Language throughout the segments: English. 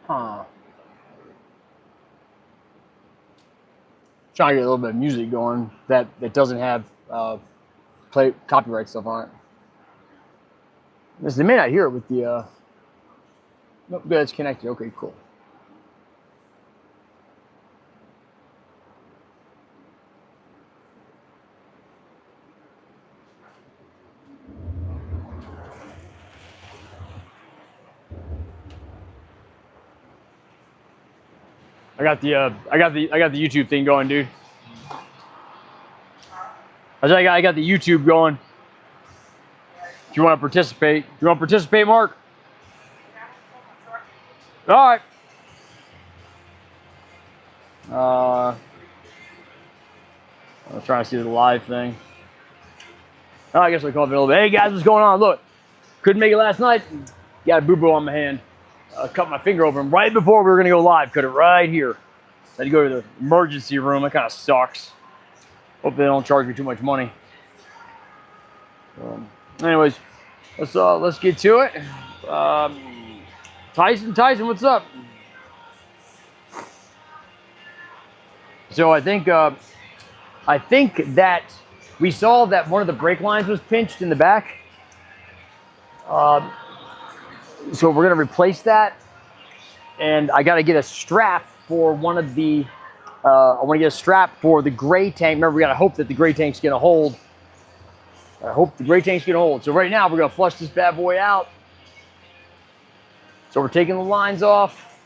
Huh. Trying to get a little bit of music going that doesn't have copyright stuff on it. They may not hear it with the. Nope, good, it's connected. Okay, cool. I got the YouTube thing going, dude. I got the YouTube going. If you want to participate, Mark? All right. I was trying to see the live thing. Oh, I guess I called it a little bit. Hey guys, what's going on? Look, couldn't make it last night. Got a boo-boo on my hand. Cut my finger open right before we were gonna go live. Cut it right here. Had to go to the emergency room. That kind of sucks. Hope they don't charge me too much money. Anyways, let's get to it. Tyson, what's up? So I think that we saw that one of the brake lines was pinched in the back. So we're gonna replace that, and I got to get a strap for one of the. I want to get a strap for the gray tank. Remember, we got to hope that the gray tank's gonna hold. I hope the gray tank's gonna hold. So right now we're gonna flush this bad boy out. So we're taking the lines off.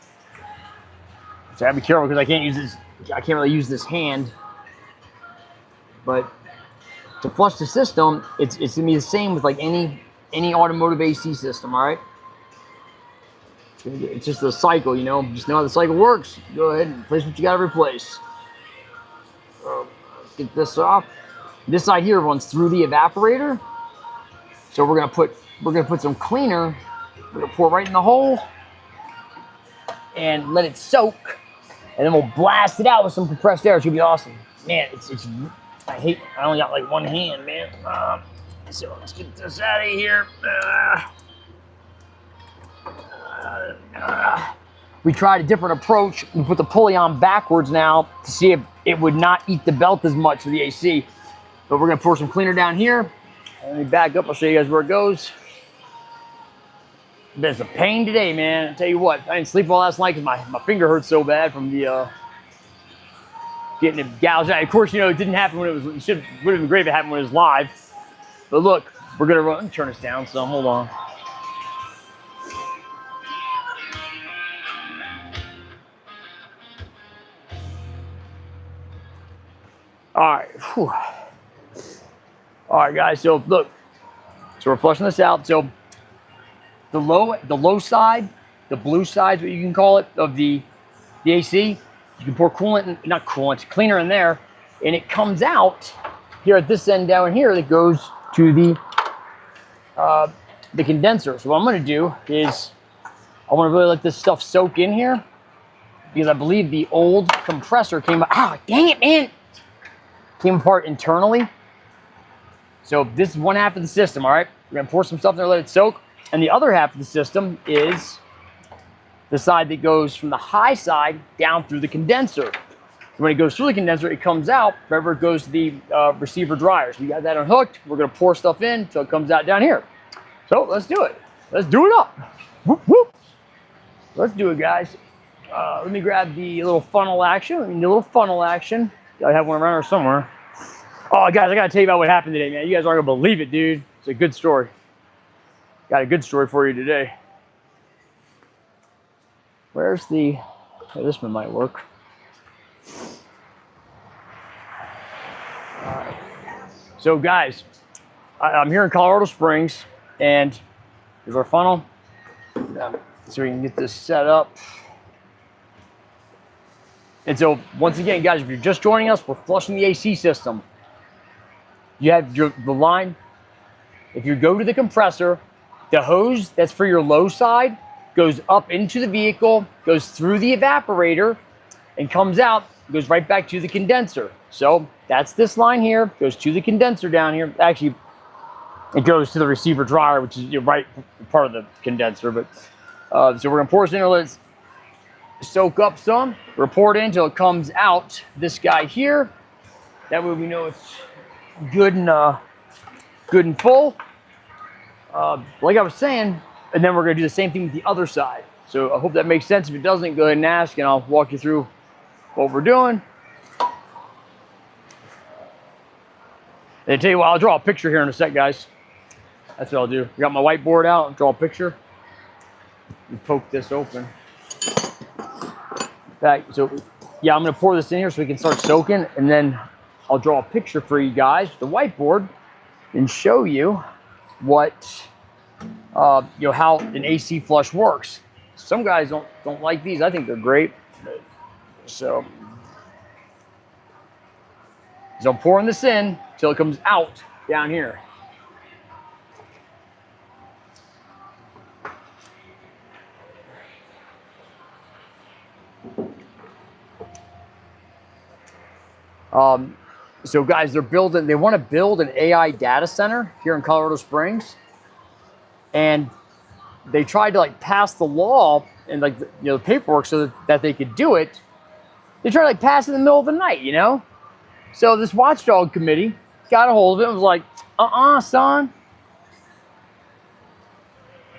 So I gotta be careful because I can't use this. I can't really use this hand. But to flush the system, it's gonna be the same with like any automotive AC system. All right. It's just a cycle, you know. Just know how the cycle works. Go ahead and replace what you got to replace. Let's get this off. This side here runs through the evaporator. So we're gonna put some cleaner. We're gonna pour right in the hole and let it soak, and then we'll blast it out with some compressed air. It's gonna be awesome, man. I only got like one hand, man. So let's get this out of here. We tried a different approach. We put the pulley on backwards now to see if it would not eat the belt as much for the AC. But we're gonna pour some cleaner down here. Let me back up, I'll show you guys where it goes. It's a pain today, man. I'll tell you what, I didn't sleep all last night because my finger hurts so bad from the getting it gouged out. Of course, you know, it didn't happen when it was, would have been great if it happened when it was live. But look, we're gonna turn this down some, hold on. All right, whew. All right, guys. So look, so we're flushing this out. So the low side, the blue side, what you can call it, of the AC, you can pour cleaner in there, and it comes out here at this end down here that goes to the condenser. So what I'm going to do is I want to really let this stuff soak in here because I believe the old compressor came. Dang it, man! Came apart internally. So this is one half of the system, all right? We're gonna pour some stuff in there, let it soak. And the other half of the system is the side that goes from the high side down through the condenser. When it goes through the condenser, it comes out, wherever it goes to the receiver dryer. So we got that unhooked. We're gonna pour stuff in until it comes out down here. So let's do it. Let's do it up. Whoop, whoop. Let's do it, guys. Let me grab the little funnel action. I have one around here somewhere. Oh, guys, I gotta tell you about what happened today, man. You guys aren't gonna believe it, dude. It's a good story. Got a good story for you today. Where's the... Oh, this one might work. All right. So, guys, I'm here in Colorado Springs, and here's our funnel. So we can get this set up. And so, once again, guys, if you're just joining us, we're flushing the AC system. You have the line. If you go to the compressor, the hose that's for your low side goes up into the vehicle, goes through the evaporator, and comes out, goes right back to the condenser. So that's this line here, goes to the condenser down here. Actually, it goes to the receiver dryer, which is right part of the condenser. But so we're gonna pour this in there. soak up some, report in until it comes out this guy here. That way we know it's good and full. Like I was saying, and then we're gonna do the same thing with the other side. So I hope that makes sense. If it doesn't, go ahead and ask and I'll walk you through what we're doing. And I tell you what, I'll draw a picture here in a sec, guys. That's what I'll do. I got my whiteboard out, I'll draw a picture. You poke this open. That, so yeah, I'm gonna pour this in here so we can start soaking, and then I'll draw a picture for you guys with the whiteboard and show you what how an AC flush works. Some guys don't like these. I think they're great. So I'm pouring this in till it comes out down here. So guys, they want to build an AI data center here in Colorado Springs, and they tried to like pass the law and like the paperwork so that they could do it. They tried to like pass it in the middle of the night, So this watchdog committee got a hold of it and was like, son.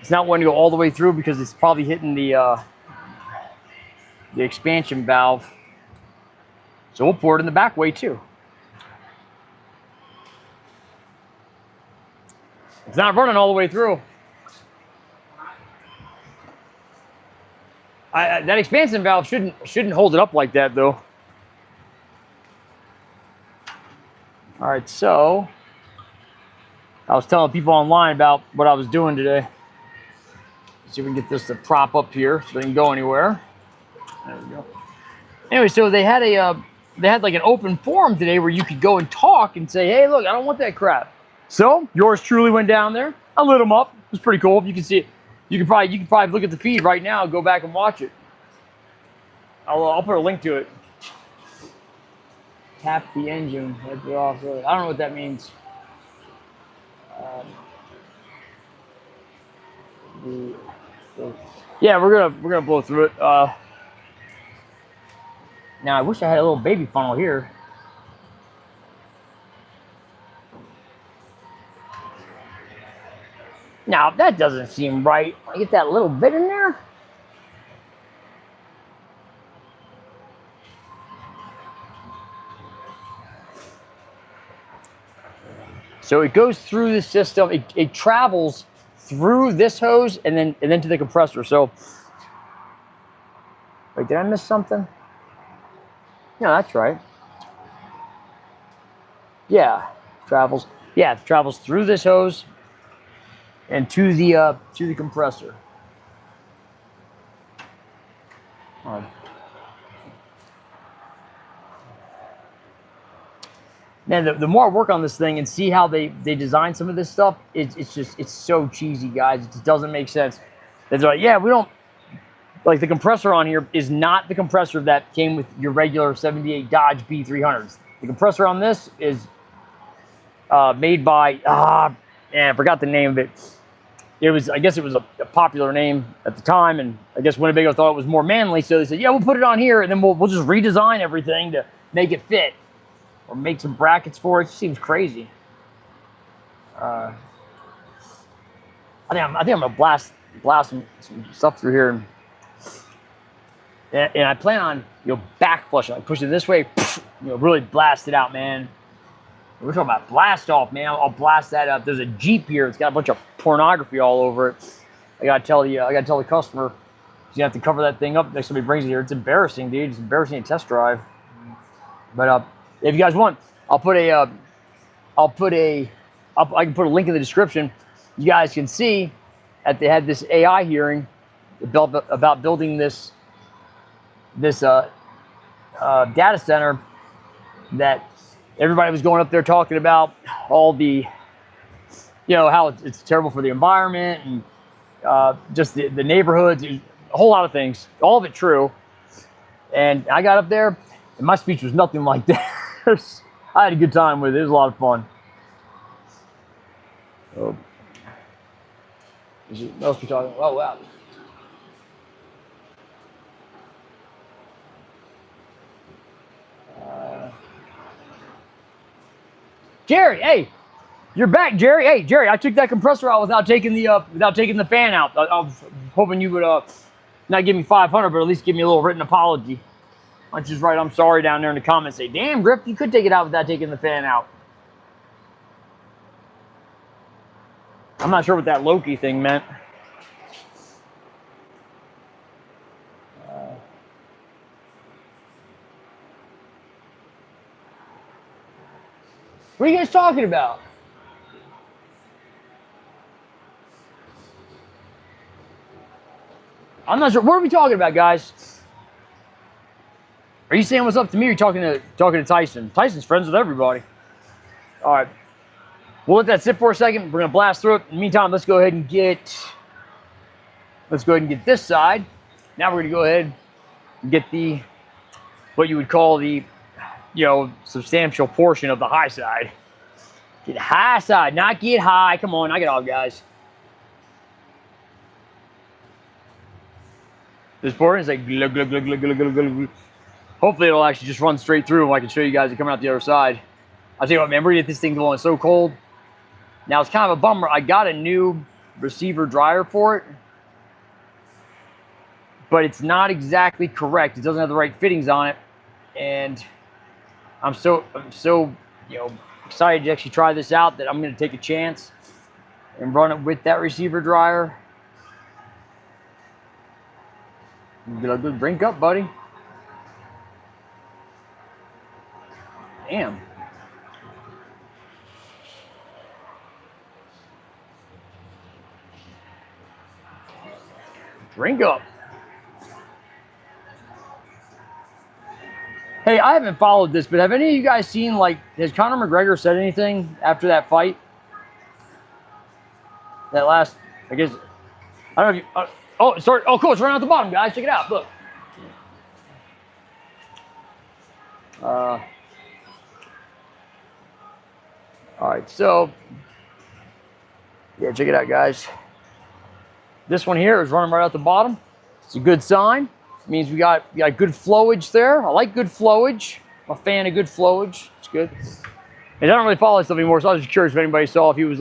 It's not going to go all the way through because it's probably hitting the expansion valve. So we'll pour it in the back way too. It's not running all the way through. That expansion valve shouldn't hold it up like that though. All right, so I was telling people online about what I was doing today. Let's see if we can get this to prop up here so they can go anywhere. There we go. Anyway, so they had like an open forum today where you could go and talk and say, hey, look, I don't want that crap. So yours truly went down there. I lit them up. It was pretty cool. You can see it. You can probably look at the feed right now and go back and watch it. I'll put a link to it. Tap the engine. I don't know what that means. Yeah, we're gonna blow through it. Now I wish I had a little baby funnel here. Now that doesn't seem right. I get that little bit in there. So it goes through the system. It travels through this hose and then to the compressor. So wait, did I miss something? No, that's right. Yeah, travels. Yeah, it travels through this hose and to the compressor. Man, the more I work on this thing and see how they design some of this stuff, it's so cheesy, guys. It just doesn't make sense. It's like, yeah, we don't like the compressor on here is not the compressor that came with your regular 78 Dodge B300s. The compressor on this is made by I forgot the name of it. I guess it was a popular name at the time, and I guess Winnebago thought it was more manly, so they said, yeah, we'll put it on here, and then we'll just redesign everything to make it fit. Or make some brackets for it. It seems crazy. I think I'm gonna blast some stuff through here, and I plan on back flushing, like pushing it this way, really blast it out, man. We're talking about blast off, man. I'll blast that up. There's a Jeep here. It's got a bunch of pornography all over it. I gotta tell the customer, you have to cover that thing up next time he brings it here. It's embarrassing, dude. It's embarrassing to test drive. But if you guys want, I can put a link in the description. You guys can see that they had this AI hearing about building this data center that everybody was going up there talking about all the, how it's terrible for the environment and just the neighborhoods, a whole lot of things, all of it true. And I got up there and my speech was nothing like that. I had a good time with it. It was a lot of fun. What else we talking about? Oh, wow. Jerry, hey, you're back, Jerry. Hey, Jerry, I took that compressor out without taking the fan out. I was hoping you would not give me 500, but at least give me a little written apology. Why don't you just write "I'm sorry" down there in the comments. Say, "Damn, Griff, you could take it out without taking the fan out." I'm not sure what that Loki thing meant. What are you guys talking about? I'm not sure. What are we talking about, guys? Are you saying what's up to me, or are you talking to Tyson? Tyson's friends with everybody. All right. We'll let that sit for a second. We're gonna blast through it. In the meantime, let's go ahead and get this side. Now we're gonna go ahead and get the what you would call the substantial portion of the high side. Get high side, not get high. Come on, knock it off, guys. This portion is like glug, glug, glug, glug, glug, glug, glug. Hopefully it'll actually just run straight through and I can show you guys it coming out the other side. I'll tell you what, man, we're gonna get this thing going. It's so cold. Now it's kind of a bummer. I got a new receiver dryer for it, but it's not exactly correct. It doesn't have the right fittings on it. And I'm so excited to actually try this out that I'm gonna take a chance and run it with that receiver dryer. Get a good drink up, buddy. Damn. Drink up. Hey, I haven't followed this, but have any of you guys seen, has Conor McGregor said anything after that fight? That last, I guess, I don't know if you, oh, sorry. Oh, cool. It's right out the bottom, guys. Check it out. Look. All right. So, yeah, check it out, guys. This one here is running right out the bottom. It's a good sign. It means we got good flowage there. I like good flowage. I'm a fan of good flowage. It's good. And I don't really follow this stuff anymore, so I was just curious if anybody saw if he was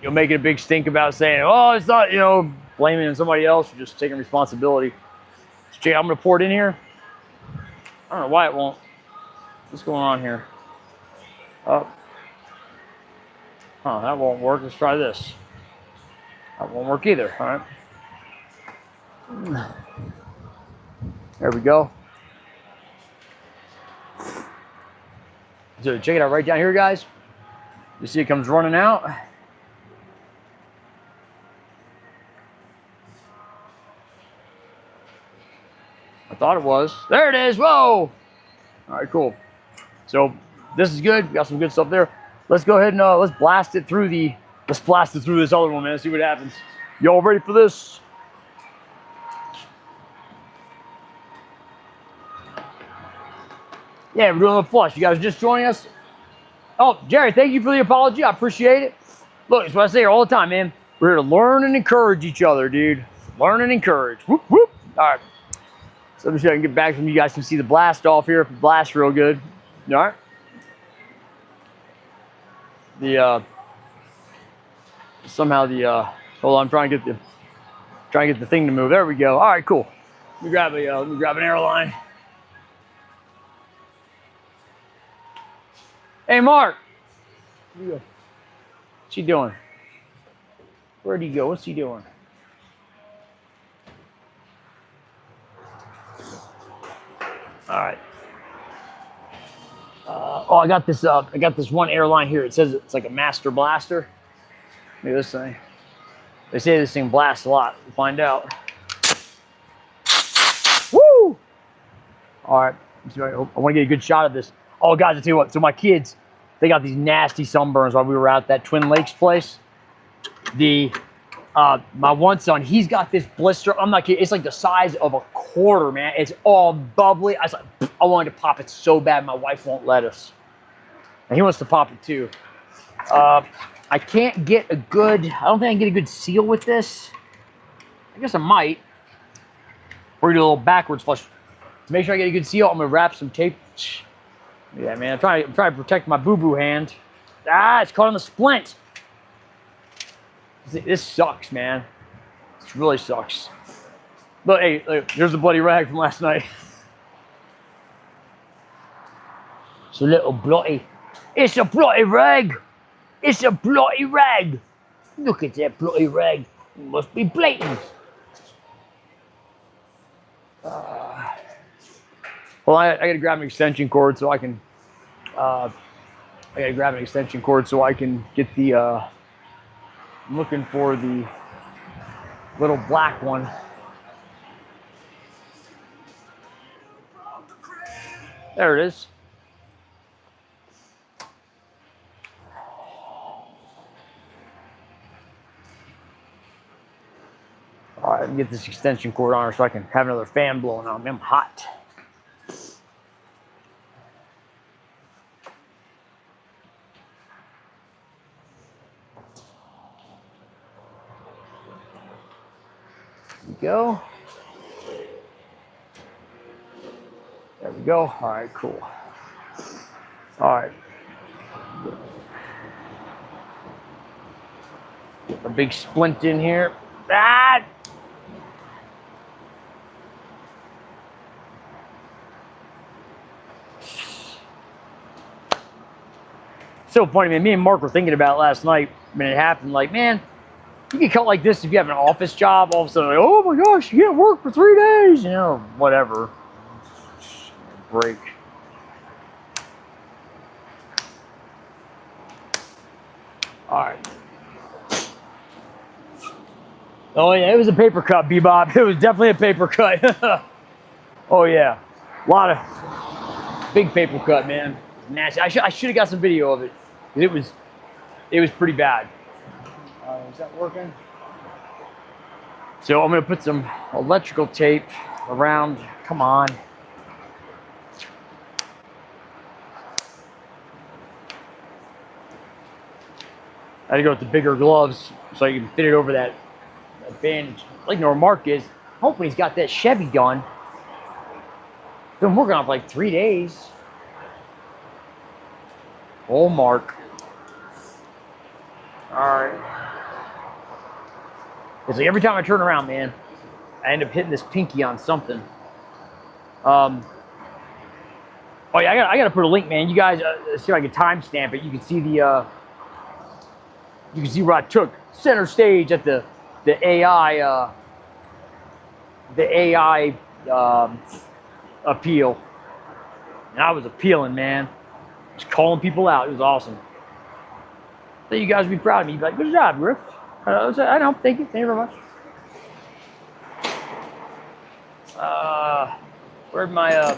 making a big stink about saying, oh, it's not, blaming it on somebody else or just taking responsibility. So, I'm going to pour it in here. I don't know why it won't. What's going on here? Oh, that won't work. Let's try this. That won't work either. All right. There we go. So check it out right down here, guys. You see it comes running out. I thought it was. There it is. Whoa. All right, cool. So this is good. We got some good stuff there. Let's go ahead and let's blast it through this other one, man. See what happens. Y'all ready for this? Yeah, we're doing a little flush. You guys are just joining us? Oh, Jerry, thank you for the apology. I appreciate it. Look, it's what I say here all the time, man. We're here to learn and encourage each other, dude. Learn and encourage. Whoop, whoop. All right. So let me see if I can get back from you guys can see the blast off here if it blasts real good. All right. Hold on, I'm trying to get the thing to move. There we go. All right, cool. Let me grab an airline. Hey, Mark. What's he doing? Where'd he go? What's he doing? All right. I got this one airline here. It says it's like a master blaster. Look at this thing. They say this thing blasts a lot. We'll find out. Woo! All right. I want to get a good shot of this. Oh, guys, I tell you what. So my kids, they got these nasty sunburns while we were out at that Twin Lakes place. My one son, he's got this blister. I'm not kidding. It's like the size of a quarter, man. It's all bubbly. I wanted to pop it so bad. My wife won't let us. And he wants to pop it too. I can't get a good, I don't think I can get a good seal with this. I guess I might. We're gonna do a little backwards flush. To make sure I get a good seal, I'm gonna wrap some tape. Yeah, man, I'm trying to protect my boo-boo hand. Ah, it's caught on the splint. This sucks, man. This really sucks. Look, hey, look, there's the bloody rag from last night. It's a little blotty. It's a bloody rag. It's a bloody rag. Look at that bloody rag. It must be blatant. Well, I gotta grab an extension cord so I can. I gotta grab an extension cord so I can get the. I'm looking for the little black one. There it is. All right, let me get this extension cord on her so I can have another fan blowing on me. I'm hot. There we go. There we go. All right, cool. All right. Get a big splint in here. Ah! So funny, man. Me and Mark were thinking about it last night when it happened. Like, man, you get cut like this if you have an office job. All of a sudden, like, oh my gosh, you can't work for 3 days. You know, whatever. Break. All right. Oh yeah, it was a paper cut, Bebop. It was definitely a paper cut. Oh yeah, a lot of big paper cut, man. Nasty. I should have got some video of it. It was pretty bad. Is that working? So I'm gonna put some electrical tape around. Come on. I had to go with the bigger gloves so you can fit it over that bandage. Like where Mark is. Hopefully he's got that Chevy done. Been working on it for like 3 days. Oh, Mark. All right. It's like every time I turn around, man, I end up hitting this pinky on something. Oh yeah, I gotta put a link, man. You guys see if I can timestamp it. You can see the you can see where I took center stage at the AI appeal, and I was appealing, man. Just calling people out. It was awesome. I think you guys would be proud of me. You'd be like, good job, Griff. I know. Thank you. Thank you very much. Where'd my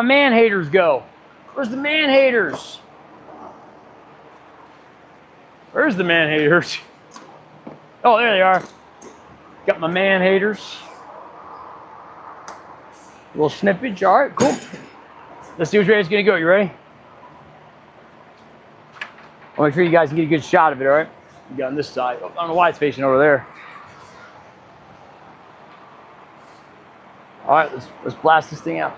man haters go? Where's the man haters? Where's the man haters? Oh, there they are. Got my man haters. A little snippage. All right, cool. Let's see which way it's gonna go. You ready? I'll make sure you guys can get a good shot of it. All right. You got on this side. Oh, I don't know why it's facing over there. All right, let's blast this thing out.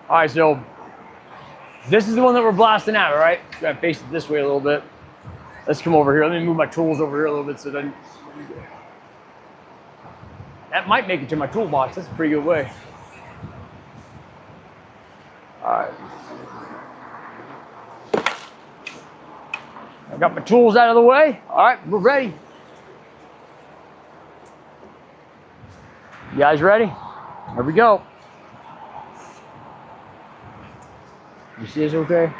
All right, so this is the one that we're blasting out. All right, gotta face it this way a little bit. Let's come over here. Let me move my tools over here a little bit so then that might make it to my toolbox. That's a pretty good way. All right. I got my tools out of the way. All right, we're ready. You guys ready? Here we go. You see this okay?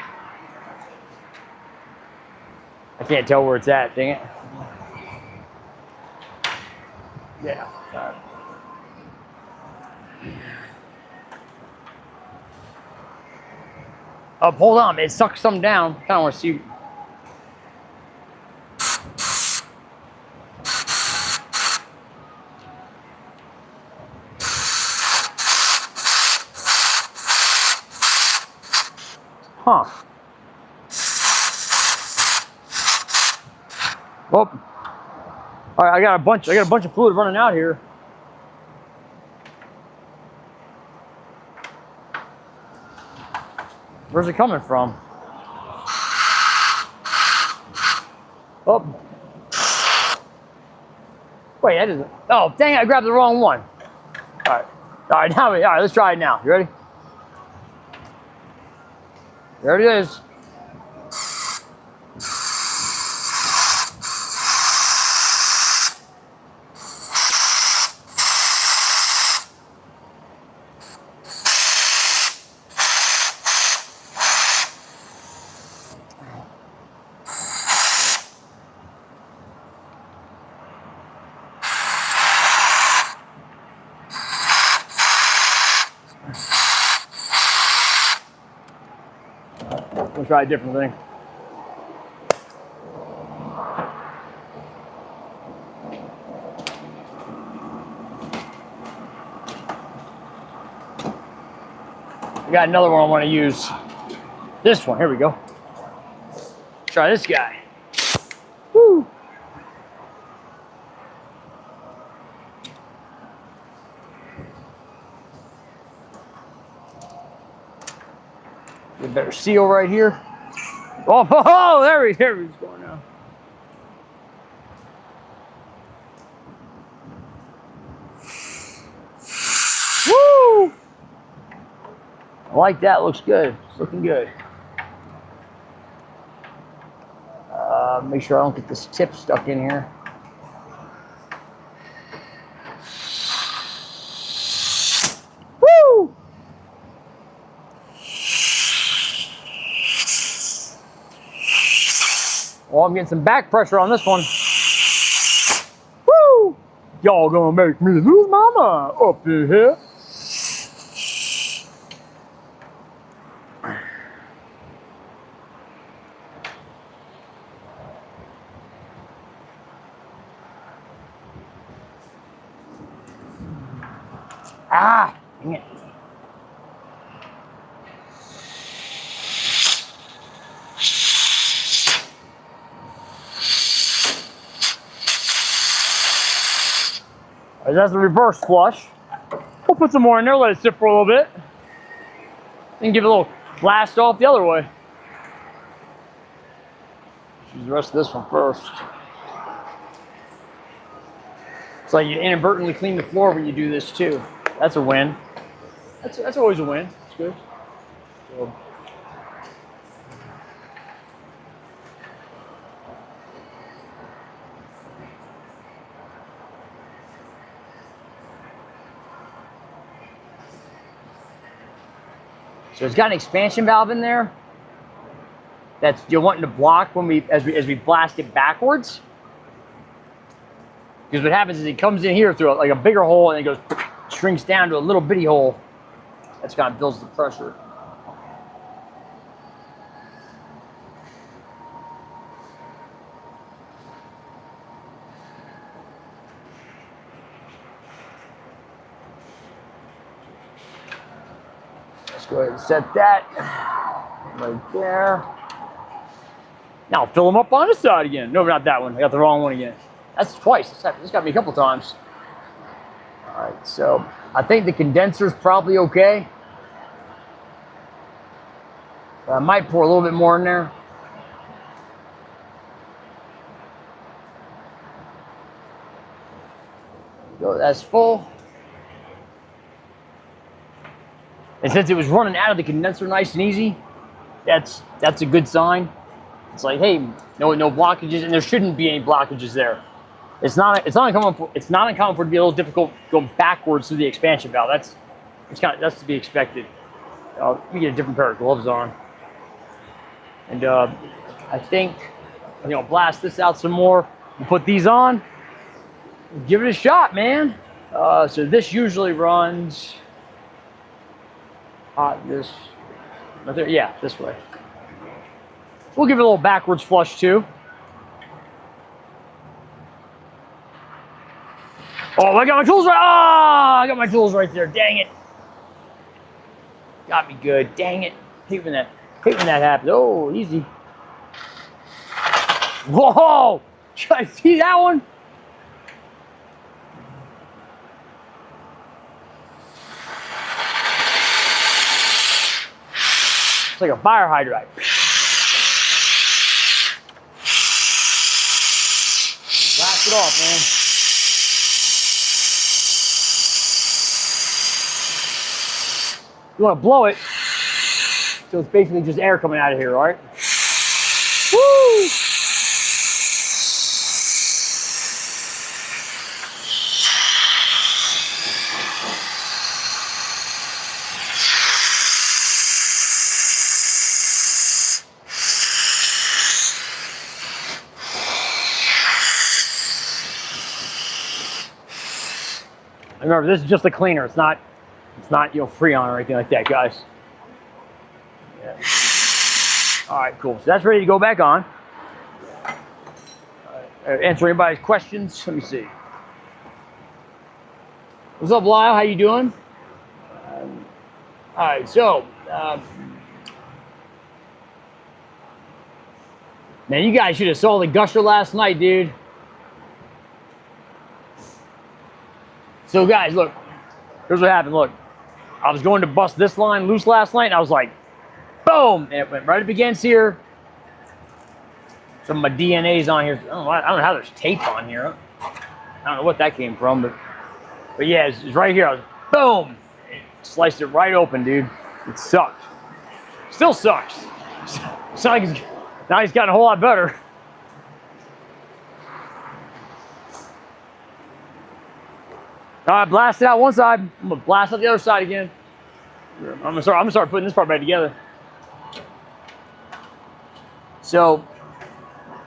I can't tell where it's at, dang it. Yeah. All right. Hold on, it sucks some down. Kind of want to see. Huh. Well, all right, I got a bunch of fluid running out here. Where's it coming from? Oh. Wait, that isn't. Oh, dang it, I grabbed the wrong one. All right, now, all right, let's try it now. You ready? There it is. We'll try a different thing. I got another one I want to use. This one, here we go. Try this guy. Woo! Get a better seal right here. Oh, there he's going now. Woo! I like that, looks good. It's looking good. Make sure I don't get this tip stuck in here. Woo! Oh, I'm getting some back pressure on this one. Woo! Y'all gonna make me lose my mind up in here. Ah, dang it. That's the reverse flush. We'll put some more in there, let it sit for a little bit. Then give it a little blast off the other way. Use the rest of this one first. It's like you inadvertently clean the floor when you do this too. That's a win. That's always a win. It's good. So it's got an expansion valve in there that's you're wanting to block when as we blast it backwards. Because what happens is it comes in here through like a bigger hole and it goes shrinks down to a little bitty hole. That's kind of builds the pressure. Let's go ahead and set that right there. Now fill them up on this side again. No, not that one. I got the wrong one again. That's twice. This got me a couple times. All right, so I think the condenser's probably okay. I might pour a little bit more in there. Go, that's full. And since it was running out of the condenser nice and easy, that's a good sign. It's like, hey, no blockages, and there shouldn't be any blockages there. It's not uncommon for it to be a little difficult going backwards through the expansion valve. That's to be expected. Let me get a different pair of gloves on. And I think blast this out some more and put these on. Give it a shot, man. So this usually runs this right there. Yeah, this way. We'll give it a little backwards flush too. Oh, I got my tools right. Ah, I got my tools right there. Dang it. Got me good. Dang it. Hate when that happens. Oh, easy. Whoa! Did I see that one? It's like a fire hydrant. Blast it off, man. You want to blow it, so it's basically just air coming out of here, right? Woo! Remember, this is just a cleaner. It's not Freon or anything like that, guys. Yeah. All right, cool. So that's ready to go back on. Answer anybody's questions. Let me see. What's up, Lyle? How you doing? All right, so man, you guys should have saw the gusher last night, dude. So guys, look, here's what happened. Look, I was going to bust this line loose last night, and I was like, boom, and it went right up against here. Some of my DNA's on here. I don't know how there's tape on here. I don't know what that came from, but yeah, it's right here. I was, boom, it sliced it right open, dude. It sucked. Still sucks. It's not like now he's gotten a whole lot better. All right, blast it out one side. I'm gonna blast out the other side again. I'm gonna start putting this part back together. So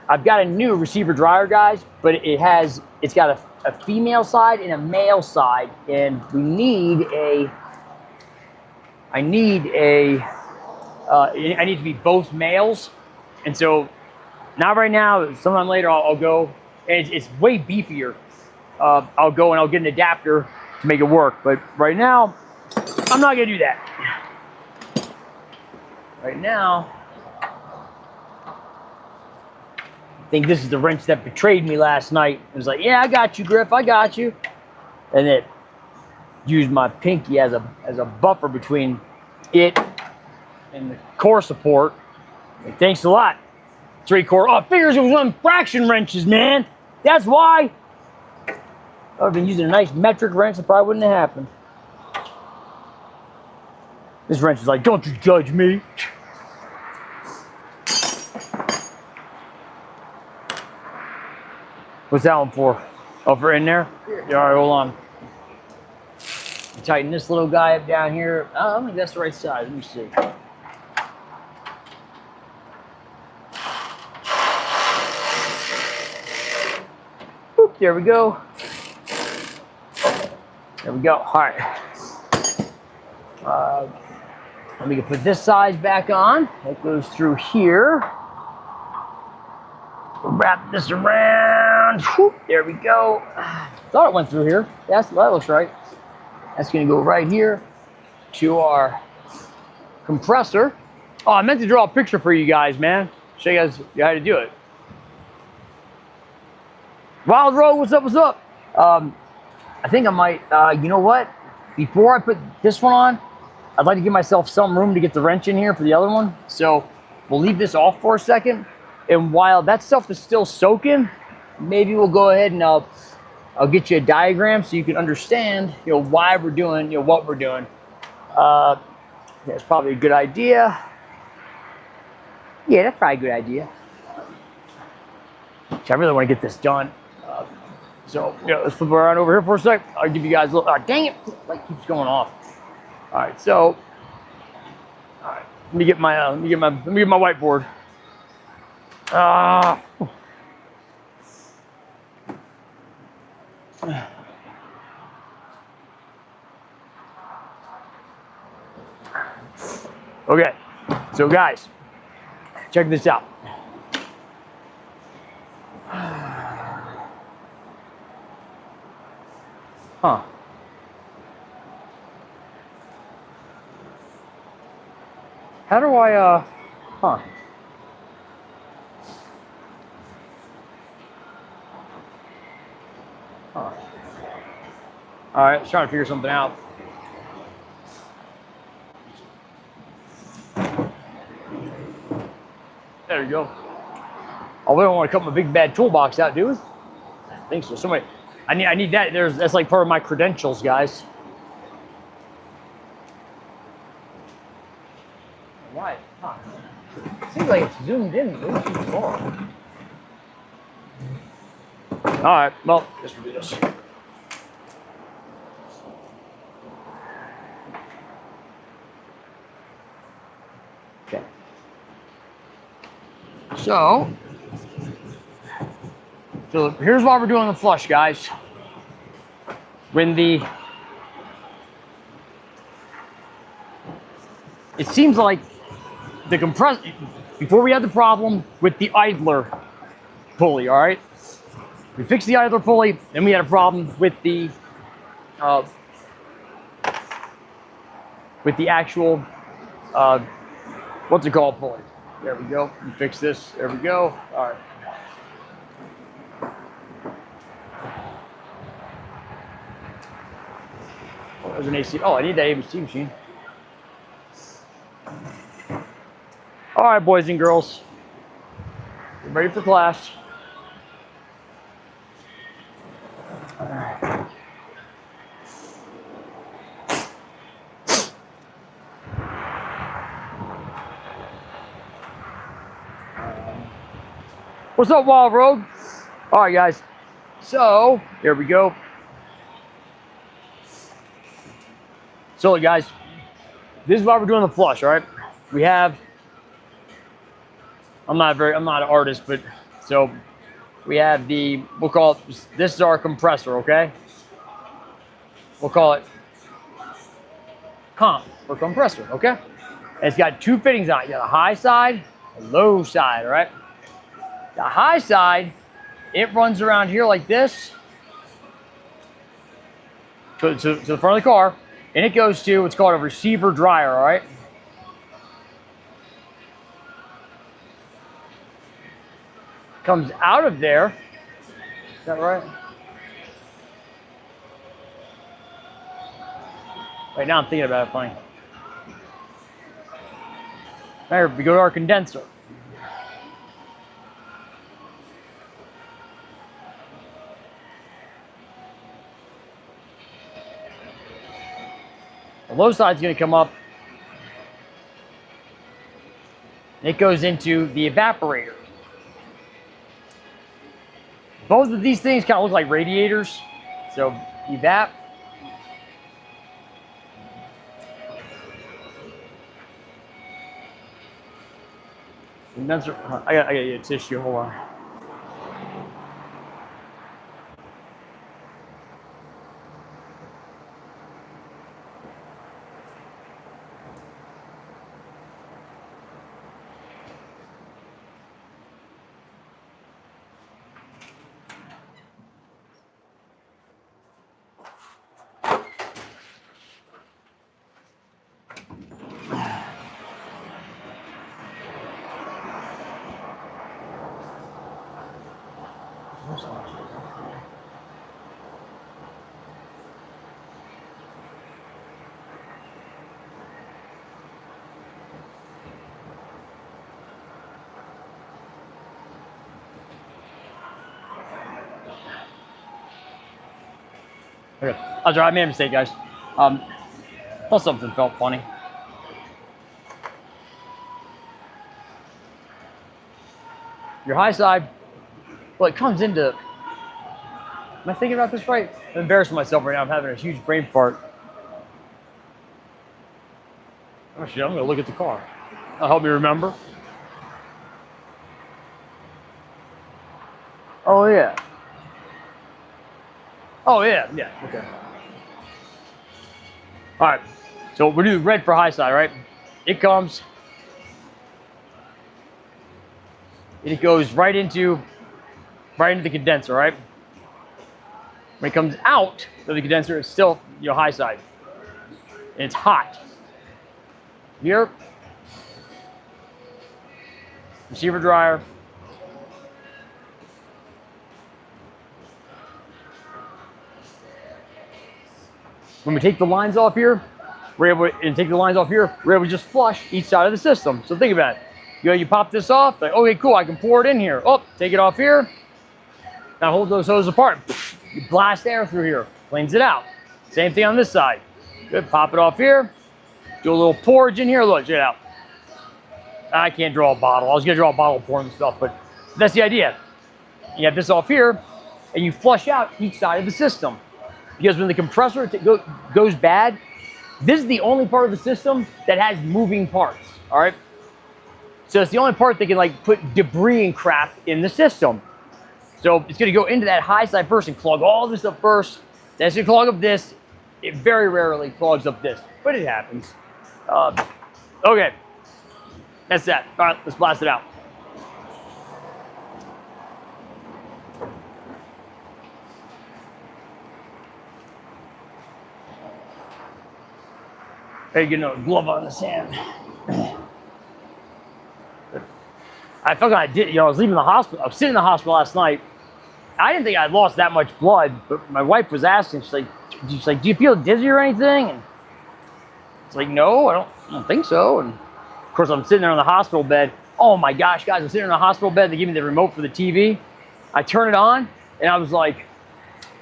I've got a new receiver dryer, guys, but it's got a female side and a male side, and I need to be both males. And so not right now, sometime later I'll go, and it's way beefier. I'll go and I'll get an adapter to make it work. But right now, I'm not gonna do that. Right now, I think this is the wrench that betrayed me last night. It was like, yeah, I got you, Griff, I got you. And it used my pinky as a buffer between it and the core support. Like, thanks a lot. 3-core. Oh, figures it was on fraction wrenches, man. That's why. I would have been using a nice metric wrench, it probably wouldn't have happened. This wrench is like, don't you judge me. What's that one for? Oh, for in there? Yeah, all right, hold on. Tighten this little guy up down here. Oh, I don't think that's the right size. Let me see. Boop, there we go. There we go. All right. Let me put this size back on. It goes through here. We'll wrap this around. Whoop, there we go. Thought it went through here. That looks right. That's going to go right here to our compressor. Oh, I meant to draw a picture for you guys, man. Show you guys how to do it. Wild Road, what's up? What's up? I think I might, you know what? Before I put this one on, I'd like to give myself some room to get the wrench in here for the other one. So we'll leave this off for a second. And while that stuff is still soaking, maybe we'll go ahead and I'll get you a diagram so you can understand, why we're doing, what we're doing. That's probably a good idea. Yeah, that's probably a good idea. I really want to get this done. So let's flip around over here for a sec. I'll give you guys a little. Oh, dang it! Light keeps going off. All right, so all right. Let me get my whiteboard. Okay, so guys, check this out. Huh. How do I, huh. Huh. All right, let's try to figure something out. There you go. Oh, we don't want to cut my big bad toolbox out, do we? I think so. Somebody, I need that. That's like part of my credentials, guys. Why? Huh. Seems like it's zoomed in a little too far. All right. Well, let's do this. Okay. So here's why we're doing the flush, guys. It seems like the compressor, before we had the problem with the idler pulley, all right? We fixed the idler pulley, then we had a problem with the actual, what's it called, pulley. There we go. We fix this. There we go. All right. Oh, there's an AC. Oh, I need that ABC machine. All right, boys and girls. Get ready for class. All right. What's up, Wild Road? All right, guys. So, here we go. So, guys, this is why we're doing the flush, all right? We have, I'm not an artist, but so we have we'll call it, this is our compressor, okay? We'll call it comp or compressor, okay? And it's got two fittings on it. You got a high side, a low side, all right? The high side, it runs around here like this to the front of the car, and it goes to what's called a receiver dryer, all right? Comes out of there. Is that right? Right now I'm thinking about it funny. There, we go to our condenser. The low side's going to come up. It goes into the evaporator. Both of these things kind of look like radiators. So evap. Condenser. I got a tissue. Hold on. Okay. That's right, I made a mistake, guys. Thought something felt funny. Your high side, well, it comes into. Am I thinking about this right? I'm embarrassing myself right now. I'm having a huge brain fart. Oh shit! I'm gonna look at the car. That'll help me remember. Oh yeah. Oh yeah, yeah, okay. All right, so we're doing red for high side, right? It comes, and it goes right into the condenser, right? When it comes out of the condenser, it's still high side, and it's hot. Here, receiver dryer. When we take the lines off here, we're able to just flush each side of the system. So think about it. You pop this off. Like, okay, cool. I can pour it in here. Oh, take it off here. Now hold those hoses apart. You blast air through here. Cleans it out. Same thing on this side. Good. Pop it off here. Do a little porridge in here. Look, check it out. I can't draw a bottle. I was going to draw a bottle pouring stuff, but that's the idea. You have this off here, and you flush out each side of the system. Because when the compressor goes bad, this is the only part of the system that has moving parts, all right? So it's the only part that can like put debris and crap in the system. So it's gonna go into that high side first and clog all this up first. Then it's gonna clog up this. It very rarely clogs up this, but it happens. Okay, that's that. All right, let's blast it out. Hey, you know, glove on this hand. I felt like I did, you know, I was leaving the hospital. I was sitting in the hospital last night. I didn't think I'd lost that much blood, but my wife was asking, she's like, do you feel dizzy or anything? And it's like, no, I don't think so. And of course, I'm sitting there on the hospital bed. Oh my gosh, guys, I'm sitting in the hospital bed. They give me the remote for the TV. I turn it on, and I was like,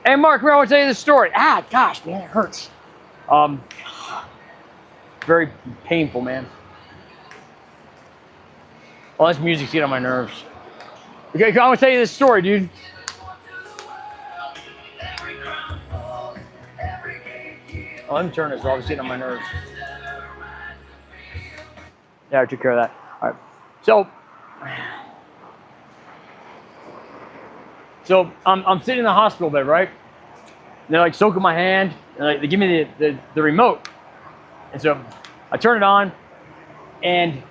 hey, Mark, I want to tell you this story. Ah, gosh, man, it hurts. Very painful, man. Well, this music's getting on my nerves. Okay, I'm gonna tell you this story, dude. Oh, let me turn this off. It's getting on my nerves. Yeah, I took care of that. All right. So I'm sitting in the hospital bed, right? And they're like soaking my hand, and they give me the remote. And so I turn it on, and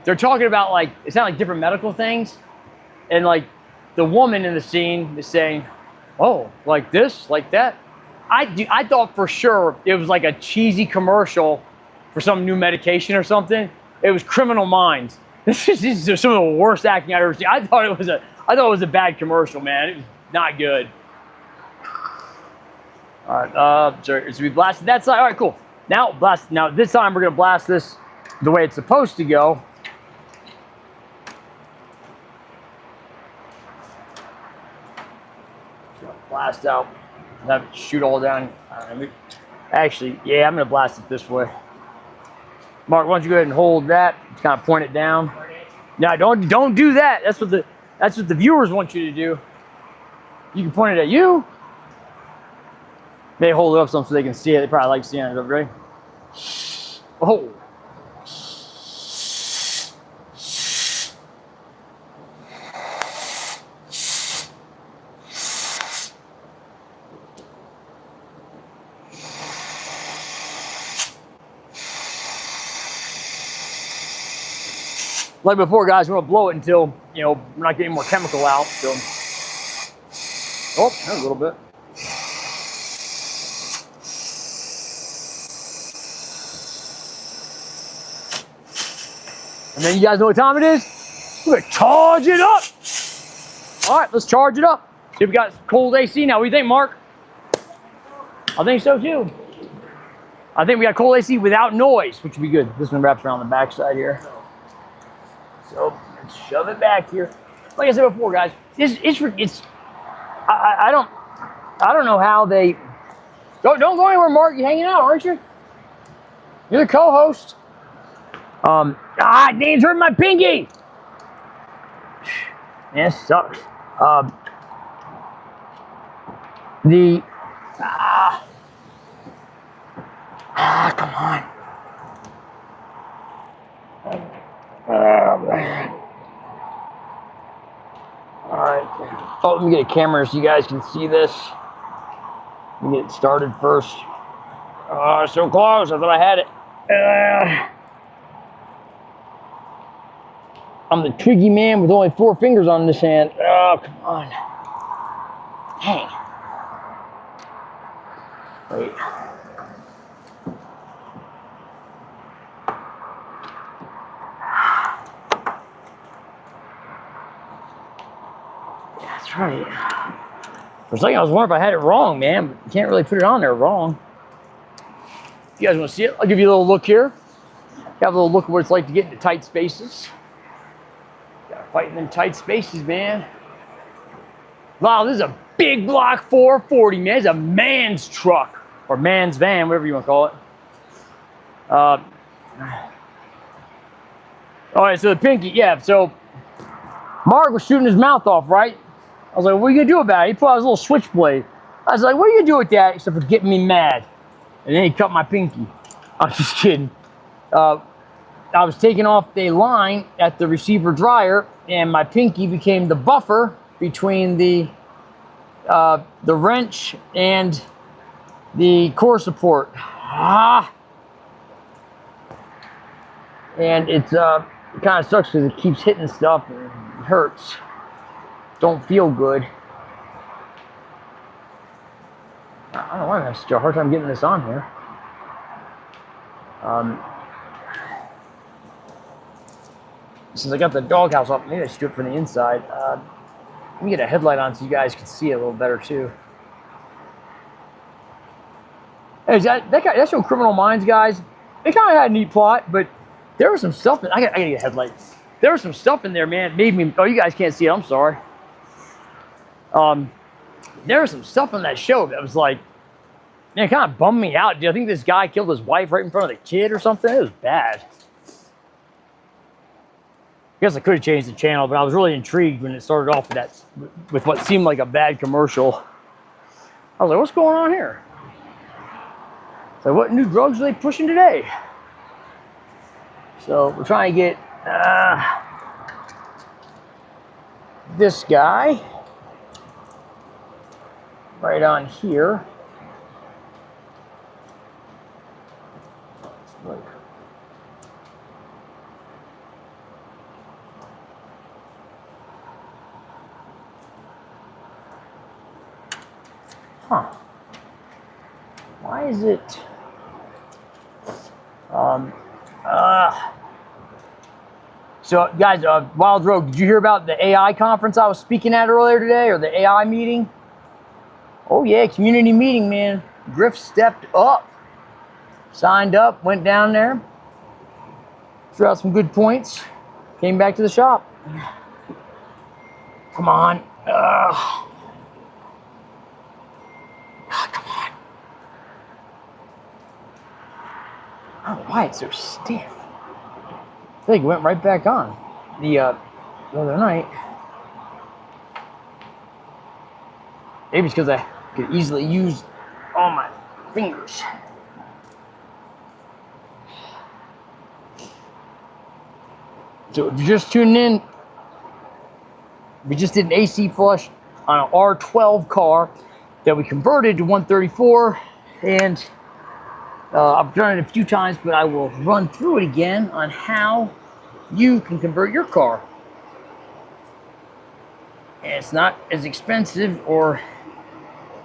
they're talking about like, it's not like different medical things. And like the woman in the scene is saying, oh, like this, like that. I thought for sure it was like a cheesy commercial for some new medication or something. It was Criminal Minds. This is some of the worst acting I've ever seen. I thought it was a bad commercial, man. It was not good. All right, so we blasted that side. All right, cool. Now this time we're gonna blast this the way it's supposed to go. Blast out, have it shoot all down. Actually, yeah, I'm gonna blast it this way. Mark, why don't you go ahead and hold that? Just kind of point it down. Now, don't do that. That's what the viewers want you to do. You can point it at you. They hold it up so they can see it. They probably like seeing it, right? Oh. Like before, guys, we're gonna blow it until, you know, we're not getting more chemical out. So, oh, there's a little bit. And then you guys know what time it is? We're gonna charge it up. All right, let's charge it up. See if we got cold AC now. What do you think, Mark? I think so too. I think we got cold AC without noise, which would be good. This one wraps around the back side here. So let's shove it back here. Like I said before, guys, I don't know how they don't go anywhere, Mark. You hanging out, aren't you? You're the co-host. Dane's hurting my pinky. Man, this sucks. Come on. Man. All right. Oh, let me get a camera so you guys can see this. Let me get it started first. Oh, so close. I thought I had it. I'm the tricky man with only 4 fingers on this hand. Oh, come on. Dang. Wait. That's right. For a second, I was wondering if I had it wrong, man, but you can't really put it on there wrong. You guys want to see it? I'll give you a little look here. You have a little look at what it's like to get into tight spaces. Fighting them tight spaces, man. Wow, this is a big block 440, man. It's a man's truck. Or man's van, whatever you want to call it. All right, so the pinky, yeah. So Mark was shooting his mouth off, right? I was like, what are you going to do about it? He pulled out his little switchblade. I was like, what are you going to do with that except for getting me mad? And then he cut my pinky. I'm just kidding. I was taking off the line at the receiver dryer, and my pinky became the buffer between the wrench and the core support. And it kind of sucks because it keeps hitting stuff and it hurts. Don't feel good. I don't know why I'm having such a hard time getting this on here. Since I got the doghouse off, maybe I should do it from the inside. Let me get a headlight on so you guys can see it a little better too. Hey, that show Criminal Minds, guys. It kind of had a neat plot, but there was some stuff. I gotta get a headlight. There was some stuff in there, man. It made me. Oh, you guys can't see it. I'm sorry. There was some stuff on that show that was like, man, it kind of bummed me out. I think this guy killed his wife right in front of the kid or something. It was bad. I guess I could have changed the channel, but I was really intrigued when it started off with what seemed like a bad commercial. I was like, what's going on here? So what new drugs are they pushing today? So we're trying to get this guy right on here. Huh. Why is it? So, guys, Wild Rogue, did you hear about the AI conference I was speaking at earlier today, or the AI meeting? Oh, yeah, community meeting, man. Griff stepped up, signed up, went down there, threw out some good points, came back to the shop. Come on. Come on. I don't know why it's so stiff. I think it went right back on the other night. Maybe it's because I could easily use all my fingers. So if you're just tuning in, we just did an AC flush on an R12 car that we converted to 134, and I've done it a few times, but I will run through it again on how you can convert your car. And it's not as expensive or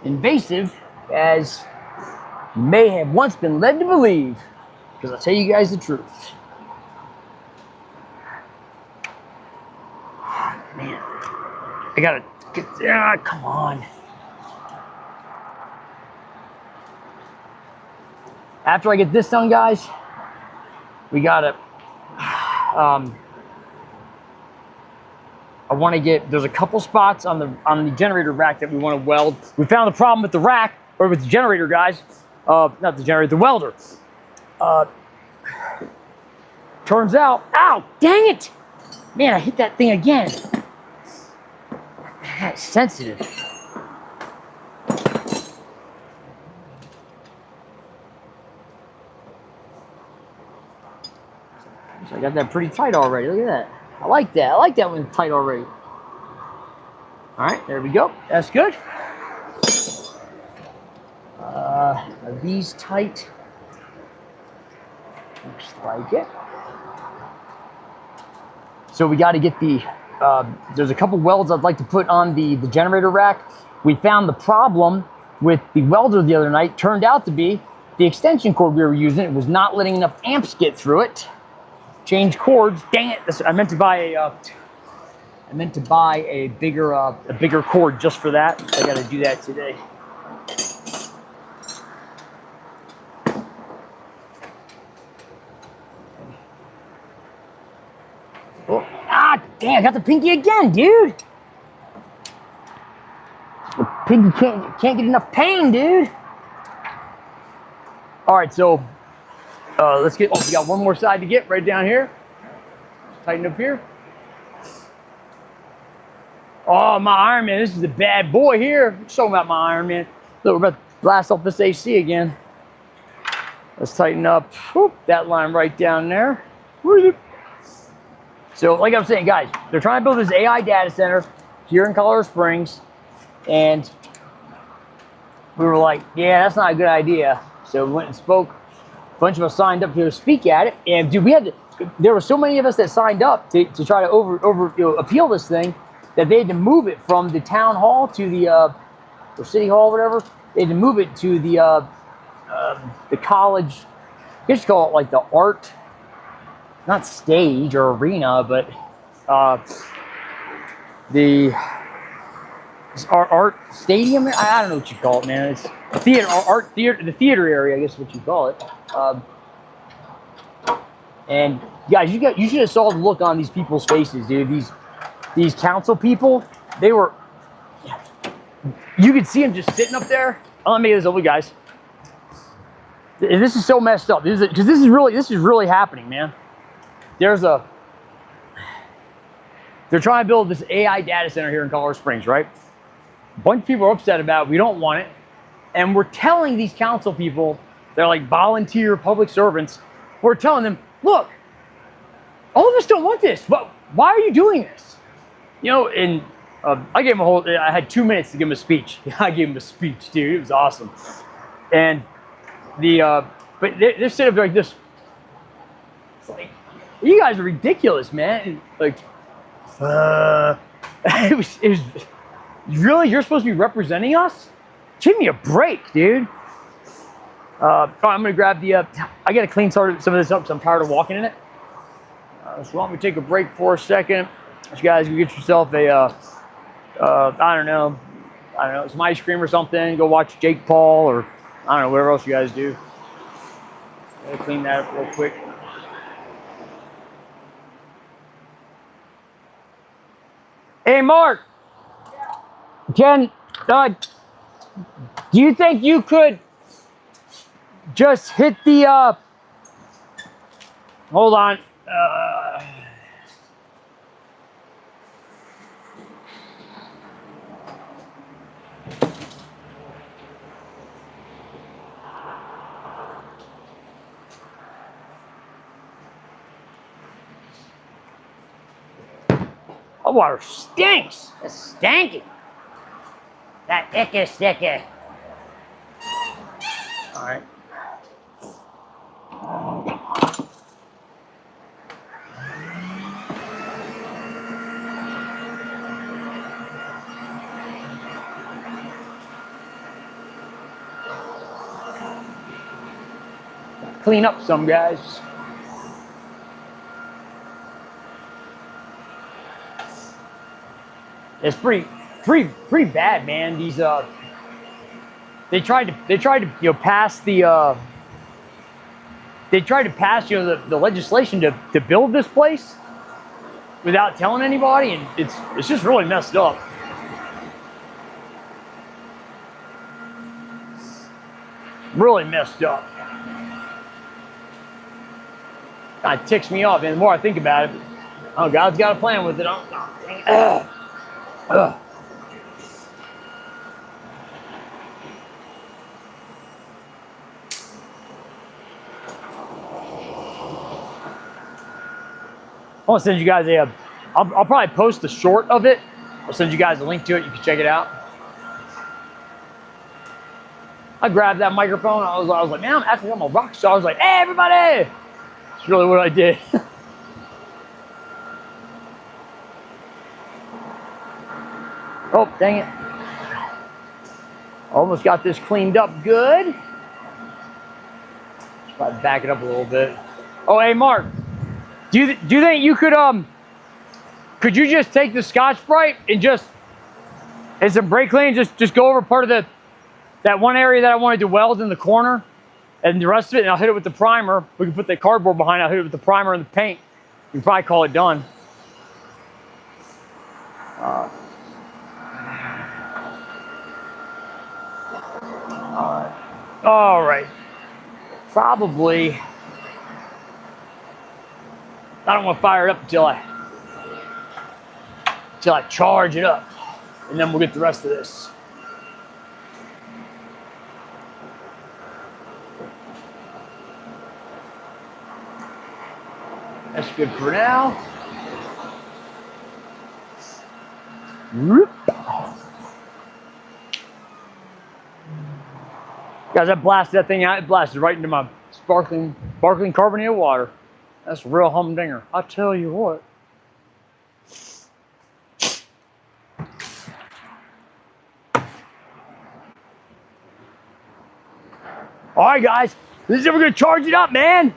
invasive as you may have once been led to believe, because I'll tell you guys the truth. Man, I gotta get, come on. After I get this done, guys, we gotta, I want to get, there's a couple spots on the generator rack that we want to weld. We found the problem with the rack, or with the generator, guys. Not the generator, the welder. Turns out, ow, dang it. Man, I hit that thing again. That's sensitive. So I got that pretty tight already. Look at that. I like that. I like that when it's tight already. All right, there we go. That's good. Are these tight? Looks like it. So we got to get the, there's a couple welds I'd like to put on the generator rack. We found the problem with the welder the other night turned out to be the extension cord we were using. It was not letting enough amps get through it. Change cords. Dang it! I meant to buy a bigger cord just for that. I got to do that today. Oh, Damn, I got the pinky again, dude. The pinky can't get enough pain, dude. All right, so let's get. Oh, we got one more side to get right down here. Tighten up here. Oh, my Iron Man, this is a bad boy here. Show about my Iron Man. Look, we're about to blast off this AC again. Let's tighten up that line right down there. So, like I'm saying, guys, they're trying to build this AI data center here in Colorado Springs, and we were like, yeah, that's not a good idea. So we went and spoke. A bunch of us signed up here to speak at it, and dude, there were so many of us that signed up to try to appeal this thing that they had to move it from the town hall to the or city hall, whatever. They had to move it to the college. I guess you call it like the art, not stage or arena, but the art stadium. I don't know what you call it, man. It's theater, art theater, the theater area, I guess is what you call it. And guys, you should have saw the look on these people's faces, dude. These council people, they were. You could see them just sitting up there. Let me get this over, guys. This is so messed up. This is really happening, man. They're trying to build this AI data center here in Colorado Springs, right? A bunch of people are upset about it. We don't want it. And we're telling these council people, they're like volunteer public servants, we're telling them, look, all of us don't want this. But why are you doing this? You know, and I gave him I had 2 minutes to give him a speech. I gave him a speech, dude. It was awesome. And but they're sitting up there like this. It's like, you guys are ridiculous, man. Like, it was really, you're supposed to be representing us? Give me a break, dude. All right, I'm gonna grab the, I gotta clean some of this up because I'm tired of walking in it. So why don't we take a break for a second? You guys can get yourself a, I don't know, some ice cream or something. Go watch Jake Paul or, I don't know, whatever else you guys do. I'll clean that up real quick. Hey, Mark. Ken, do you think you could just hit the, hold on. That water stinks. It's stanky. That icky sticky. All right. Clean up some, guys. It's pretty bad, man. These they tried to pass the the legislation to build this place without telling anybody, and it's just really messed up. Really messed up. Kind of ticks me off, and the more I think about it, oh, God's got a plan with it. Ugh. I want to send you guys I'll probably post the short of it. I'll send you guys a link to it. You can check it out. I grabbed that microphone. I was like, man, I'm acting like I'm a rock star. I was like, hey, everybody. That's really what I did. Oh, dang it. Almost got this cleaned up good. Try to back it up a little bit. Oh, hey, Mark. Do you think you could you just take the Scotch-Brite and some brake clean, just go over part of that one area that I wanted to weld in the corner, and the rest of it, and I'll hit it with the primer. We can put the cardboard behind it, I'll hit it with the primer and the paint. You can probably call it done. All right. Probably. I don't want to fire it up until I charge it up, and then we'll get the rest of this. That's good for now. Whoop. Guys, I blasted that thing out. It blasted right into my sparkling carbonated water. That's a real humdinger. I'll tell you what. All right, guys. This is how we're going to charge it up, man.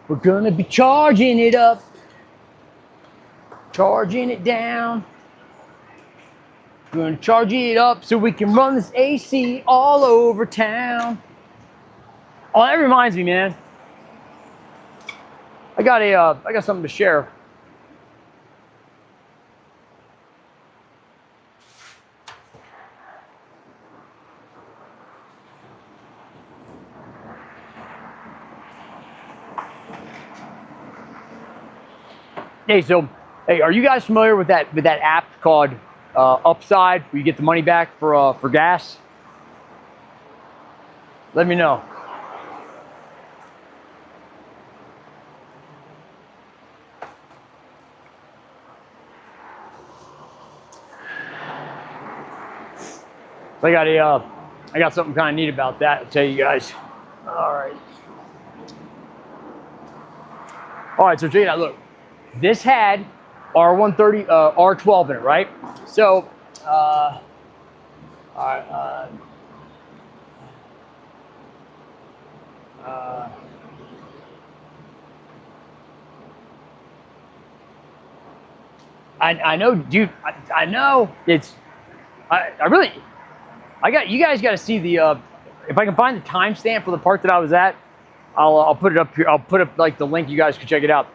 We're going to be charging it up. Charging it down. We're going to charge it up so we can run this AC all over town. Oh, that reminds me, man. I got something to share. Hey, are you guys familiar with that app called Upside, where you get the money back for gas? Let me know. So I got something kind of neat about that. I'll tell you guys. All right. So check it out. Look, this had R130, R12 in it, right? So, all right. I know, dude. I know it's. You guys got to see the. If I can find the timestamp for the part that I was at, I'll put it up here. I'll put up like the link. You guys can check it out.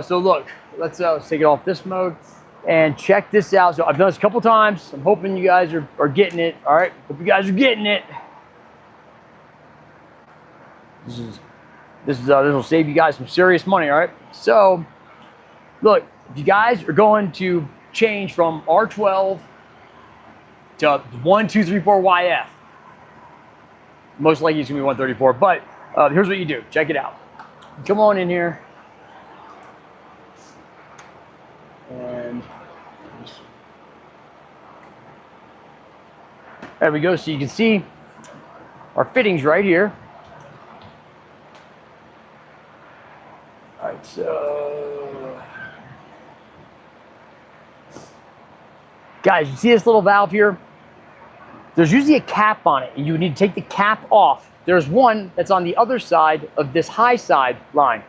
So look, let's take it off this mode and check this out. So I've done this a couple times. I'm hoping you guys are getting it. All right, hope you guys are getting it. This will save you guys some serious money. All right. So look, if you guys are going to change from R12 to 1234YF, most likely it's gonna be 134. But here's what you do. Check it out. Come on in here. And there we go. So you can see our fittings right here. All right, so guys, you see this little valve here? There's usually a cap on it, and you need to take the cap off. There's one that's on the other side of this high side line.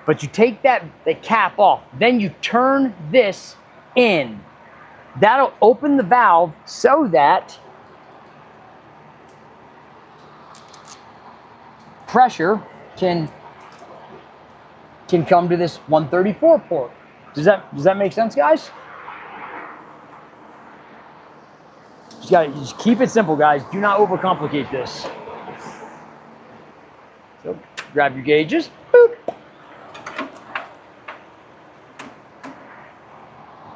But you take the cap off, then you turn this in. That'll open the valve so that pressure can come to this 134 port. Does that make sense, guys? Just keep it simple, guys. Do not overcomplicate this. So grab your gauges. Boop.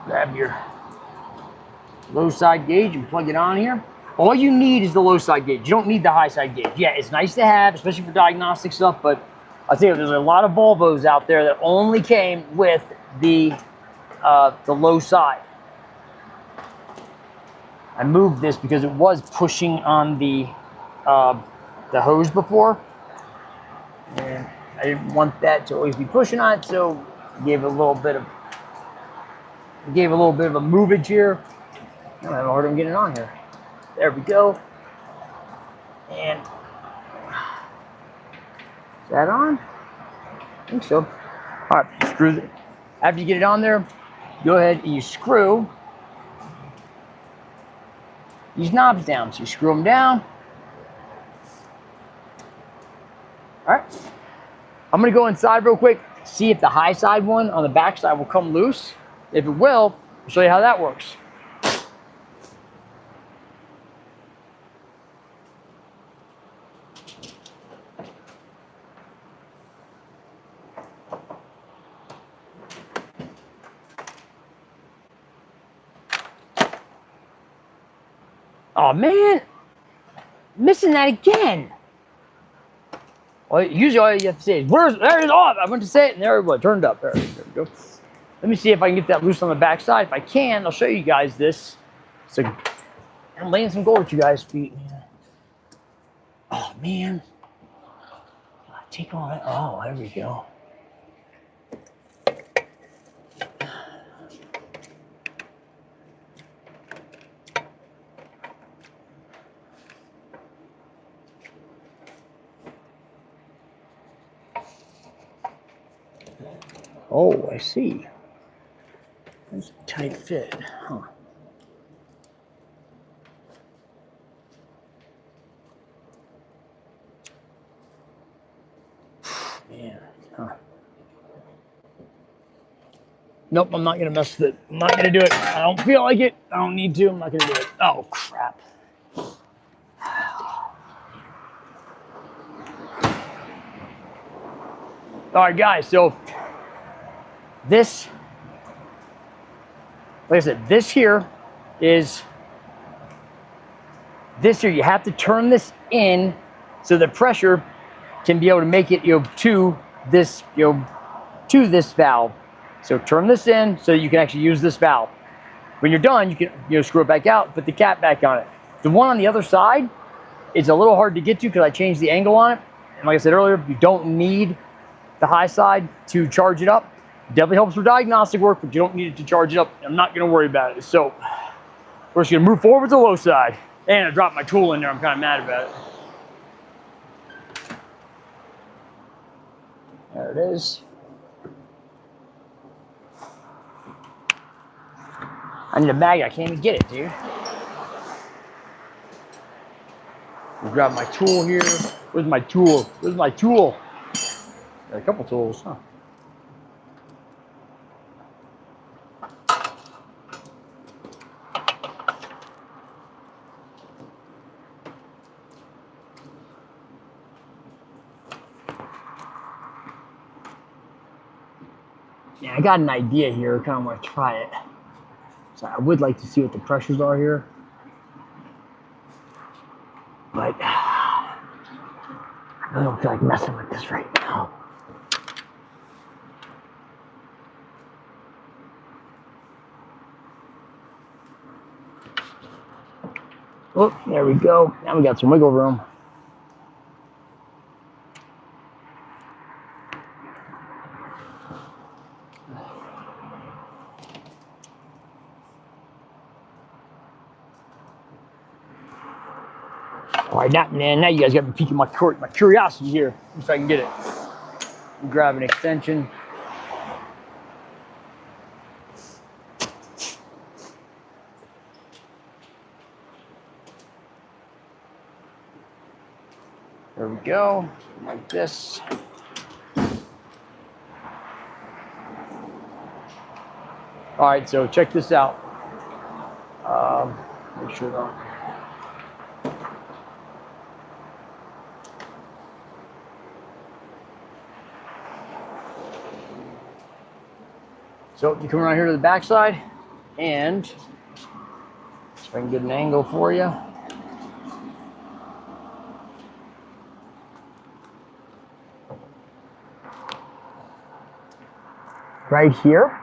Grab your low side gauge and plug it on here. All you need is the low side gauge. You don't need the high side gauge. Yeah, it's nice to have, especially for diagnostic stuff, but I'll tell you, there's a lot of Volvos out there that only came with the low side. I moved this because it was pushing on the hose before, and I didn't want that to always be pushing on it, so gave it a little bit of a movage here. I'm having a hard time getting it on here. There we go. And is that on? I think so. All right, screw it. After you get it on there, go ahead and you screw these knobs down. So you screw them down. All right. I'm gonna go inside real quick, see if the high side one on the back side will come loose. If it will, I'll show you how that works. Oh man, missing that again. Well, usually all you have to say is, there it is off. I went to say it and there it was, turned up. There we go. Let me see if I can get that loose on the back side. If I can, I'll show you guys this. So I'm laying some gold at you guys' feet. Oh man. Take all that. Oh, there we go. Oh, I see. That's a tight fit, huh? Man, huh? Nope, I'm not gonna mess with it. I'm not gonna do it. I don't feel like it. I don't need to. I'm not gonna do it. Oh, crap. All right, guys, so this, like I said, this here, you have to turn this in so the pressure can be able to make it, to this, to this valve. So turn this in so you can actually use this valve. When you're done, you can, screw it back out, put the cap back on it. The one on the other side is a little hard to get to because I changed the angle on it. And like I said earlier, you don't need the high side to charge it up. Definitely helps for diagnostic work, but you don't need it to charge it up. I'm not gonna worry about it. So we're just gonna move forward with the low side. And I dropped my tool in there. I'm kind of mad about it. There it is. I need a magnet. I can't even get it, dude. I'll grab my tool here. Where's my tool? Where's my tool? Got a couple tools, huh? Yeah, I got an idea here. I kind of want to try it. So I would like to see what the pressures are here. But I really don't feel like messing with this right now. Oh, there we go. Now we got some wiggle room. All right, now you guys got me piquing my curiosity here. If I can get it. Grab an extension. There we go, like this. All right, so check this out. Make sure that. So you come around here to the back side, and if I can get an angle for you. Right here.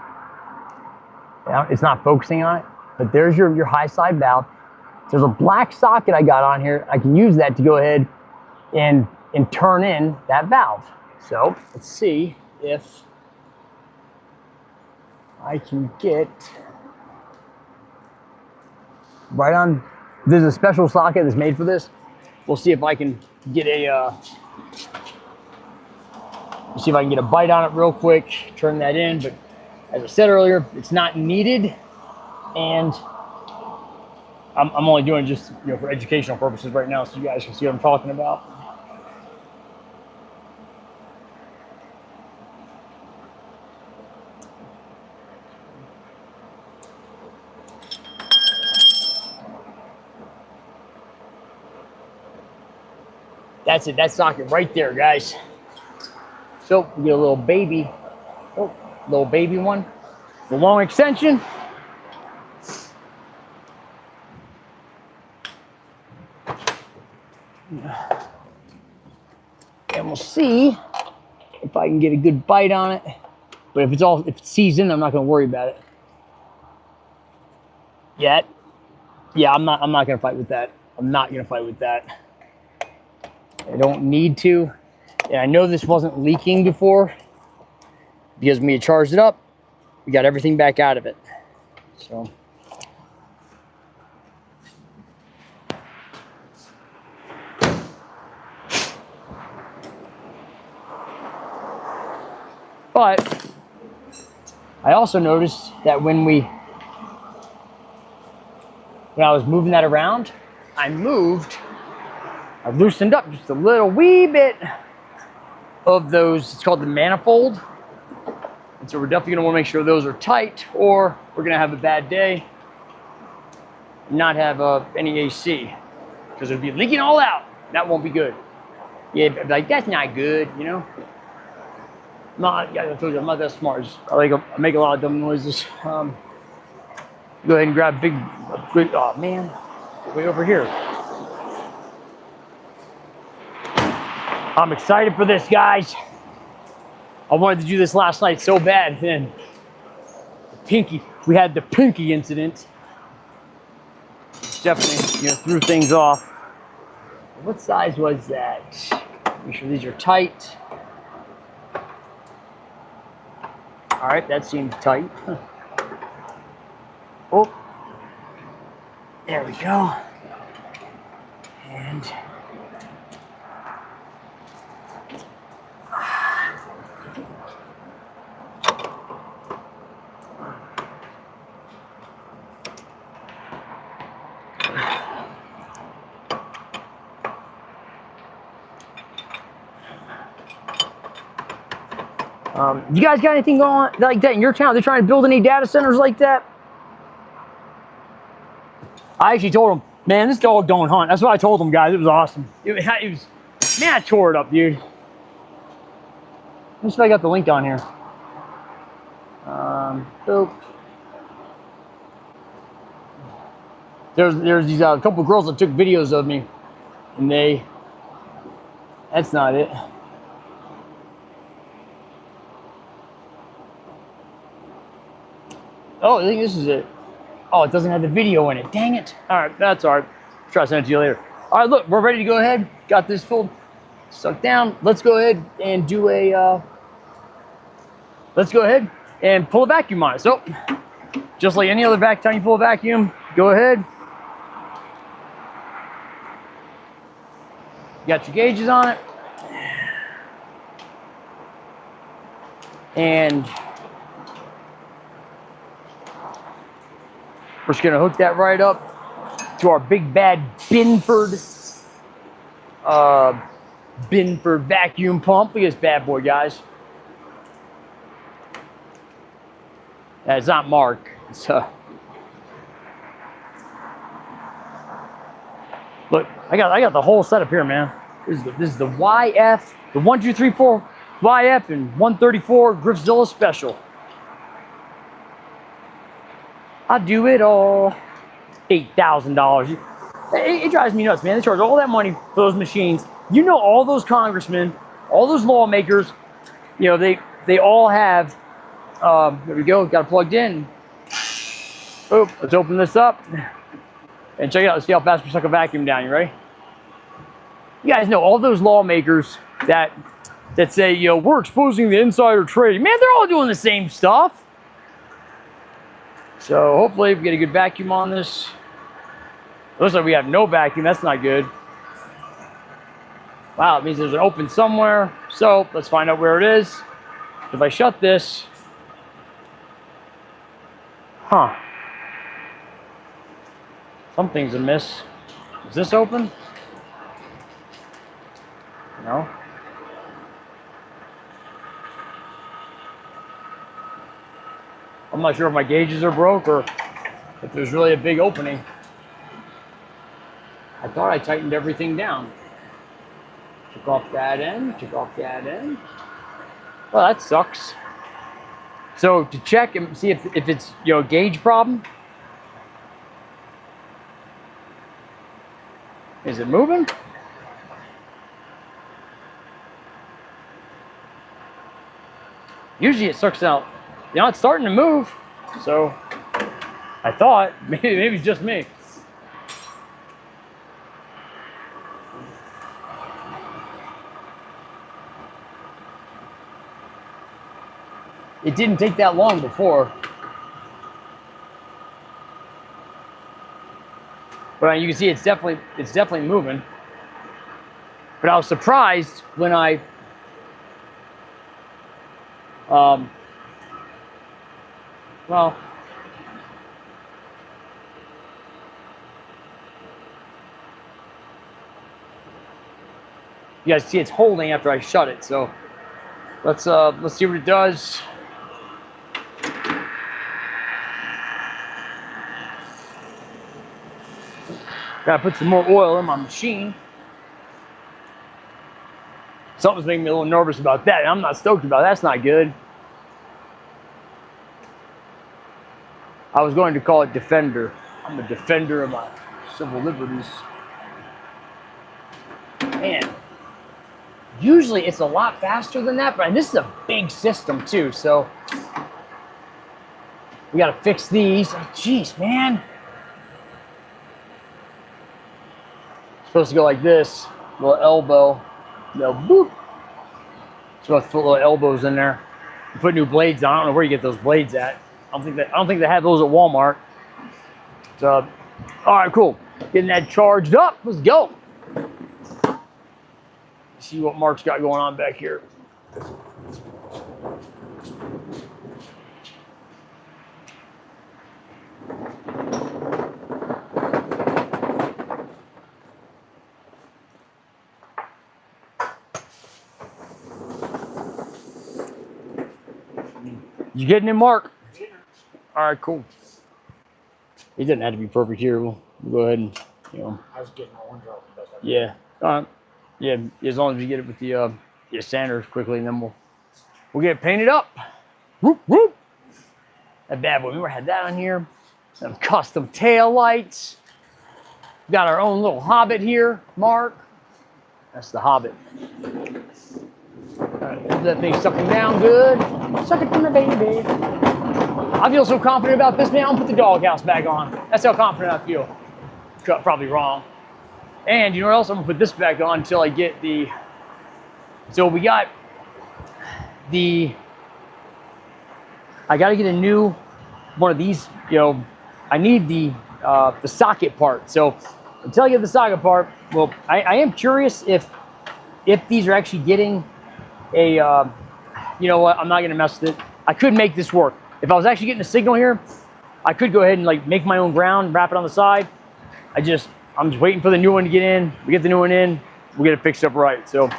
Yeah, it's not focusing on it, but there's your high side valve. There's a black socket I got on here. I can use that to go ahead and turn in that valve. So let's see if I can get right on. There's a special socket that's made for this. We'll see if I can get see if I can get a bite on it real quick, turn that in. But as I said earlier, it's not needed, and I'm only doing just for educational purposes right now, so you guys can see what I'm talking about. That's it. That socket right there, guys. So we get a little baby, little baby one. The long extension. And we'll see if I can get a good bite on it. But if it's seasoned, I'm not going to worry about it yet. Yeah, I'm not going to fight with that. I'm not going to fight with that. I don't need to. And I know this wasn't leaking before because when we charged it up, we got everything back out of it. So. But I also noticed that when I was moving that around, I loosened up just a little wee bit of those. It's called the manifold. And so we're definitely gonna wanna make sure those are tight, or we're gonna have a bad day and not have any AC, because it'll be leaking all out. That won't be good. Yeah, like that's not good, you know? I told you, I'm not that smart. I make a lot of dumb noises. Go ahead and grab big, oh man, way over here. I'm excited for this, guys. I wanted to do this last night so bad. And we had the pinky incident. Definitely, threw things off. What size was that? Make sure these are tight. All right, that seems tight. Oh, there we go. And you guys got anything going on like that in your town? They're trying to build any data centers like that? I actually told them, man, this dog don't hunt. That's what I told them, guys. It was awesome. It was, man, I tore it up, dude. Let me see if I got the link on here. Boop. There's these couple of girls that took videos of me, and that's not it. Oh, I think this is it. Oh, it doesn't have the video in it. Dang it. All right, that's all right. Try to send it to you later. All right, look, we're ready to go ahead. Got this full stuck down. Let's go ahead and do let's go ahead and pull a vacuum on it. So, just like any other time you pull a vacuum, go ahead. You got your gauges on it. And we're just gonna hook that right up to our big bad Binford vacuum pump. Look at this bad boy, guys. It's not Mark. It's look, I got the whole setup here, man. This is the YF, the 1234 YF and 134 Griffzilla Special. I do it all. $8,000. It drives me nuts, man. They charge all that money for those machines. You know, all those congressmen, all those lawmakers, they all have. There we go. Got it plugged in. Oh, let's open this up and check it out. Let's see how fast we suck a vacuum down. You ready? You guys know all those lawmakers that say, we're exposing the insider trading. Man, they're all doing the same stuff. So hopefully we get a good vacuum on this. Looks like we have no vacuum. That's not good. Wow, it means there's an open somewhere. So let's find out where it is. If I shut this, something's amiss. Is this open? No. I'm not sure if my gauges are broke or if there's really a big opening. I thought I tightened everything down. Took off that end, took off that end. Well, that sucks. So to check and see if it's, you know, a gauge problem. Is it moving? Usually it sucks out. You know, it's starting to move. So I thought maybe it's just me. It didn't take that long before. But you can see it's definitely moving. But I was surprised when I well, you guys see it's holding after I shut it. So let's see what it does. Gotta put some more oil in my machine. Something's making me a little nervous about that. I'm not stoked about it. That's not good. I was going to call it Defender. I'm a defender of my civil liberties. Man, usually it's a lot faster than that, but this is a big system too, so we gotta fix these. Jeez, man. Supposed to go like this, little elbow, little boop. Supposed to put little elbows in there. You put new blades on. I don't know where you get those blades at. I don't think they have those at Walmart. So, all right, cool. Getting that charged up. Let's go. See what Mark's got going on back here. You getting in, Mark? All right, cool. It doesn't have to be perfect here. We'll go ahead and, you know. I was getting one drop. Yeah. Yeah. As long as we get it with the sander quickly, and then we'll get it painted up. Whoop whoop. That bad boy. Remember I had that on here. Some custom tail lights. Got our own little Hobbit here, Mark. That's the Hobbit. All right, that thing sucking down good. Suck it from the baby. I feel so confident about this, man. I'll put the doghouse back on. That's how confident I feel. Probably wrong. And you know what else? I'm gonna put this back on until I get the. So we got the. I got to get a new one of these. You know, I need the socket part. So until I get the socket part, well, I am curious if these are actually getting a. You know what? I'm not gonna mess with it. I could make this work. If I was actually getting a signal here, I could go ahead and like make my own ground, wrap it on the side. I'm just waiting for the new one to get in. We get the new one in, we'll get it fixed up right. So,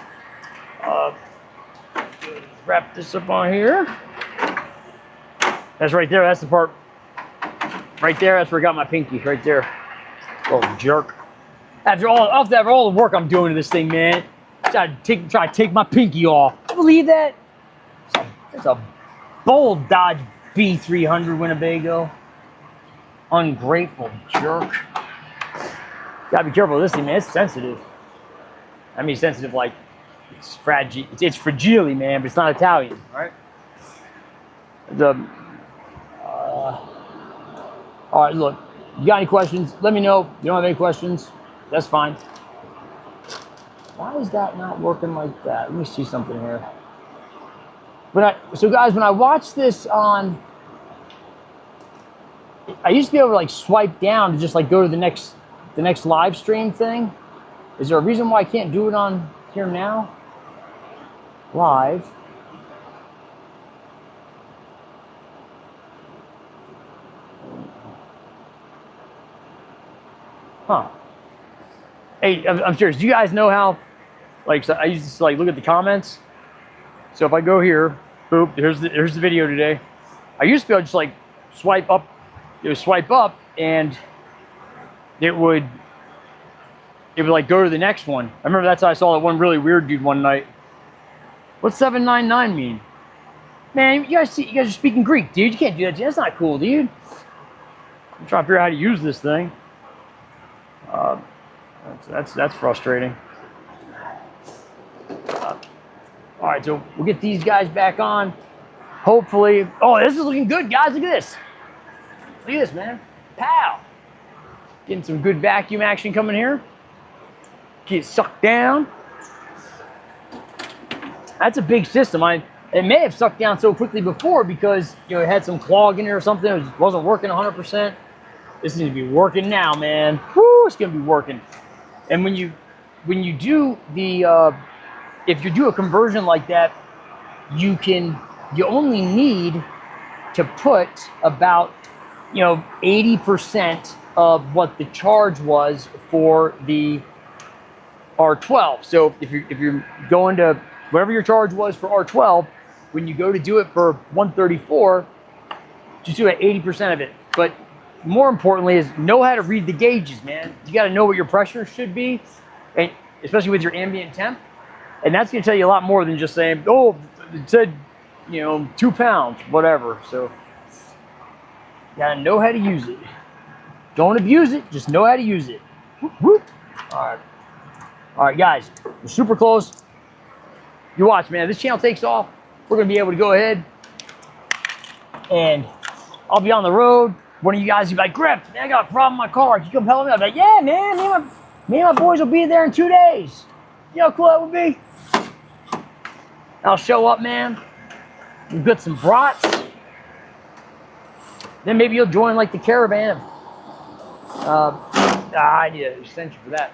wrap this up on here. That's right there. That's the part right there. That's where I got my pinky, right there. Oh, jerk! After all the work I'm doing to this thing, man, try to take my pinky off. I believe that. It's a bold Dodge B300 Winnebago. Ungrateful jerk. Gotta be careful with this thing, man. It's sensitive. I mean, sensitive like it's fragile. It's fragile, man, but it's not Italian, right? All right, look. You got any questions? Let me know. If you don't have any questions, that's fine. Why is that not working like that? Let me see something here. So guys, when I watch this on, I used to be able to like swipe down to just like go to the next live stream thing. Is there a reason why I can't do it on here now? Live. Huh. Hey, I'm serious. Do you guys know how, like, so I used to like look at the comments. So if I go here, boop, here's the video today. I used to be able to just like swipe up, and it would it would like go to the next one. I remember that's how I saw that one really weird dude one night. What's 799 mean? Man, you guys are speaking Greek, dude. You can't do that. That's not cool, dude. I'm trying to figure out how to use this thing. That's frustrating. All right, so we'll get these guys back on. Hopefully. Oh, this is looking good, guys. Look at this. Look at this, man. Pow. Getting some good vacuum action coming here. Get sucked down. That's a big system. It may have sucked down so quickly before because it had some clog in it or something. It wasn't working 100%. This needs to be working now, man. Woo, it's gonna be working. And when you do the if you do a conversion like that, you only need to put about 80% of what the charge was for the R12. So if you're going to whatever your charge was for R12, when you go to do it for 134, just do it 80% of it. But more importantly is know how to read the gauges, man. You got to know what your pressure should be, and especially with your ambient temp. And that's going to tell you a lot more than just saying, oh, it said, 2 pounds, whatever. So you got to know how to use it. Don't abuse it. Just know how to use it. Whoop, whoop. All right, guys. We're super close. You watch, man. This channel takes off. We're going to be able to go ahead and I'll be on the road. One of you guys will be like, Griff, man, I got a problem with my car. Can you come help me? I'll be like, yeah, man. Me and my boys will be there in 2 days. You know how cool that would be? I'll show up, man. We'll get some brats. Then maybe you'll join like the caravan. I need an extension for that.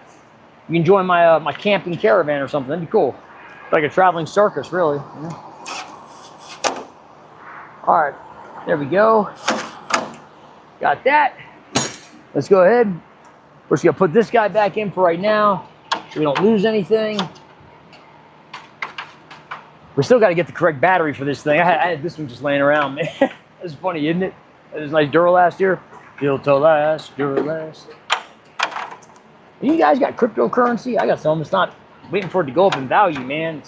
You can join my my camping caravan or something. That'd be cool. Like a traveling circus, really. All right, there we go. Got that. Let's go ahead. We're just gonna put this guy back in for right now, so we don't lose anything. We still got to get the correct battery for this thing. I had this one just laying around, man. That's funny, isn't it? That was nice Duralast here. Built to last, Duralast. You guys got cryptocurrency? I got some. It's not waiting for it to go up in value, man.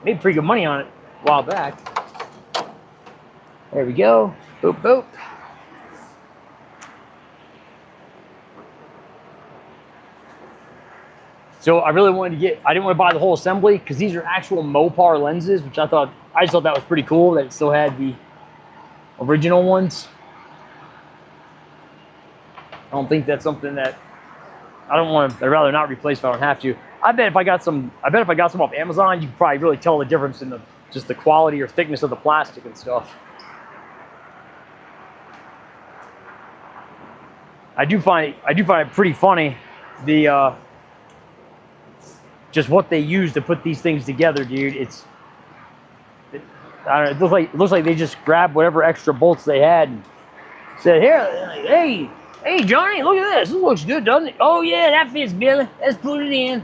Made pretty good money on it a while back. There we go. Boop, boop. So I really wanted to I didn't want to buy the whole assembly because these are actual Mopar lenses, which I just thought that was pretty cool that it still had the original ones. I don't think that's something that I'd rather not replace if I don't have to. I bet if I got some off Amazon, you could probably really tell the difference in just the quality or thickness of the plastic and stuff. I do find it pretty funny, just what they use to put these things together, dude. I don't know, it looks like they just grabbed whatever extra bolts they had and said, here, hey, Johnny, look at this. This looks good, doesn't it? Oh yeah, that fits, Billy. Let's put it in.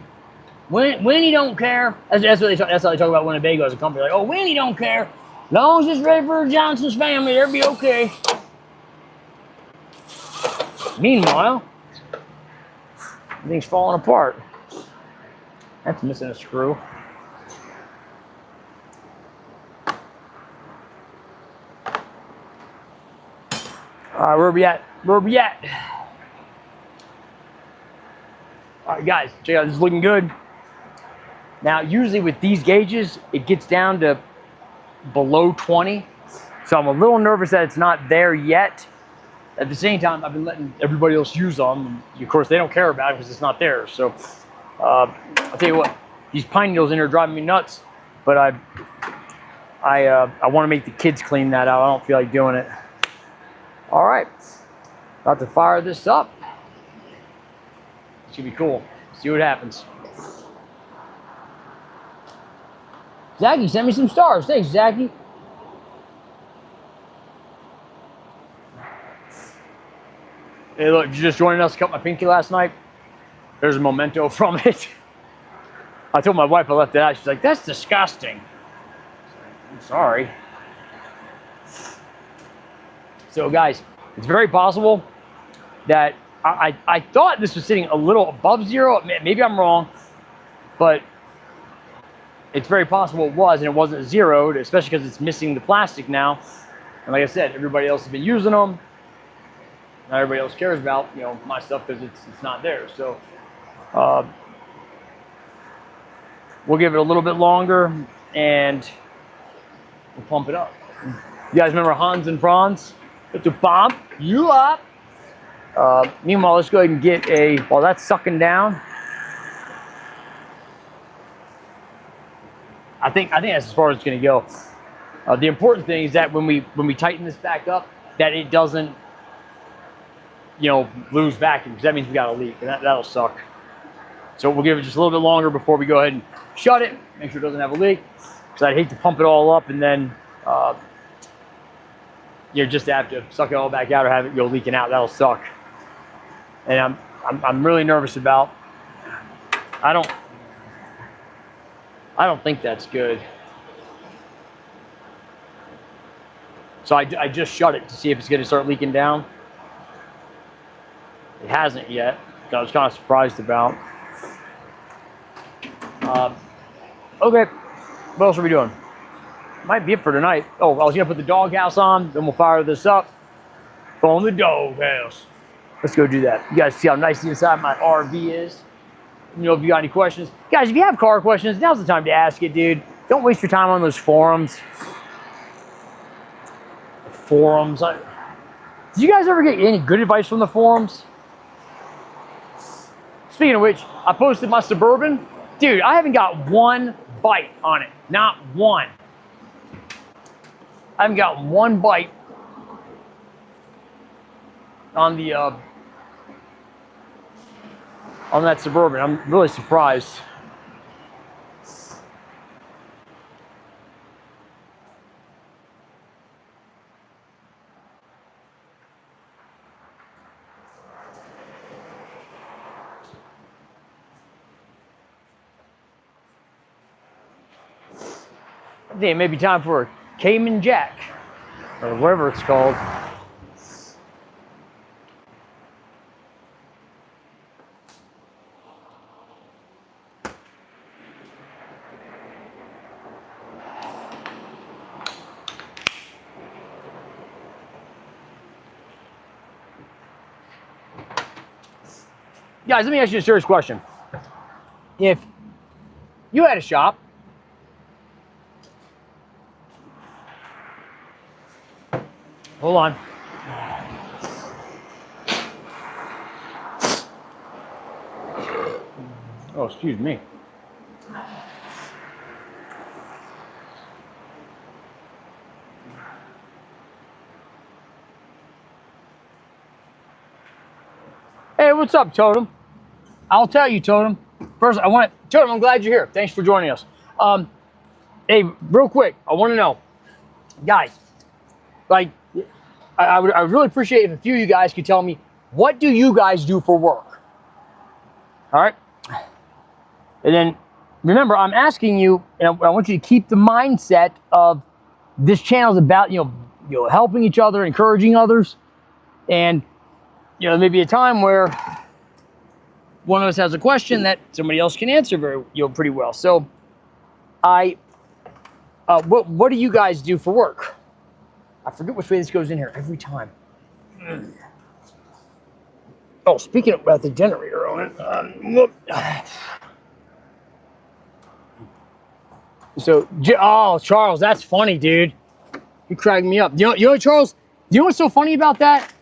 Winnie don't care. That's how they talk about Winnebago as a company. Like, oh, Winnie don't care. As long as it's ready for Johnson's family, they'll be okay. Meanwhile, everything's falling apart. That's missing a screw. All right, where are we at? All right, guys, check out. This is looking good. Now, usually with these gauges, it gets down to below 20. So I'm a little nervous that it's not there yet. At the same time, I've been letting everybody else use them. And of course, they don't care about it because it's not theirs. So I'll tell you what, these pine needles in here are driving me nuts. But I want to make the kids clean that out. I don't feel like doing it. All right, about to fire this up. Should be cool. See what happens. Zachy, send me some stars. Thanks, Zachy. Hey, look, you just joining us to cut my pinky last night? There's a memento from it. I told my wife I left it out. She's like, that's disgusting. I'm sorry. So, guys, it's very possible that I thought this was sitting a little above zero. Maybe I'm wrong, but it's very possible it was, and it wasn't zeroed, especially because it's missing the plastic now. And like I said, everybody else has been using them. Not everybody else cares about, you know, my stuff because it's not there. So we'll give it a little bit longer and we'll pump it up. You guys remember Hans and Franz? To pump you up. Meanwhile, let's go ahead and get a, while that's sucking down. I think that's as far as it's going to go. The important thing is that when we tighten this back up, that it doesn't, you know, lose vacuum, because that means we got a leak, and that'll suck. So we'll give it just a little bit longer before we go ahead and shut it, make sure it doesn't have a leak, because I'd hate to pump it all up and then you know, just have to suck it all back out or have it go leaking out. That'll suck. And I'm really nervous about. I don't think that's good. So I just shut it to see if it's going to start leaking down. It hasn't yet. I was kind of surprised about. Okay, what else are we doing? Might be it for tonight. Oh, I was going to put the doghouse on, then we'll fire this up. Go on the doghouse. Let's go do that. You guys see how nice the inside of my RV is? You know, if you got any questions. Guys, if you have car questions, now's the time to ask it, dude. Don't waste your time on those forums. Forums. Did you guys ever get any good advice from the forums? Speaking of which, I posted my Suburban. Dude, I haven't got one bite on it. Not one. I haven't got one bite on the on that Suburban. I'm really surprised. I think it may be time for a Cayman Jack, or whatever it's called. Guys, let me ask you a serious question. If you had a shop, hold on. Oh, excuse me. Hey, what's up, Totem? I'll tell you, Totem. First, Totem, I'm glad you're here. Thanks for joining us. Hey, real quick, I want to know, guys, like, I would really appreciate if a few of you guys could tell me, what do you guys do for work? All right? And then, remember, I'm asking you, and I want you to keep the mindset of this channel is about, you know, helping each other, encouraging others, and, you know, maybe a time where one of us has a question that somebody else can answer pretty well. So, what do you guys do for work? I forget which way this goes in here every time. Oh, speaking about the generator on it. So, Charles, that's funny, dude. You cracked me up. You know, Charles, you know what's so funny about that?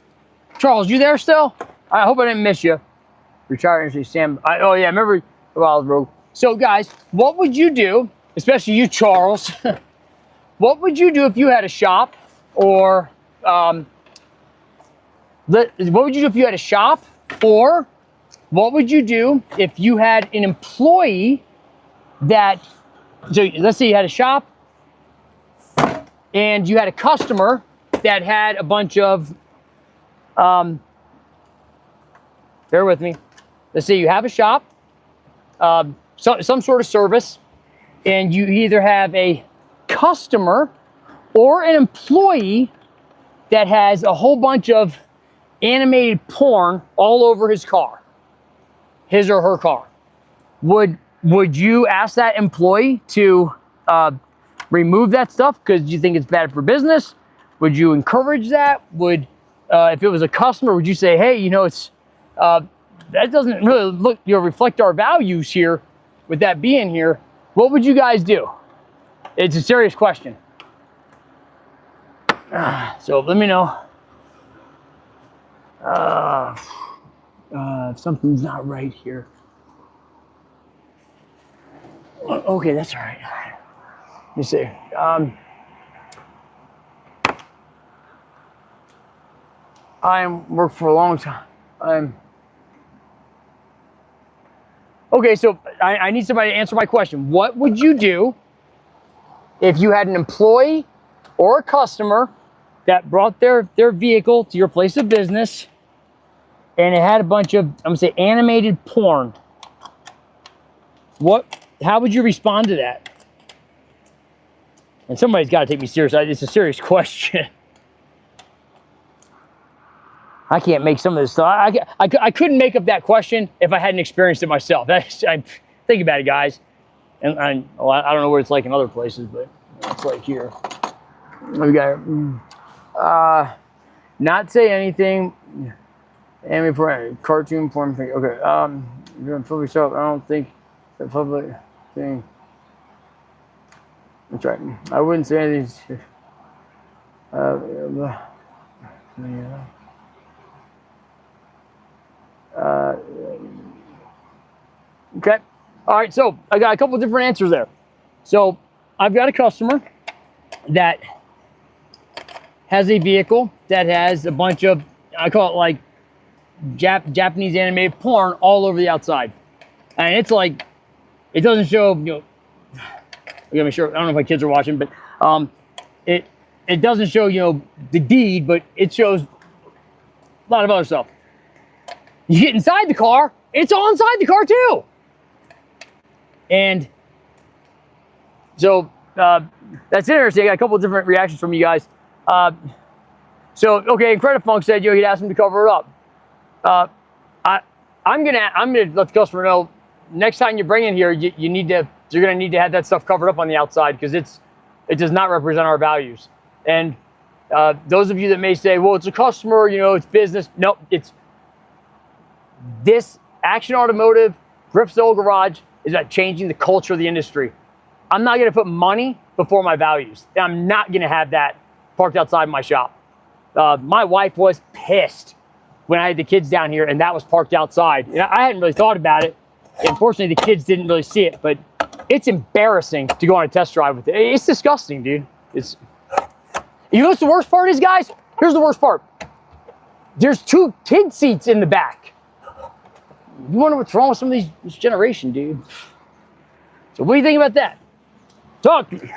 Charles, you there still? I hope I didn't miss you. Retired and Sam. Oh yeah, I remember a while ago. So guys, what would you do, especially you, Charles? What would you do if you had a shop, or what would you do if you had a shop, or what would you do if you had an employee that? So let's say you had a shop, and you had a customer that had a bunch of. Bear with me. Let's say you have a shop, some sort of service, and you either have a customer or an employee that has a whole bunch of animated porn all over his car, his or her car, would you ask that employee to remove that stuff because you think it's bad for business? Would you encourage that? Would if it was a customer, would you say, hey, you know, it's that doesn't really reflect our values here with that being here? What would you guys do? It's a serious question. So let me know. Something's not right here. Okay, that's all right. Let me see. I worked for a long time. Okay, so I need somebody to answer my question. What would you do if you had an employee or a customer that brought their vehicle to your place of business and it had a bunch of, I'm gonna say, animated porn? How would you respond to that? And somebody's got to take me seriously. It's a serious question. I can't make some of this stuff. I couldn't make up that question if I hadn't experienced it myself. Think about it, guys. And I don't know what it's like in other places, but it's like here. We got not say anything. Anime porn, cartoon porn. Okay. You're in public shop. I don't think the public thing. That's right. I wouldn't say anything. Yeah. Okay. All right. So I got a couple different answers there. So I've got a customer that has a vehicle that has a bunch of, I call it like Japanese animated porn all over the outside. And it's like, it doesn't show, you know, I gotta make sure, I don't know if my kids are watching, but it doesn't show, you know, the deed, but it shows a lot of other stuff. You get inside the car, it's all inside the car too. And so that's interesting. I got a couple of different reactions from you guys. So okay, Credit Funk said, you know, he'd ask him to cover it up. I'm gonna let the customer know next time you bring in here, you're gonna need to have that stuff covered up on the outside because it does not represent our values. And those of you that may say, well, it's a customer, you know, it's business. No, it's this Action Automotive, Griffzilla Garage is about changing the culture of the industry. I'm not gonna put money before my values. And I'm not gonna have that parked outside my shop. My wife was pissed when I had the kids down here and that was parked outside. And I hadn't really thought about it. Unfortunately, the kids didn't really see it, but it's embarrassing to go on a test drive with it. It's disgusting, dude. You know what's the worst part is, guys? Here's the worst part. There's 2 kid seats in the back. You wonder what's wrong with some of this generation, dude. So what do you think about that? Talk to me.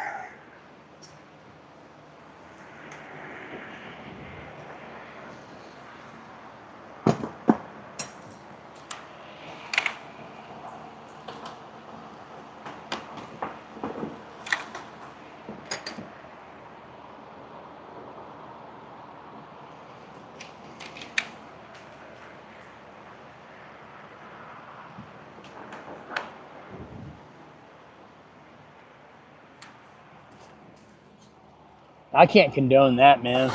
I can't condone that, man.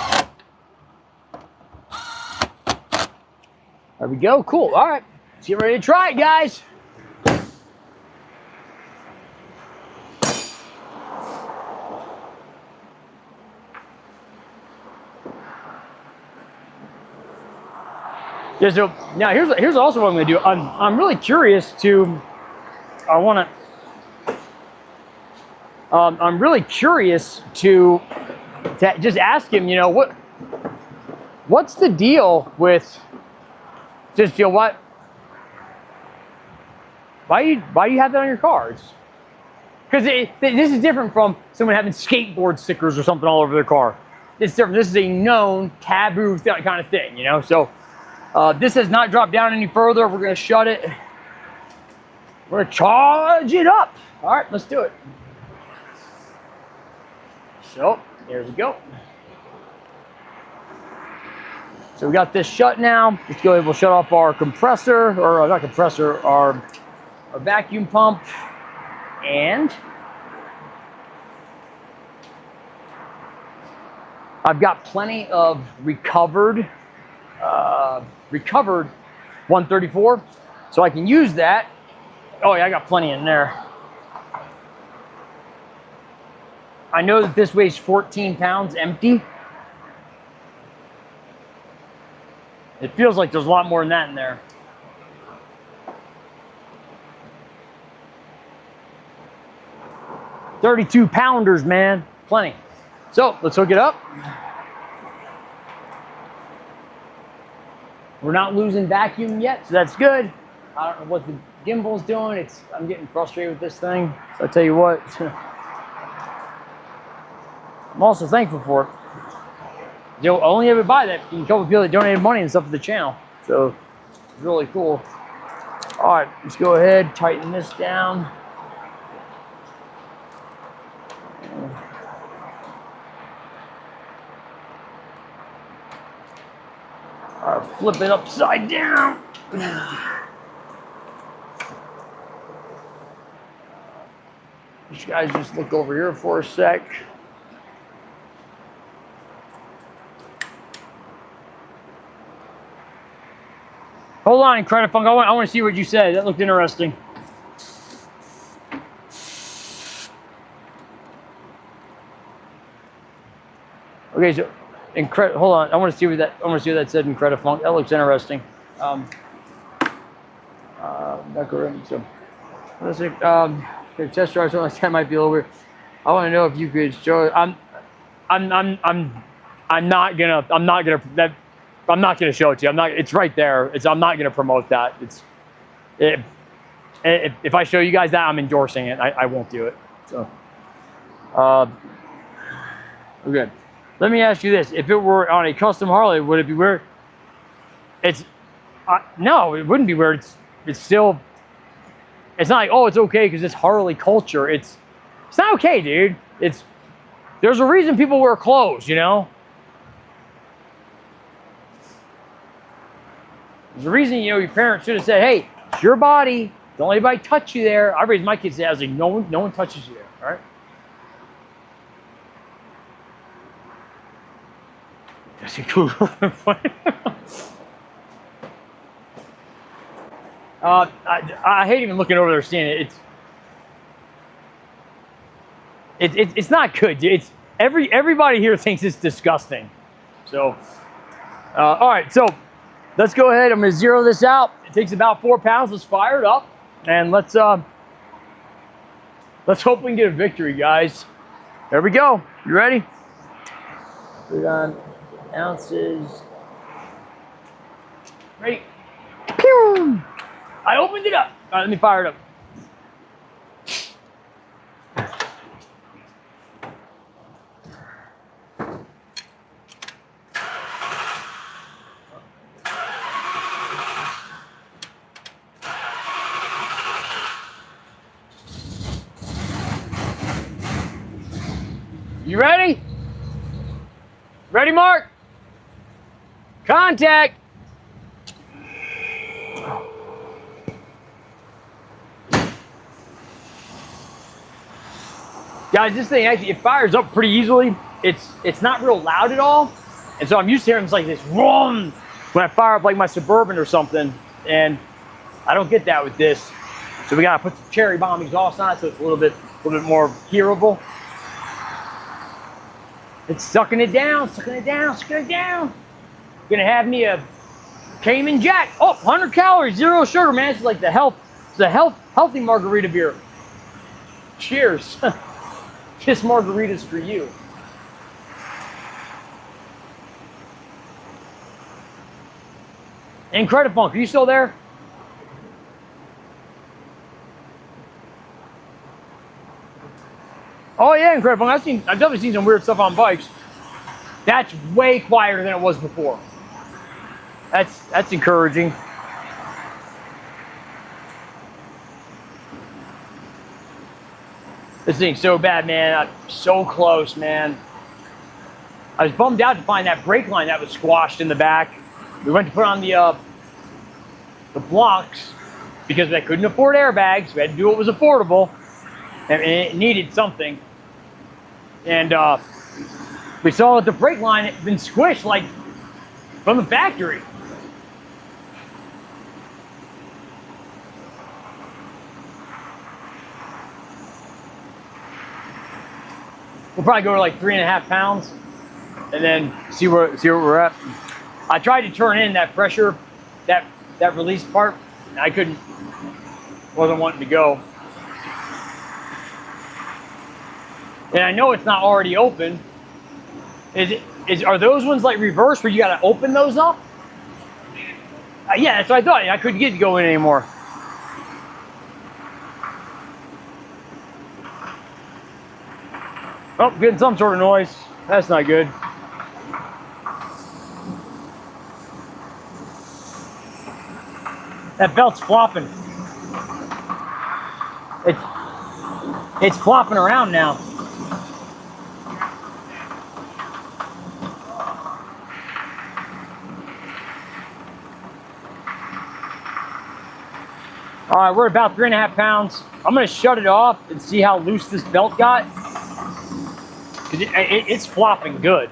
There we go. Cool. All right. Let's get ready to try it, guys. Yeah, so now here's also what I'm going to do. I'm really curious to. I'm really curious to just ask him, you know, what's the deal with just, you know, why do you have that on your cars? Because this is different from someone having skateboard stickers or something all over their car. It's different. This is a known taboo kind of thing, you know. So this has not dropped down any further. We're going to shut it. We're going to charge it up. All right, let's do it. So here we go. So we got this shut now. Let's go ahead, we'll shut off our compressor, or not compressor, our vacuum pump. And I've got plenty of recovered 134, so I can use that. Oh yeah, I got plenty in there. I know that this weighs 14 pounds empty. It feels like there's a lot more than that in there. $32 pounders, man, plenty. So let's hook it up. We're not losing vacuum yet, so that's good. I don't know what the gimbal's doing. I'm getting frustrated with this thing. So I tell you what, I'm also thankful for it. You'll only ever buy that from a couple of people that donated money and stuff to the channel. So it's really cool. All right, let's go ahead, tighten this down. All right, flip it upside down. You guys just look over here for a sec. Hold on, Credit Funk. I want to see what you said. That looked interesting. Okay, so hold on. I want to see what that said in Credit Funk. That looks interesting. So let's see. Test drive something like that might be a little weird. I want to know if you could show. I'm not gonna show it to you. It's right there. I'm not gonna promote that. If I show you guys that, I'm endorsing it. I won't do it. So, okay. Let me ask you this: if it were on a custom Harley, would it be weird? No, it wouldn't be weird. It's still. It's not like, oh, it's okay because it's Harley culture. It's not okay, dude. There's a reason people wear clothes, you know. There's a reason, you know, your parents should have said, hey, it's your body. Don't let anybody touch you there. I raised my kids, I was like, no one touches you there, all right? That's cool. I hate even looking over there seeing it. It's not good. Everybody here thinks it's disgusting. So, all right, so let's go ahead. I'm going to zero this out. It takes about 4 pounds. Let's fire it up, and let's hope we can get a victory, guys. There we go. You ready? Put on ounces. Ready? Pew! I opened it up. All right, let me fire it up. You ready? Ready, Mark? Contact. Guys, this thing actually, it fires up pretty easily. It's not real loud at all. And so I'm used to hearing it's like this vroom when I fire up like my Suburban or something. And I don't get that with this. So we gotta put some cherry bomb exhaust on it so it's a little bit more hearable. It's sucking it down, sucking it down, sucking it down. Gonna have me a Cayman Jack. Oh, 100 calories, 0 sugar, man. It's like it's a healthy margarita beer. Cheers. This margarita's for you. And Credit Funk, are you still there? Oh yeah, Credit Funk. I've definitely seen some weird stuff on bikes. That's way quieter than it was before. That's encouraging. This thing's so bad, man. I'm so close, man. I was bummed out to find that brake line that was squashed in the back. we went to put on the blocks because I couldn't afford airbags. We had to do what was affordable, and it needed something. And we saw that the brake line had been squished like from the factory. We'll probably go to like 3.5 pounds and then see where we're at. I tried to turn in that pressure, that release part, and I couldn't, wasn't wanting to go. And I know it's not already open. Are those ones like reverse where you gotta open those up? Yeah, that's what I thought. I couldn't get to go in anymore. Oh, getting some sort of noise. That's not good. That belt's flopping. It's flopping around now. All right, we're about 3.5 pounds. I'm gonna shut it off and see how loose this belt got. It's flopping good.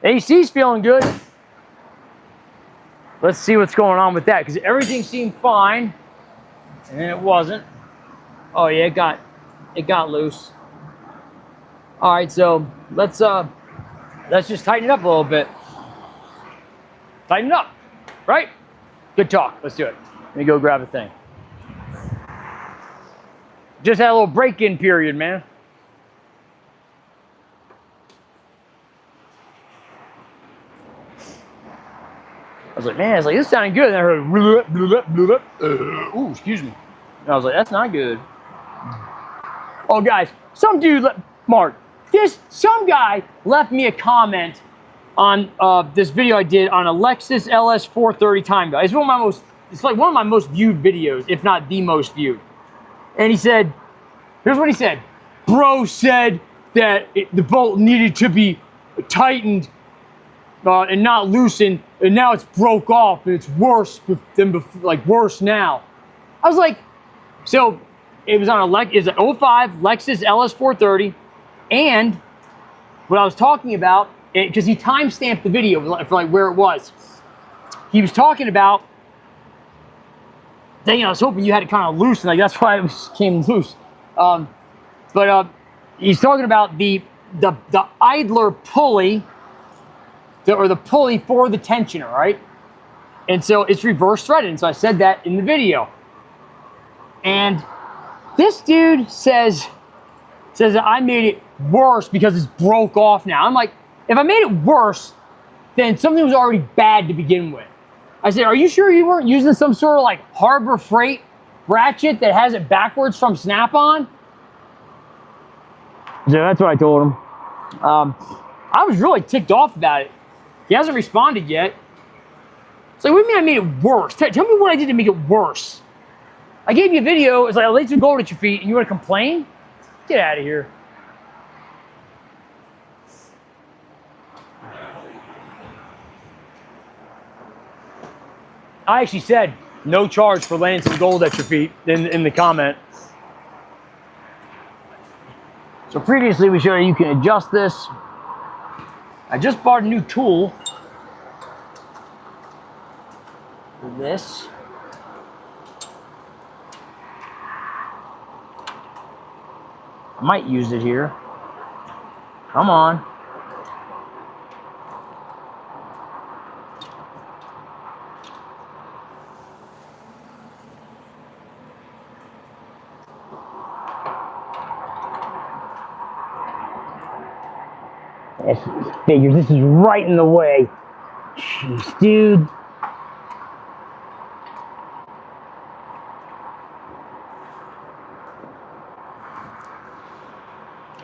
AC's feeling good. Let's see what's going on with that, because everything seemed fine, and then it wasn't. Oh yeah, it got loose. All right, so let's just tighten it up a little bit. Tighten it up, right? Good talk. Let's do it. Let me go grab a thing. Just had a little break-in period, man. I was like, man, it's like, this sounded good. And I heard, ooh, excuse me. And I was like, that's not good. Oh, guys, some dude, Mark, some guy left me a comment on this video I did on a Lexus LS 430 time guide. It's like one of my most viewed videos, if not the most viewed. And he said, here's what he said. Bro said that the bolt needed to be tightened and not loosened, and now it's broke off, and it's worse than before, like worse now. I was like, so it was on it's an 05 Lexus LS 430, and what I was talking about, because he time-stamped the video for like where it was. He was talking about, dang, I was hoping you had it kind of loose, and like that's why it came loose. But he's talking about the idler pulley, or the pulley for the tensioner, right? And so it's reverse threaded. And so I said that in the video. And this dude says that I made it worse because it's broke off now. I'm like, if I made it worse, then something was already bad to begin with. I said, are you sure you weren't using some sort of like Harbor Freight ratchet that has it backwards from Snap-on? So that's what I told him. I was really ticked off about it. He hasn't responded yet. So what do you mean I made it worse? Tell me what I did to make it worse. I gave you a video. It's like I laid some gold at your feet and you want to complain? Get out of here. I actually said no charge for laying some gold at your feet in the comment. So previously we showed you can adjust this. I just bought a new tool for this. I might use it here. Come on. This figures, this is right in the way. Jeez, dude.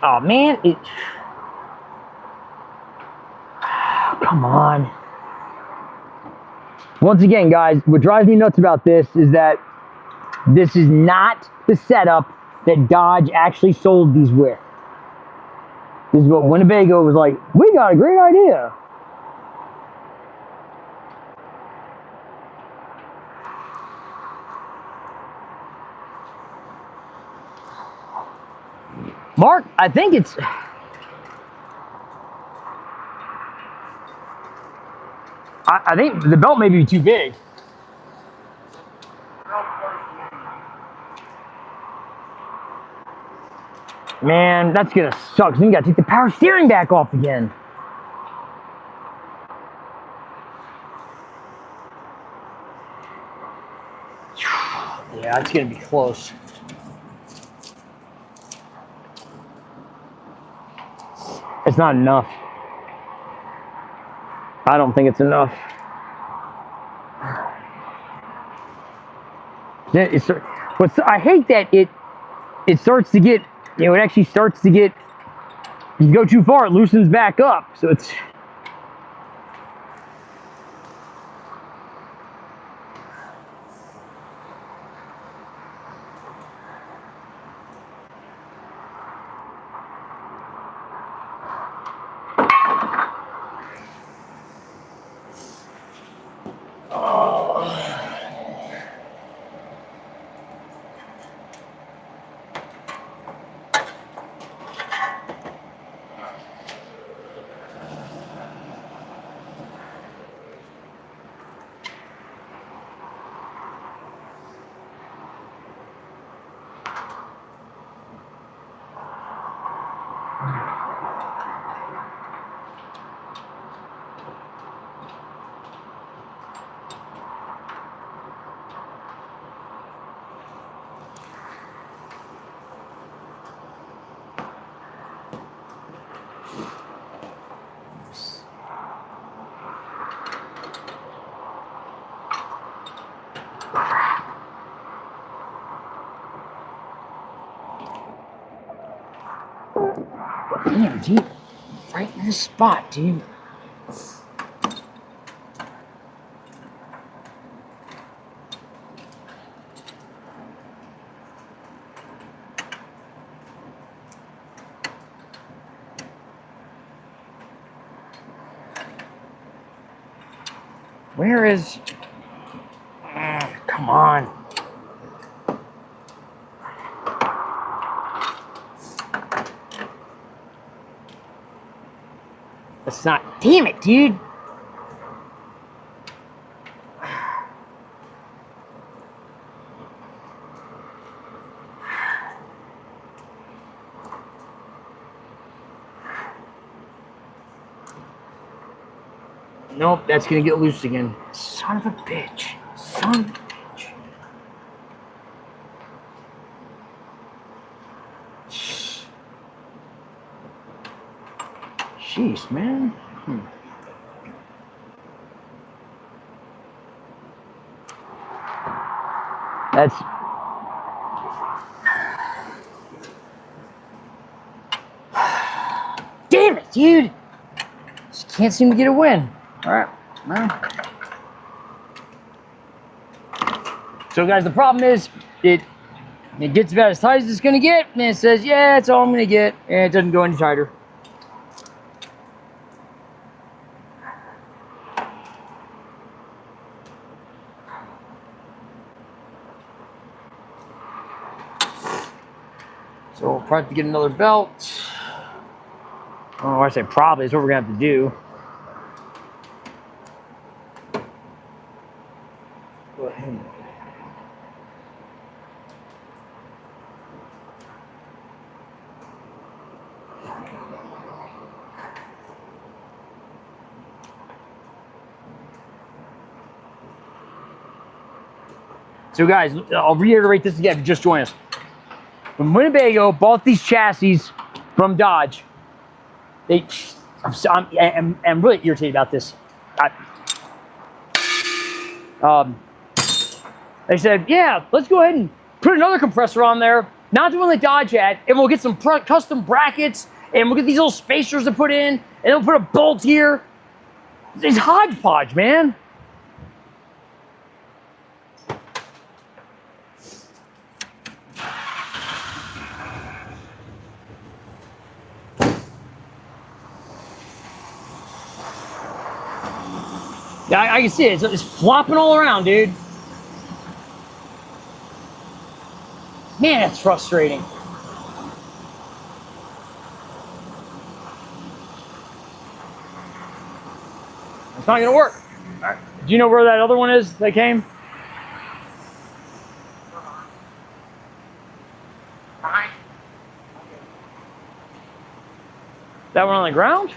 Oh man, come on. Once again, guys, what drives me nuts about this is that this is not the setup that Dodge actually sold these with. This is what Winnebago was like, we got a great idea. Mark, I think it's... I think the belt may be too big. Man, that's gonna suck. Then you gotta take the power steering back off again. Yeah, it's gonna be close. It's not enough. I don't think it's enough. I hate that it starts to get, it actually starts to get, you go too far, it loosens back up. So it's, damn, dude, right in this spot, dude. Where is... come on. It's not... Damn it, dude. Nope, that's gonna get loose again. Son of a bitch. Son of a bitch. Jeez, man. That's... Damn it, dude. Just can't seem to get a win. All right, well. So guys, the problem is it gets about as tight as it's gonna get, and it says, yeah, that's all I'm gonna get, and it doesn't go any tighter. So we'll probably have to get another belt. Oh, I say probably is what we're gonna have to do. Go ahead. So guys, I'll reiterate this again if you just joined us. When Winnebago bought these chassis from Dodge, I'm really irritated about this. They said, yeah, let's go ahead and put another compressor on there, not the one that Dodge had, and we'll get some custom brackets, and we'll get these little spacers to put in, and we'll put a bolt here. It's hodgepodge, man. Yeah, I can see it. It's flopping all around, dude. Man, that's frustrating. It's not gonna work. All right. Do you know where that other one is that came? That one on the ground?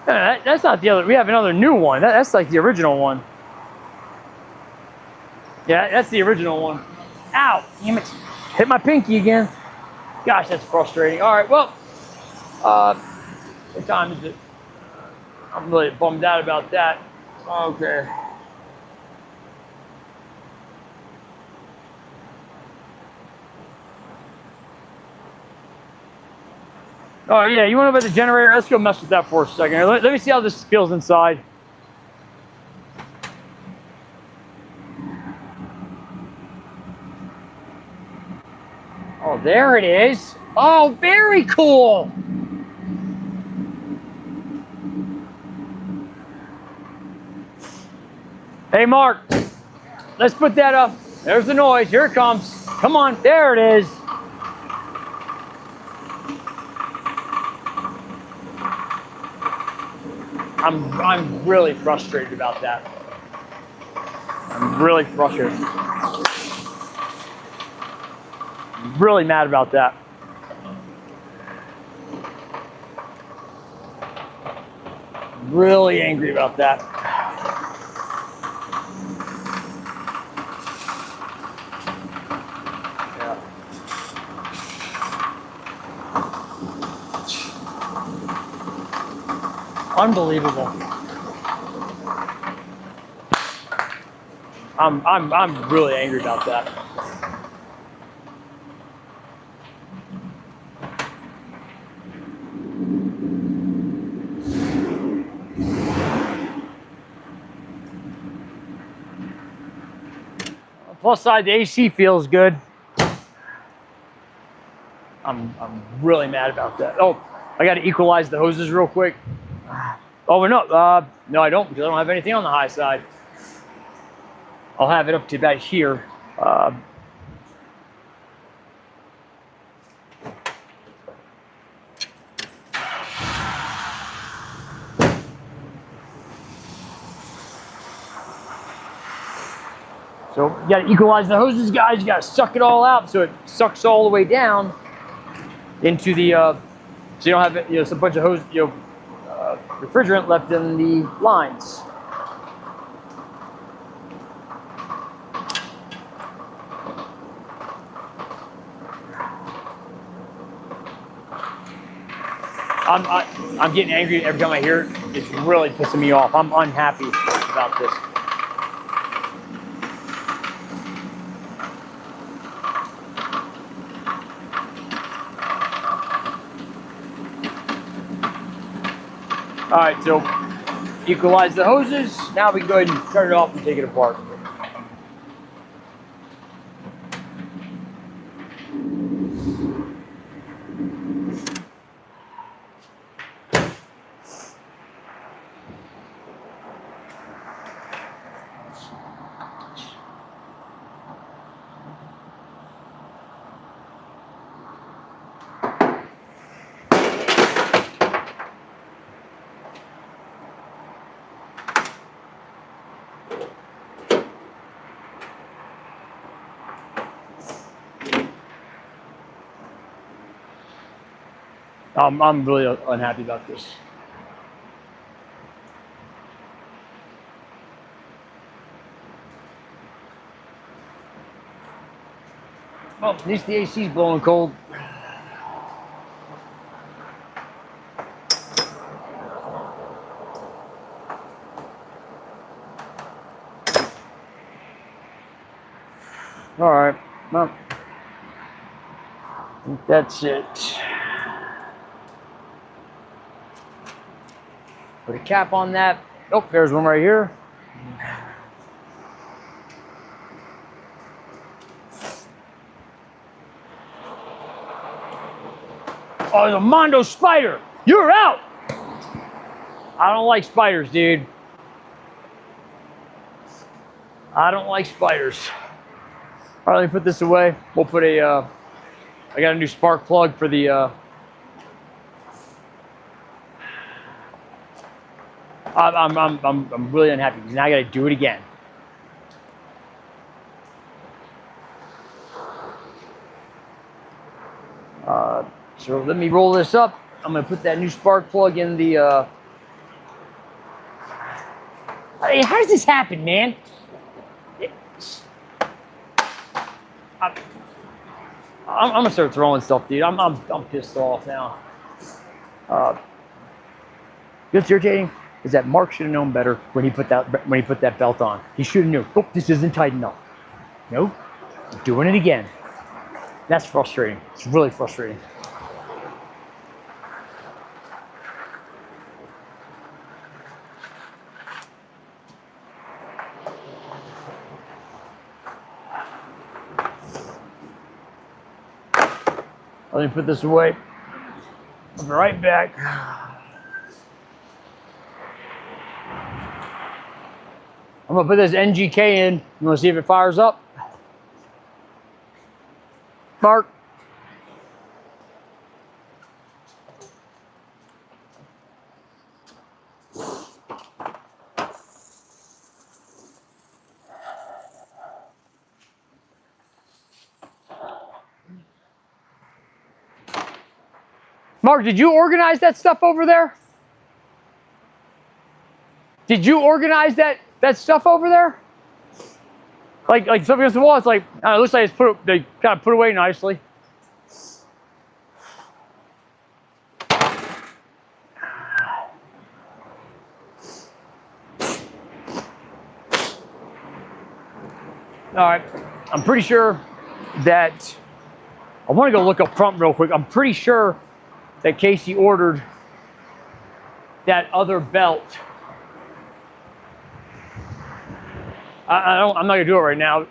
Yeah, that's not the other. We have another new one. That's like the original one. Yeah, that's the original one. Ow! Damn it! Hit my pinky again. Gosh, that's frustrating. All right, well, what time is it? I'm really bummed out about that. Okay. Oh yeah, you want to know about the generator? Let's go mess with that for a second. Let me see how this feels inside. Oh, there it is. Oh, very cool. Hey, Mark, let's put that up. There's the noise. Here it comes. Come on, there it is. I'm really frustrated about that. I'm really frustrated. I'm really mad about that. Really angry about that. Yeah. Unbelievable. I'm really angry about that. Plus side, the AC feels good. I'm really mad about that. Oh, I got to equalize the hoses real quick. Oh no, no I don't, because I don't have anything on the high side. I'll have it up to about here. So you got to equalize the hoses, guys. You got to suck it all out so it sucks all the way down into the. So you don't have it's a bunch of hose, refrigerant left in the lines. I'm getting angry every time I hear it. It's really pissing me off. I'm unhappy about this. All right, so equalize the hoses. Now we can go ahead and turn it off and take it apart. I'm really unhappy about this. Well, at least the AC's blowing cold. All right, well, I think that's it. Put a cap on that. Oh, there's one right here. Oh, the Mondo Spider, you're out. I don't like spiders, dude. I don't like spiders. All right, let me put this away. We'll put a, I got a new spark plug for the, I'm really unhappy because now I got to do it again. So let me roll this up. I'm gonna put that new spark plug in the. Hey, how does this happen, man? I'm gonna start throwing stuff, dude. I'm pissed off now. What's irritating is that Mark should have known better when he put that belt on. He should have known. Oh, this isn't tight enough. Nope, I'm doing it again. That's frustrating. It's really frustrating. Let me put this away. I'll be right back. I'm gonna put this NGK in. You wanna see if it fires up? Mark. Mark, did you organize that stuff over there? Did you organize that stuff over there? Like something against the wall. It's like it looks like they kind of put away nicely. All right, I'm pretty sure that I want to go look up front real quick. I'm pretty sure that Casey ordered that other belt. I'm not gonna do it right now.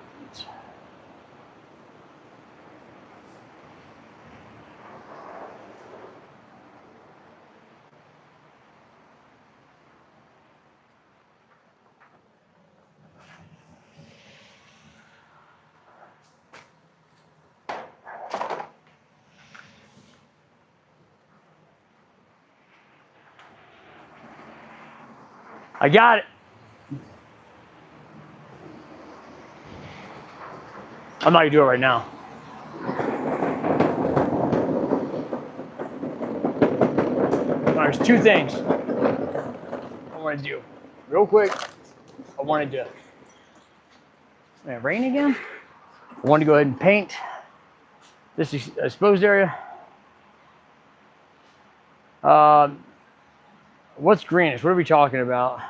I got it. I'm not gonna do it right now. There's two things I want to do real quick. I wanted to. Man, rain again? I wanted to go ahead and paint this exposed area. What's greenish? What are we talking about?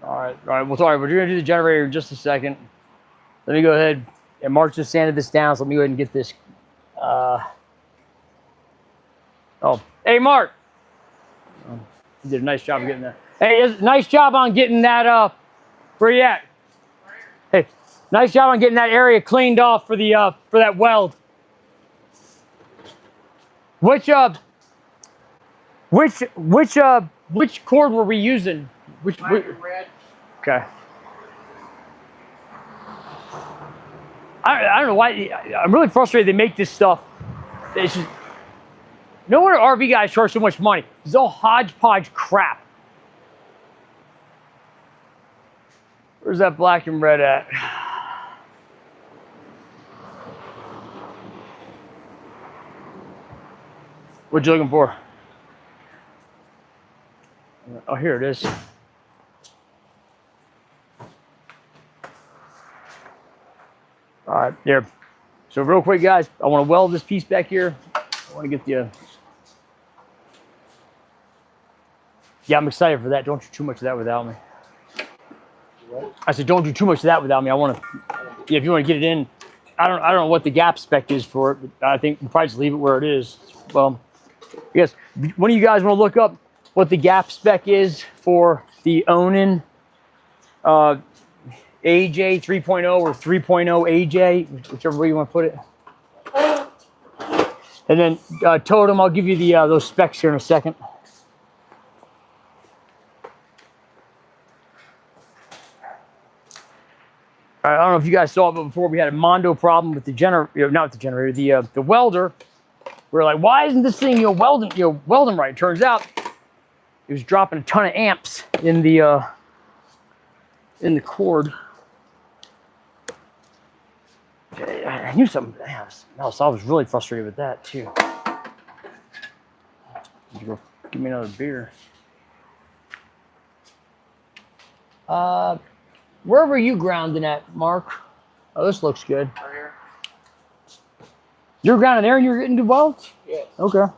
All right. Well, sorry, we're gonna do the generator in just a second. Let me go ahead and Mark just sanded this down, so let me go ahead and get this. Oh, hey, Mark. You did a nice job of getting that. Hey, nice job on getting that. Where you at? Hey, nice job on getting that area cleaned off for the for that weld. Which cord were we using? Which red. Okay. I don't know why. I'm really frustrated they make this stuff. It's just, no wonder RV guys charge so much money. It's all hodgepodge crap. Where's that black and red at? What you looking for? Oh, here it is. All right, there. So real quick, guys, I want to weld this piece back here. I want to get the. Yeah, I'm excited for that. Don't do too much of that without me. What? I said, don't do too much of that without me. I want to. Yeah, if you want to get it in, I don't know what the gap spec is for it, but I think we'll probably just leave it where it is. Well, I guess one of you guys want to look up what the gap spec is for the Onan AJ 3.0 or 3.0 AJ, whichever way you want to put it. And then Totem, I'll give you the those specs here in a second. I don't know if you guys saw it, but before we had a Mondo problem with the generator, not the generator, the welder. We were like, why isn't this thing welding right? Turns out it was dropping a ton of amps in the cord. I knew something. I was really frustrated with that too. Give me another beer. Where were you grounding at, Mark? Oh, this looks good. Right here. You're grounding there and you're getting good welds? Yeah. Okay.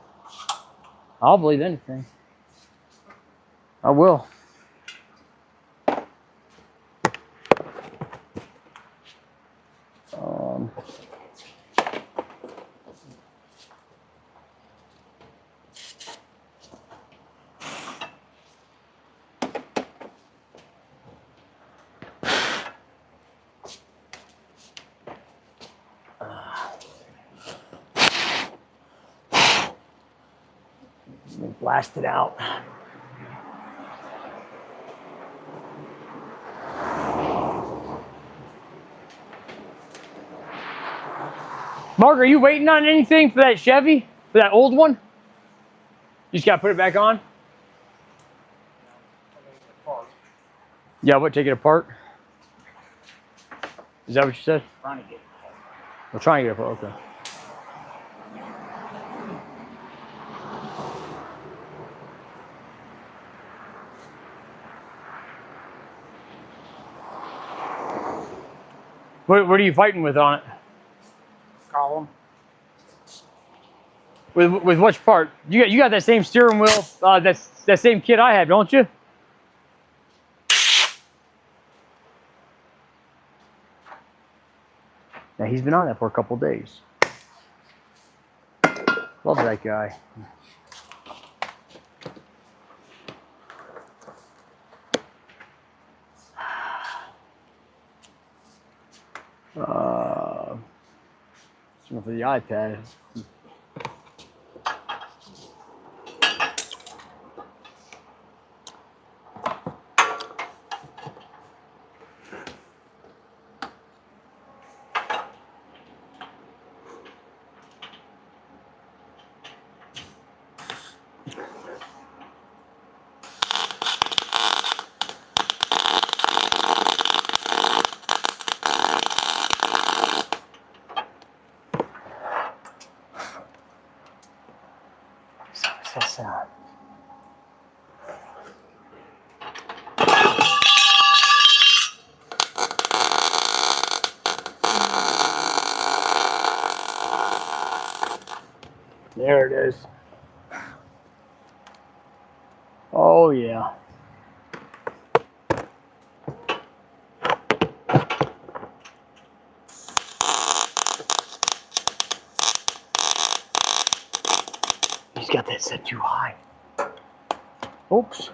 I'll believe anything. I will. Blast it out. Mark, are you waiting on anything for that Chevy? For that old one? You just gotta put it back on? Yeah, what, take it apart? Is that what you said? Trying to get it apart. We're trying to get it apart, okay. What are you fighting with on it? Column. With which part? You got that same steering wheel, that same kit I have, don't you? Now he's been on that for a couple days. Love that guy. For the iPad. There it is. Oh yeah. He's got that set too high. Oops.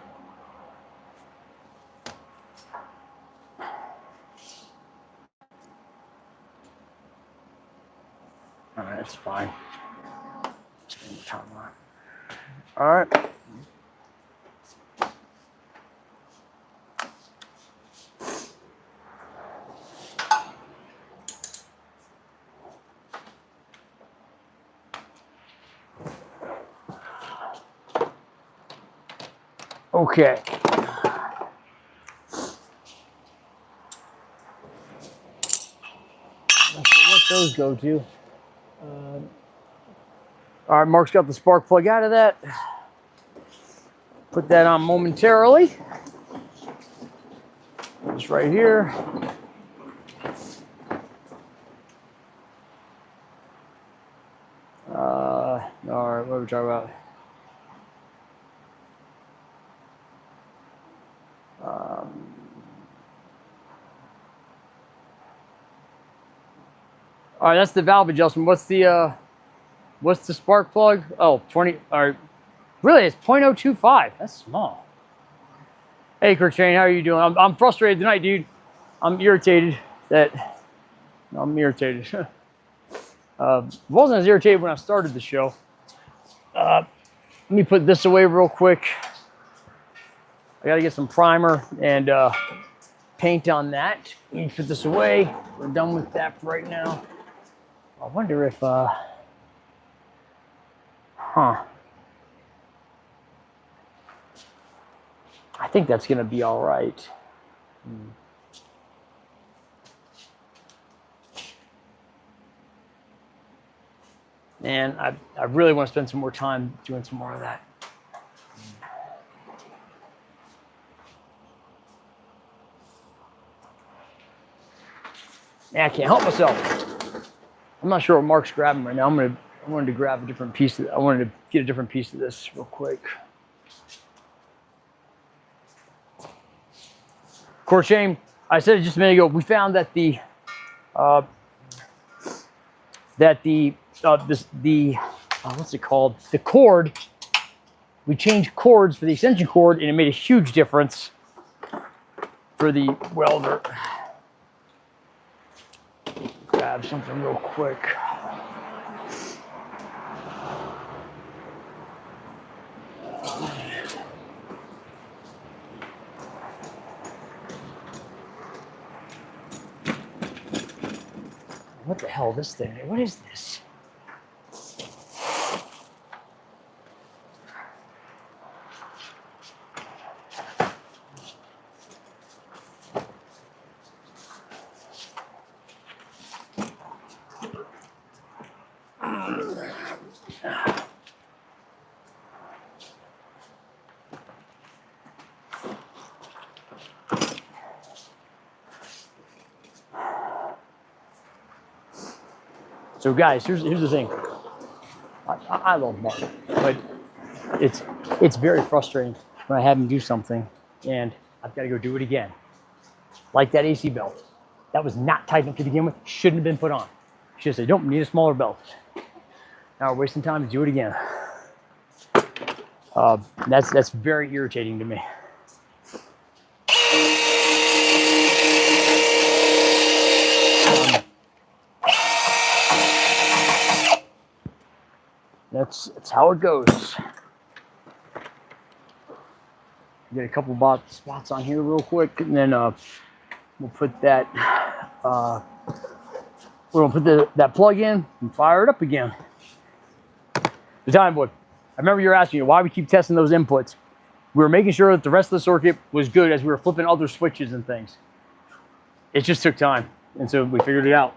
All right, that's fine. All right. Okay. Let's see what those go to. All right, Mark's got the spark plug out of that. Put that on momentarily. Just right here. All right, what are we talking about? All right, that's the valve adjustment. What's the spark plug? Oh, 20. All right, really, it's 0.025. That's small. Hey, Kurtrain, how are you doing? I'm frustrated tonight, dude. I'm irritated that. I'm irritated. Wasn't as irritated when I started the show. Let me put this away real quick. I got to get some primer and paint on that. Let me put this away. We're done with that for right now. I wonder if, I think that's going to be all right. And I really want to spend some more time doing some more of that. Yeah, I can't help myself. I'm not sure what Mark's grabbing right now. I wanted to grab a different piece. I wanted to get a different piece of this real quick. Of course, Shane, I said it just a minute ago. We found that the what's it called? The cord. We changed cords for the extension cord, and it made a huge difference for the welder. Grab something real quick. What the hell is this thing? What is this? So guys, here's the thing. I love Mark, but it's very frustrating when I have him do something and I've got to go do it again. Like that AC belt. That was not tight enough to begin with. Shouldn't have been put on. Should have said, nope, need a smaller belt. Now we're wasting time to do it again. That's very irritating to me. That's how it goes. Get a couple spots on here real quick, and then we'll put that that plug in and fire it up again. The time boy. I remember you were asking me why we keep testing those inputs. We were making sure that the rest of the circuit was good as we were flipping other switches and things. It just took time, and so we figured it out.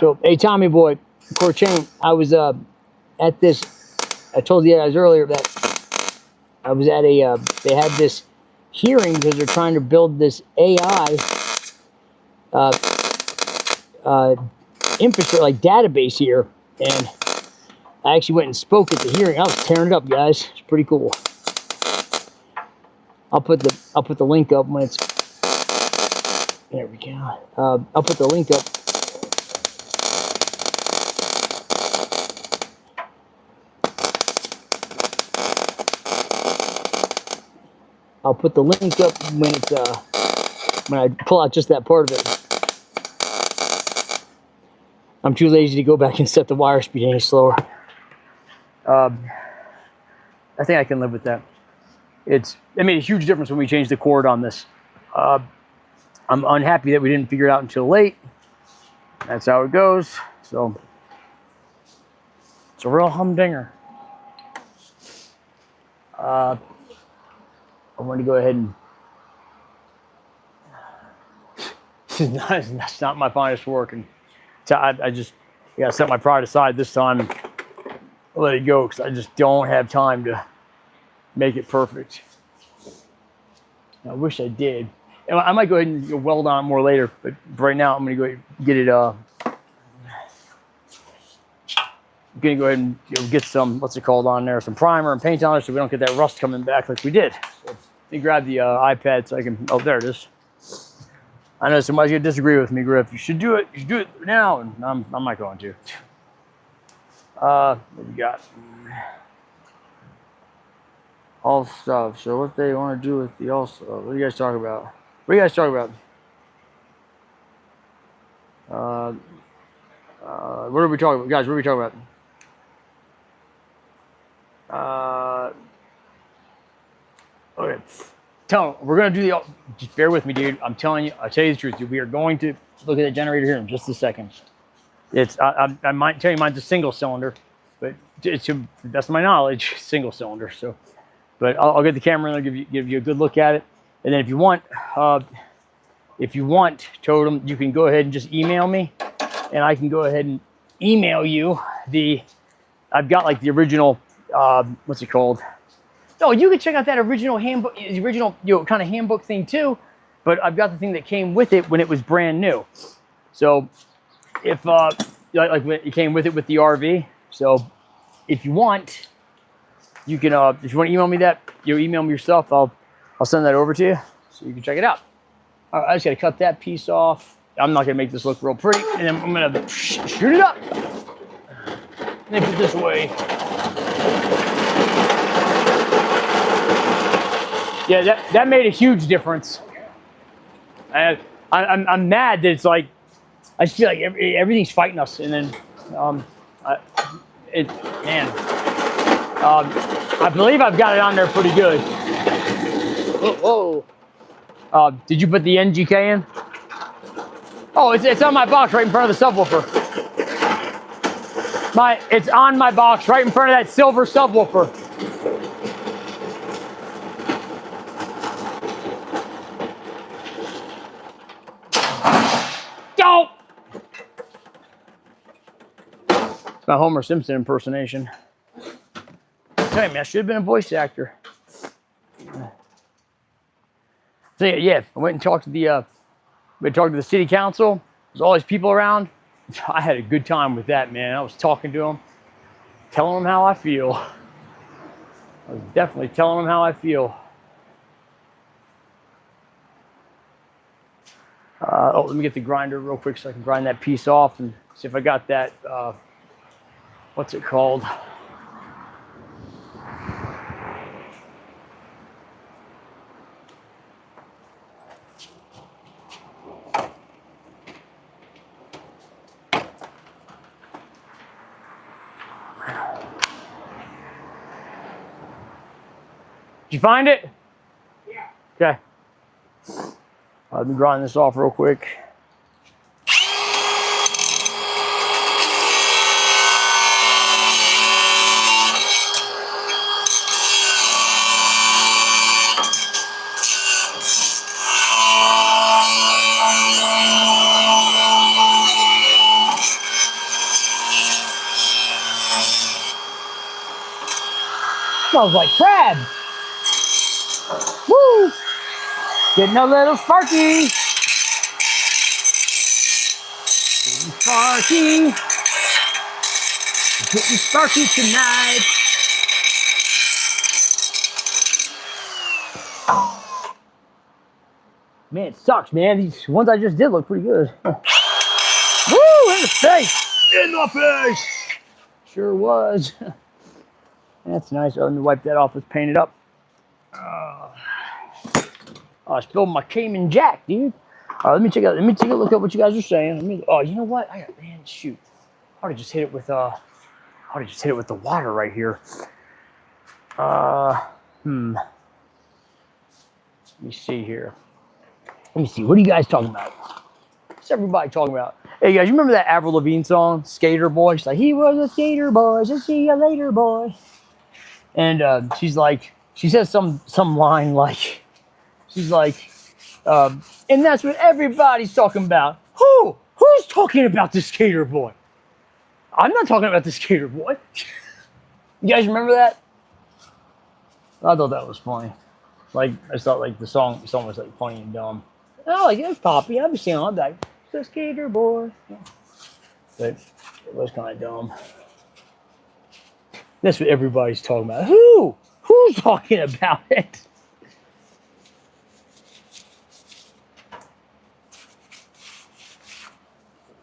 So, hey, Tommy boy, core chain, I was at this, I told you guys earlier that I was at a, they had this hearing because they're trying to build this AI infrastructure, like database here, and I actually went and spoke at the hearing. I was tearing it up, guys. It's pretty cool. I'll put the link up when it's, there we go. I'll put the link up. I'll put the link up when it's when I pull out just that part of it. I'm too lazy to go back and set the wire speed any slower. I think I can live with that. It made a huge difference when we changed the cord on this. I'm unhappy that we didn't figure it out until late. That's how it goes. So it's a real humdinger. I want to go ahead and that's not my finest work, and I just gotta set my pride aside this time and let it go because I just don't have time to make it perfect. I wish I did. And I might go ahead and weld on it more later, but right now I'm gonna go get it. I'm gonna go ahead and get some, what's it called on there, some primer and paint on it so we don't get that rust coming back like we did. So, let me grab the iPad so I can, oh, there it is. I know somebody's gonna disagree with me, Griff. You should do it now, and I'm not going to. What we got? All stuff. So what they want to do with the all stuff? What do you guys talk about? What do you guys talk about? What are we talking about, guys? What are we talking about? Okay. Tell them, we're gonna do the. Just bear with me, dude. I'm telling you. I'll tell you the truth. We are going to look at the generator here in just a second. It's. I might tell you mine's a single cylinder, but it's to the best of my knowledge, single cylinder. So, but I'll get the camera and I'll give you a good look at it. And then if you want, Totem, you can go ahead and just email me, and I can go ahead and email you the. I've got like the original. What's it called? No, you can check out that original handbook, the original kind of handbook thing too. But I've got the thing that came with it when it was brand new. So if like when it came with it with the RV. So if you want, you can if you want to email me that, you email me yourself. I'll send that over to you so you can check it out. All right, I just got to cut that piece off. I'm not gonna make this look real pretty, and then I'm gonna shoot it up. Nip it this way. Yeah, that made a huge difference. I'm mad that it's like, I just feel like everything's fighting us, and then, I believe I've got it on there pretty good. Whoa. Did you put the NGK in? Oh, it's on my box right in front of the subwoofer. It's on my box right in front of that silver subwoofer. It's my Homer Simpson impersonation. Tell me, I should have been a voice actor. So yeah, I went and talked to the city council. There's all these people around. I had a good time with that, man. I was talking to them, telling them how I feel. I was definitely telling them how I feel. Let me get the grinder real quick so I can grind that piece off and see if I got that, what's it called? Did you find it? Yeah. Okay. Let me grind this off real quick. Smells like crabs. Woo! Getting a little sparky. Getting sparky. Getting sparky tonight. Man, it sucks, man. These ones I just did look pretty good. Woo! In the face! In the face! Sure was. That's nice. Oh, let me wipe that off. Let's paint it up. Oh, I spilled my Cayman Jack, dude. All right, let me take a look at what you guys are saying. Oh, you know what? Man, shoot. I ought to just hit it with the water right here. Let me see here. Let me see. What are you guys talking about? What's everybody talking about? Hey guys, you remember that Avril Lavigne song, Skater Boy? She's like, he was a skater boy, so see you later, boy. And she's like, she says some line like, she's like, and that's what everybody's talking about. Who's talking about the skater boy? I'm not talking about the skater boy. You guys remember that? I thought that was funny. Like, I just thought like the song was like funny and dumb. Oh, like it's poppy. I've been seeing all that. The skater boy. But it was kind of dumb. That's what everybody's talking about. Who's talking about it?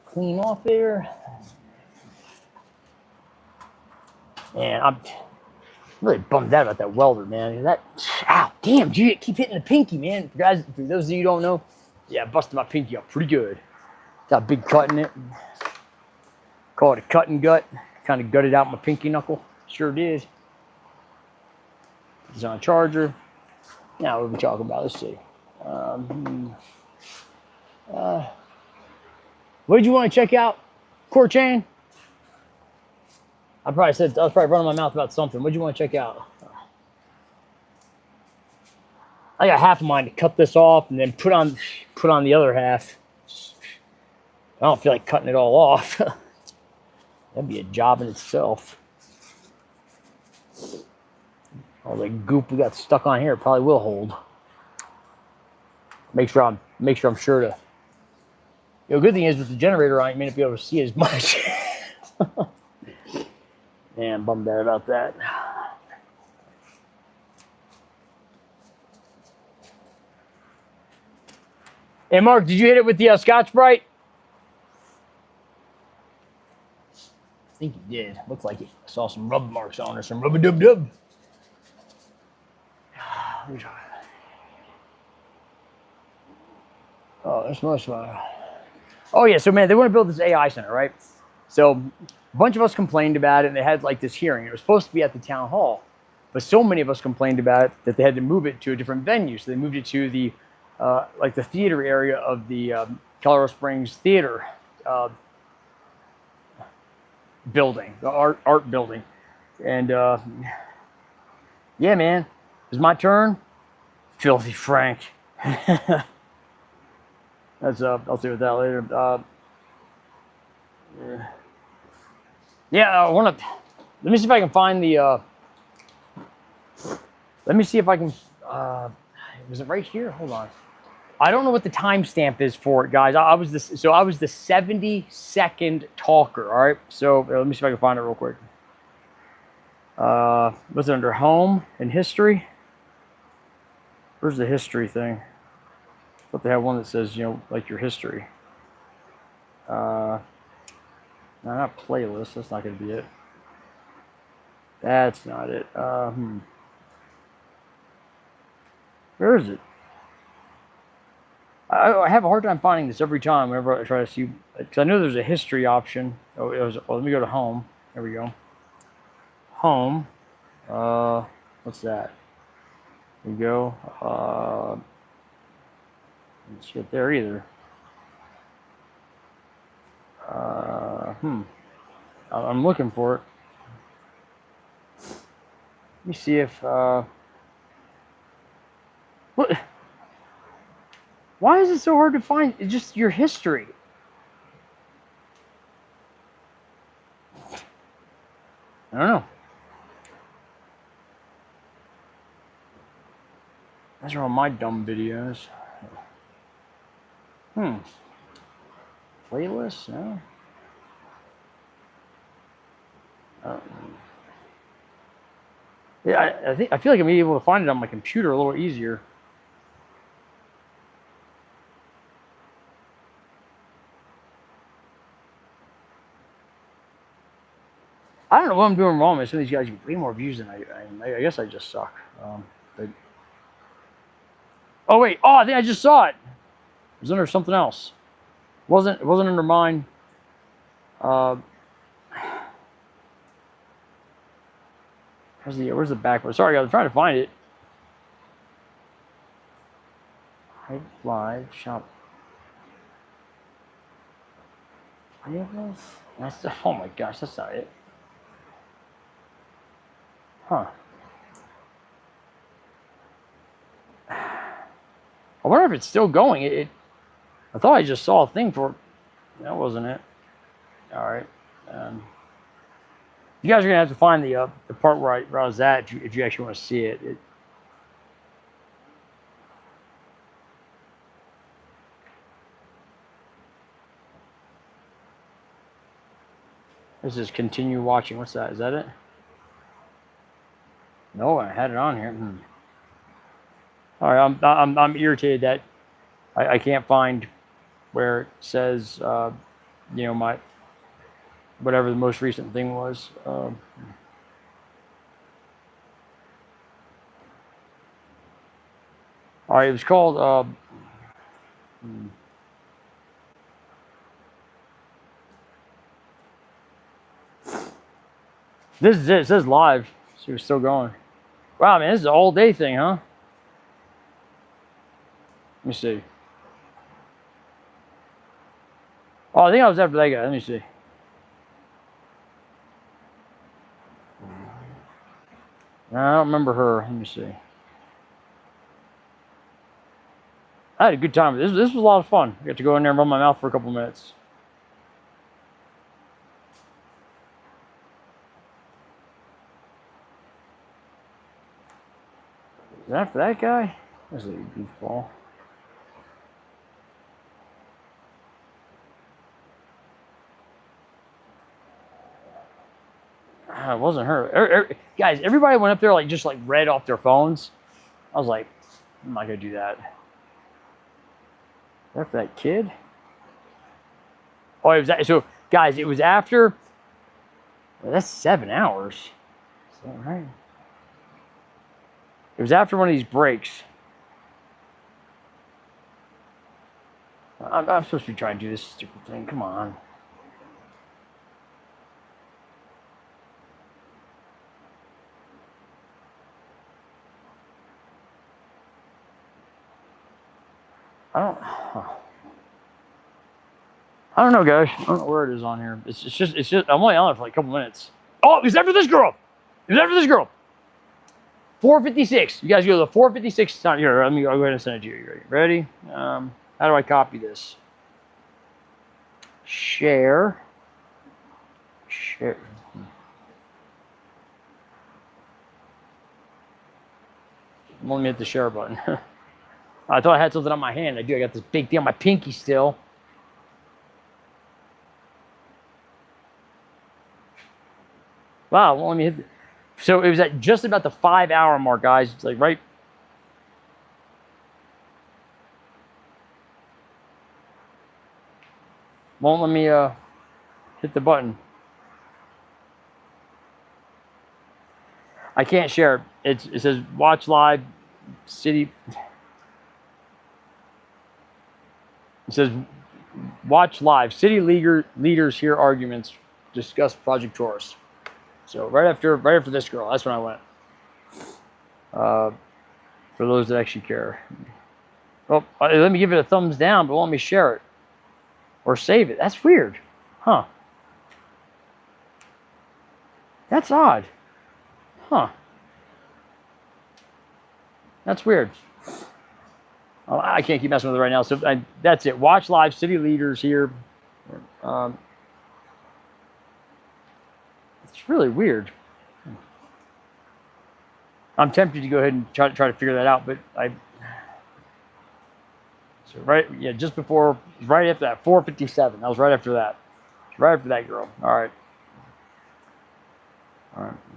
Clean off there. Man, I'm really bummed out about that welder, man. Ow, damn, dude, keep hitting the pinky, man. Guys, for those of you who don't know, yeah, I busted my pinky up pretty good. Got a big cut in it. Call it a cut and gut. Kind of gutted out my pinky knuckle. Sure did. It's on a charger. Now, what are we talking about? Let's see. What did you want to check out? Core chain? I was probably running my mouth about something. What do you want to check out? I got half of mine to cut this off and then put on the other half. I don't feel like cutting it all off. That'd be a job in itself. All the goop we got stuck on here probably will hold. Make sure I'm sure to. Good thing is with the generator on, you may not be able to see as much. Man, I'm bummed out about that. Hey, Mark, did you hit it with the Scotch-Brite? I think you did. Looked like it. I saw some rub marks on her, some rub-a-dub-dub. Let me try that. Oh, that's much fun. Oh, yeah, so, man, they want to build this AI center, right? So a bunch of us complained about it, and they had, like, this hearing. It was supposed to be at the town hall, but so many of us complained about it that they had to move it to a different venue. So they moved it to the, like, the theater area of the Colorado Springs Theater building, the art building. And, yeah, man, it's my turn. Filthy Frank. That's I'll see with that later. Yeah, I want to. Let me see if I can find the. Let me see if I can. Was it right here? Hold on. I don't know what the timestamp is for it, guys. I was the 72nd talker. All right. So let me see if I can find it real quick. Was it under home and history? Where's the history thing? I thought they have one that says, like your history. No, not playlist. That's not going to be it. That's not it. Where is it? I have a hard time finding this every time whenever I try to see, because I know there's a history option. Let me go to home. There we go. Home. What's that? There we go. Didn't see it there either. I'm looking for it. Let me see if what? Why is it so hard to find? It's just your history. I don't know. Those are all my dumb videos. Playlist? No. Yeah, I feel like I'm able to find it on my computer a little easier. I don't know what I'm doing wrong. Some of these guys get way more views than I guess I just suck. But... Oh wait! Oh, I think I just saw it. It was under something else. It wasn't under mine. Where's the back one? Sorry, guys, I'm trying to find it. Hide live shop. That's oh my gosh, that's not it. Huh. I wonder if it's still going. I thought I just saw a thing for it. That wasn't it. All right. You guys are gonna have to find the part where I was at if you actually want to see it. This is continue watching. What's that? Is that it? No, I had it on here. All right, I'm irritated that I can't find where it says you know, my whatever the most recent thing was. All right, it was called this is it. It says live. So we're still going. Wow, man, this is an all day thing, huh? Let me see. Oh, I think I was after that guy. Let me see. No, I don't remember her. Let me see. I had a good time. This was a lot of fun. I got to go in there and run my mouth for a couple minutes. Is that for that guy? That's a goofball. It wasn't her. Guys, everybody went up there just read off their phones. I was like, I'm not gonna do that. Is that for that kid? Oh, it was that. So, guys, it was after. Well, that's 7 hours. Is that right? It was after one of these breaks. I'm supposed to be trying to do this stupid thing. Come on. I don't know, guys. I don't know where it is on here. It's just. I'm only on it for like a couple minutes. Oh, it was after this girl. 456. You guys go to the 456 time. Here, let me go ahead and send it to you. Ready? How do I copy this? Share. Let me hit the share button. I thought I had something on my hand. I do. I got this big thing on my pinky still. Wow, well, let me hit. So it was at just about the 5 hour mark, guys. It's like right. Won't let me hit the button. I can't share it. It says watch live city. It says watch live city leaders hear arguments, discuss Project Taurus. So right after this girl, that's when I went. For those that actually care. Well, let me give it a thumbs down, but let me share it or save it. That's weird, huh? That's odd, huh? That's weird. Oh, I can't keep messing with it right now. So that's it. Watch live city leaders here. It's really weird. I'm tempted to go ahead and try to figure that out, but So yeah, just before, right after that, 4:57. That was right after that. Right after that girl. All right.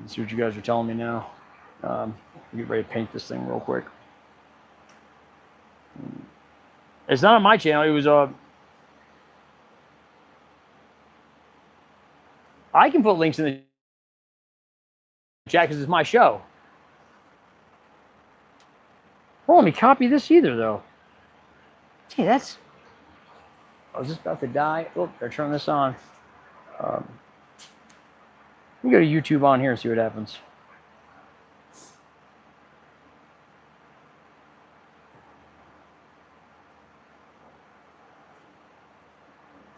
Let's see what you guys are telling me now. Get ready to paint this thing real quick. It's not on my channel. It was I can put links in the chat because it's my show. Don't let me copy this either, though. Gee, that's. I was just about to die. Oh, I turn this on. Let me go to YouTube on here and see what happens.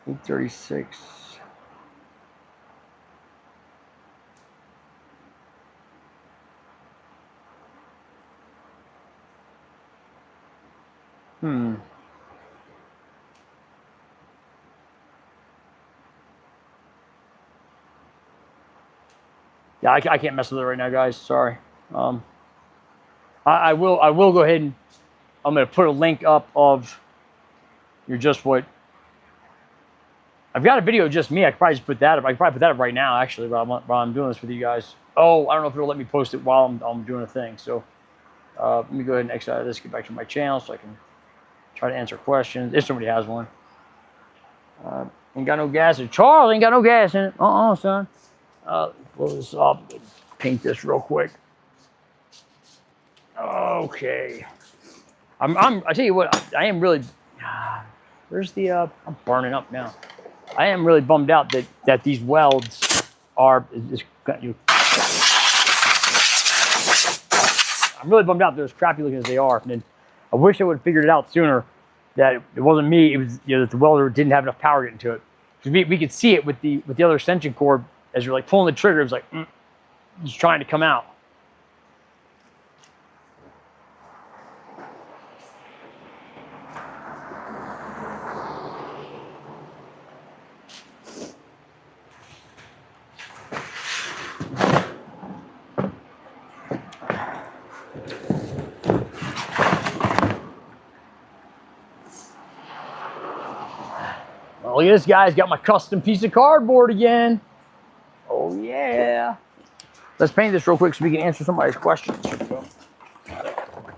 836. Yeah, I can't mess with it right now, guys. Sorry. I will go ahead and I'm going to put a link up of your just what. I've got a video of just me. I could probably just put that up. I could probably put that up right now, actually, while I'm doing this with you guys. Oh, I don't know if it'll let me post it while I'm doing a thing. So let me go ahead and exit out of this, get back to my channel so I can try to answer questions if somebody has one. Ain't got no gas. Charles ain't got no gas in it. Son. Blow this up. Paint this real quick. Okay. I tell you what, I am really. Where's the? I'm burning up now. I am really bummed out that these welds are. I'm really bummed out they're as crappy looking as they are. And I wish I would have figured it out sooner. That it wasn't me. It was that the welder didn't have enough power getting to it. Because we could see it with the other extension cord as you're like pulling the trigger. It was like it's trying to come out. Oh, look at this guy's got my custom piece of cardboard again. Oh yeah. Let's paint this real quick so we can answer somebody's questions.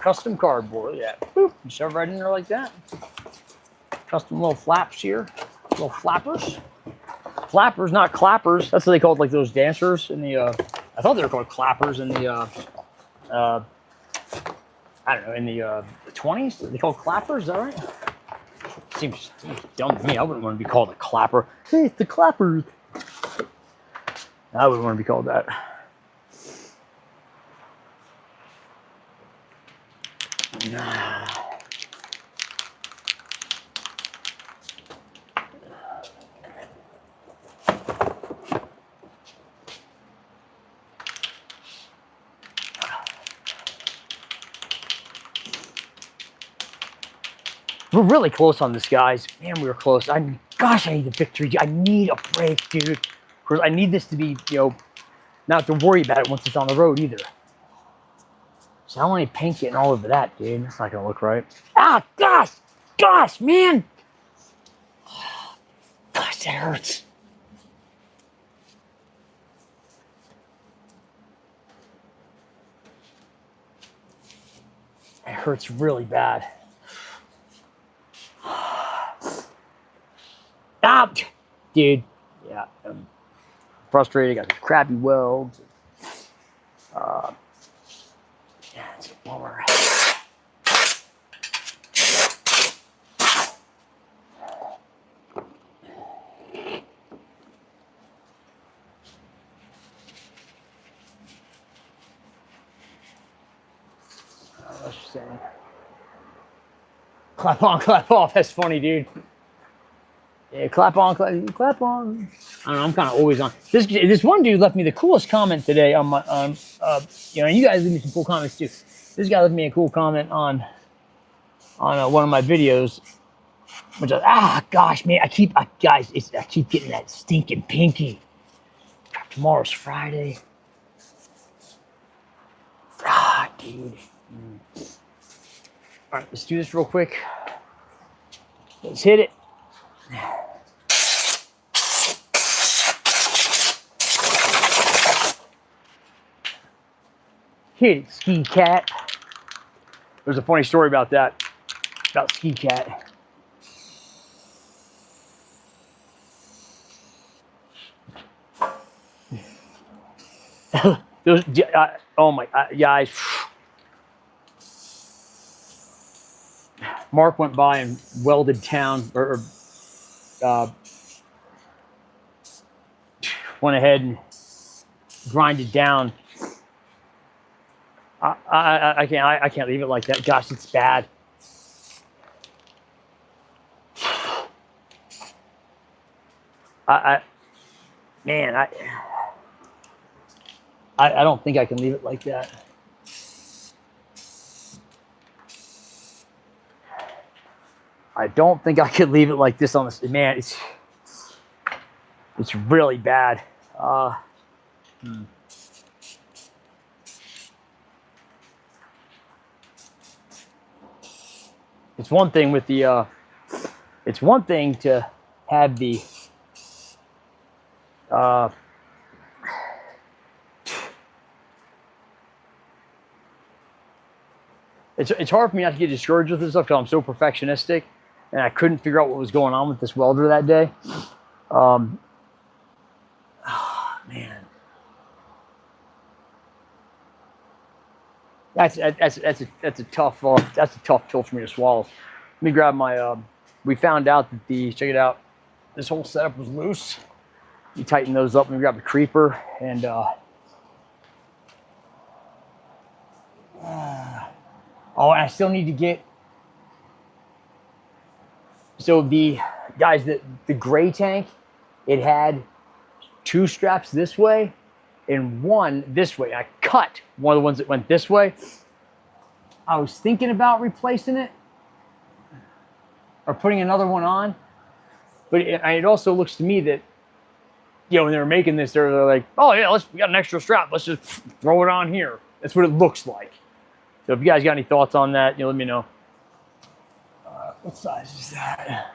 Custom cardboard, yeah. Boop, you shove right in there like that. Custom little flaps here, little flappers. Flappers, not clappers. That's what they called like those dancers in the. I thought they were called clappers in the. I don't know, in the 20s. They called clappers. Is that right? Seems dumb to me. I wouldn't want to be called a clapper. Hey, it's the clappers. I wouldn't want to be called that. Nah. We're really close on this, guys. Man, we were close. Gosh, I need a victory. I need a break, dude. Of course, I need this to be, not to worry about it once it's on the road either. So I don't want any paint getting all over that, dude. That's not gonna look right. Ah, gosh, man. Gosh, that hurts. It hurts really bad. Ah, dude. Yeah, I'm frustrated. Got these crappy welds. Yeah, it's a bummer. Let's just say. Clap on, clap off. That's funny, dude. Yeah, clap on, clap on. I don't know. I'm kind of always on. This one dude left me the coolest comment today on my and you guys leave me some cool comments too. This guy left me a cool comment on one of my videos, which gosh, man, I keep getting that stinking pinky. Tomorrow's Friday. Dude. All right, let's do this real quick. Let's hit it. Hit it, Ski Cat. There's a funny story about that, about Ski Cat. Those, oh my, guys. Mark went by and welded down, or went ahead and grinded down. I can't leave it like that. Gosh, it's bad. Man, I don't think I can leave it like that. I don't think I could leave it like this on this. Man, it's really bad. It's one thing with the. It's one thing to have the. It's hard for me not to get discouraged with this stuff because I'm so perfectionistic, and I couldn't figure out what was going on with this welder that day. Oh, man, that's a tough pill for me to swallow. Let me grab my. We found out that check it out. This whole setup was loose. You tighten those up. Let me grab the creeper and. Oh, and I still need to get. So the guys, the gray tank, it had 2 straps this way and 1 this way. I cut one of the ones that went this way. I was thinking about replacing it or putting another one on, but it also looks to me that, you know, when they were making this, they're like, oh yeah, we got an extra strap. Let's just throw it on here. That's what it looks like. So if you guys got any thoughts on that, let me know. What size is that?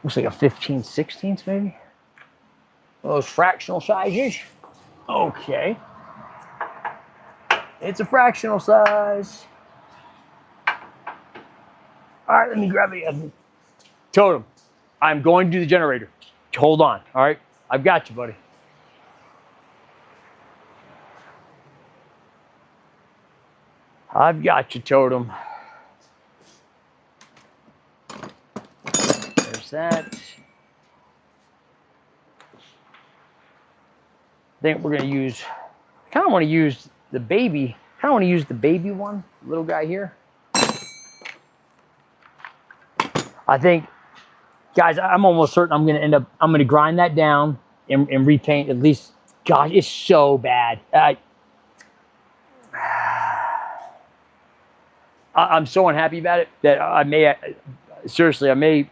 Looks like a 15/16 maybe. Those fractional sizes. Okay. It's a fractional size. All right, let me grab it. Totem, I'm going to do the generator. Hold on, all right? I've got you, buddy. I've got you, Totem. There's that. I think we're going to use, I kind of want to use the baby, one, little guy here. I think, guys, I'm almost certain I'm going to grind that down and repaint at least. Gosh, it's so bad. I'm so unhappy about it that I may, seriously, I'm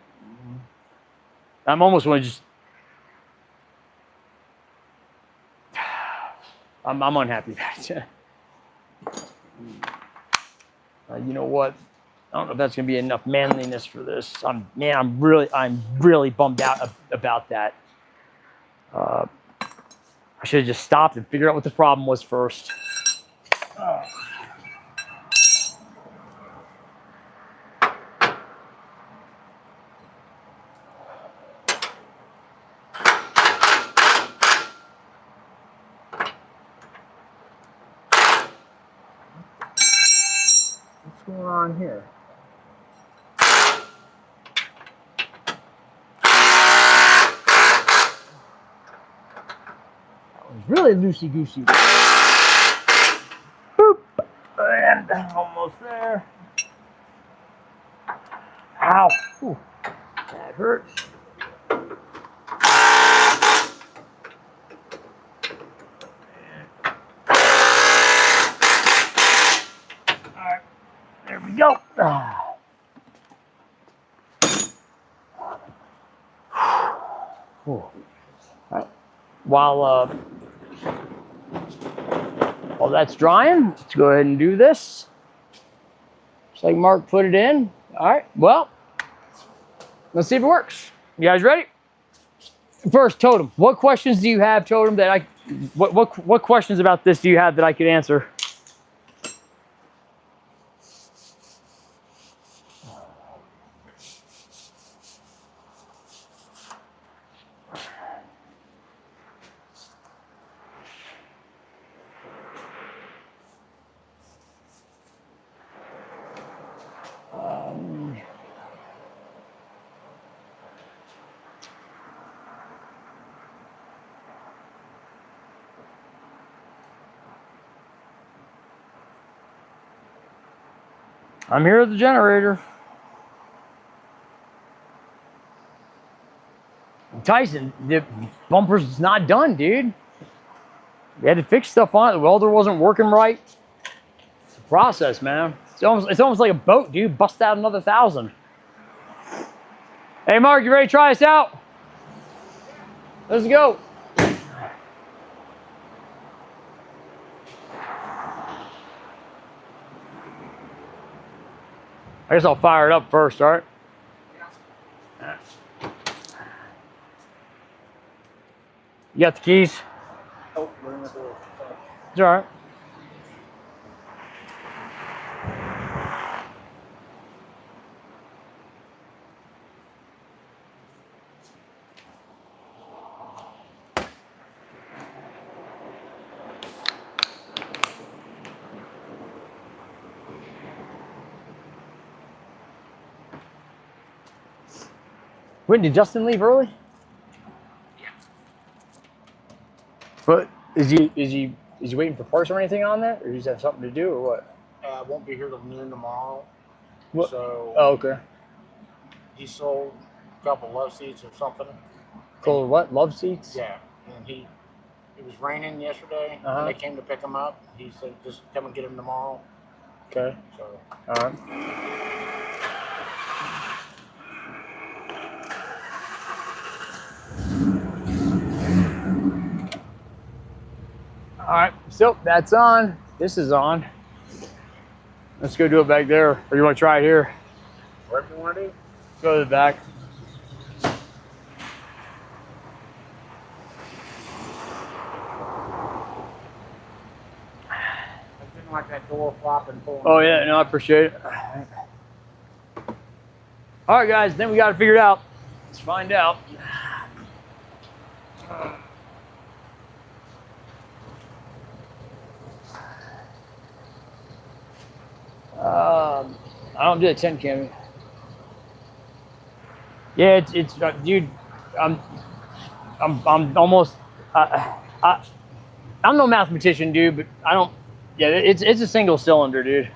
almost want to just, I'm unhappy about it. You know what? I don't know if that's going to be enough manliness for this. I'm really bummed out about that. I should have just stopped and figured out what the problem was first. What's going on here? Really loosey-goosey. Boop. And almost there. Ow. Ooh, that hurts. Alright. There we go. All right. While that's drying, let's go ahead and do this. Just like Mark put it in. All right, well, let's see if it works. You guys ready? First, Totem, what questions do you have, Totem, that what questions about this do you have that I could answer? I'm here at the generator. Tyson, the bumper's not done, dude. We had to fix stuff on it. The welder wasn't working right. It's a process, man. It's almost like a boat, dude. Bust out another 1,000. Hey, Mark, you ready to try us out? Let's go. I guess I'll fire it up first, all right? You got the keys? Oh, we're in the door. It's all right. When did Justin leave early? Yeah. But is he waiting for parts or anything on that, or does he have something to do, or what? I won't be here till noon tomorrow. What? So Oh, okay. he sold a couple love seats or something. Called what? Love seats? Yeah, and it was raining yesterday. Uh-huh. And they came to pick him up. He said, just come and get him tomorrow. Okay. So All right. All right, so that's on. This is on. Let's go do it back there. Or you want to try it here? whatever you want to do. Go to the back. I didn't like that door flopping. Oh yeah, no, I appreciate it. All right, guys, then we got to figure it out. Let's find out. I don't do a 10 cam. Yeah, it's dude. I'm almost. I'm no mathematician, dude, but I don't. Yeah, it's a single cylinder, dude.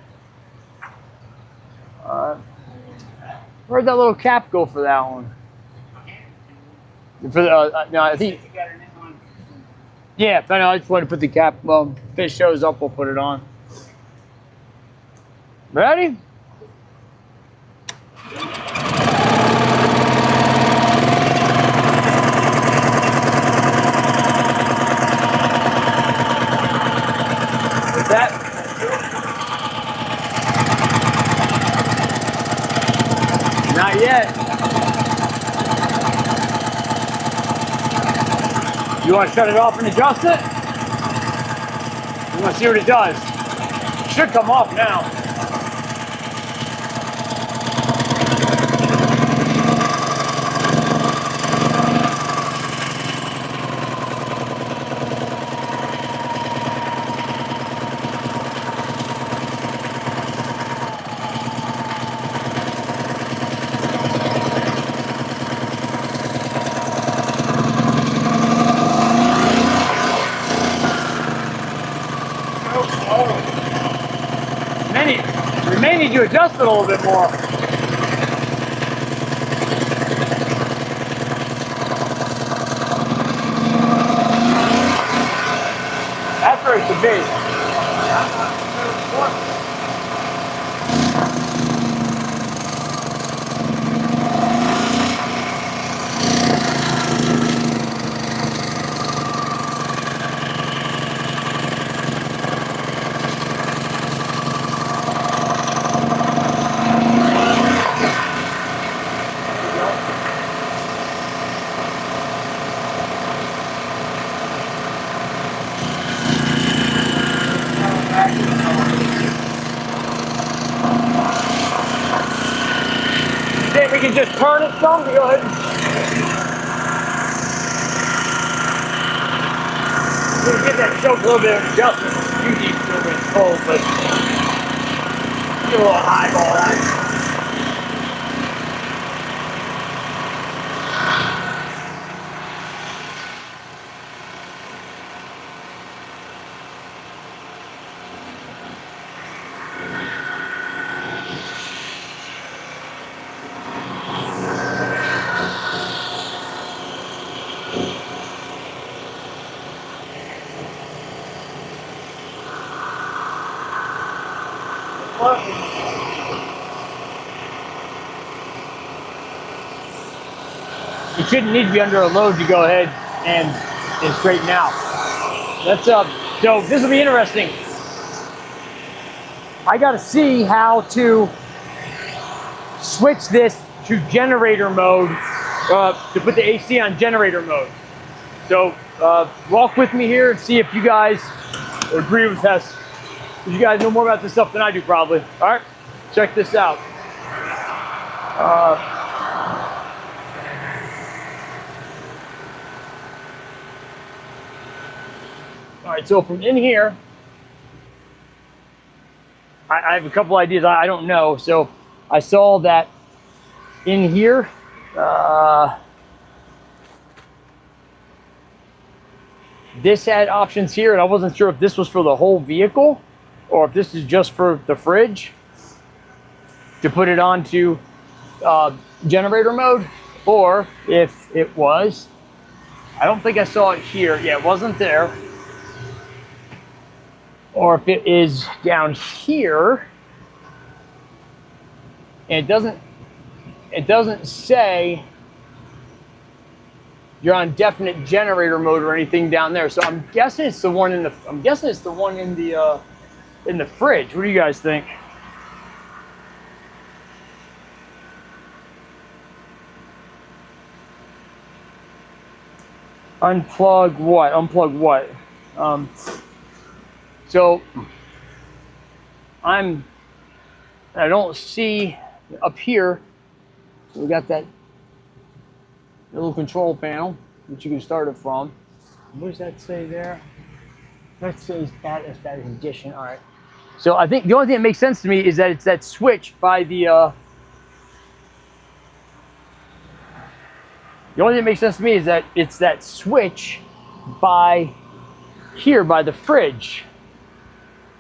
Where'd that little cap go for that one? For the no, I think. Yeah, but no, I just wanted to put the cap. Well, if it shows up, we'll put it on. Ready? What's that? Not yet. You want to shut it off and adjust it? You want to see what it does? It should come off now. We may need to adjust it a little bit more. That's where it should be. we can just turn it some to go ahead and we'll give that choke a little bit of adjustment. It's too deep, still been cold, but give a little highball that. You shouldn't need to be under a load to go ahead and straighten out. That's so this will be interesting. I got to see how to switch this to generator mode, to put the AC on generator mode. So walk with me here and see if you guys agree with this. You guys know more about this stuff than I do, probably. All right, check this out. All right, so from in here, I have a couple ideas. I don't know. So I saw that in here, this had options here, and I wasn't sure if this was for the whole vehicle or if this is just for the fridge to put it onto generator mode, or if it was. I don't think I saw it here. Yeah, it wasn't there. Or if it is down here, and it doesn't say you're on definite generator mode or anything down there. So I'm guessing it's the one in the in the fridge. What do you guys think? Unplug what? Unplug what? So I don't see up here, we got that little control panel that you can start it from. What does that say there? That says that is condition. All right. So I think the only thing that makes sense to me is that it's that switch by the only thing that makes sense to me is that it's that switch by here by the fridge.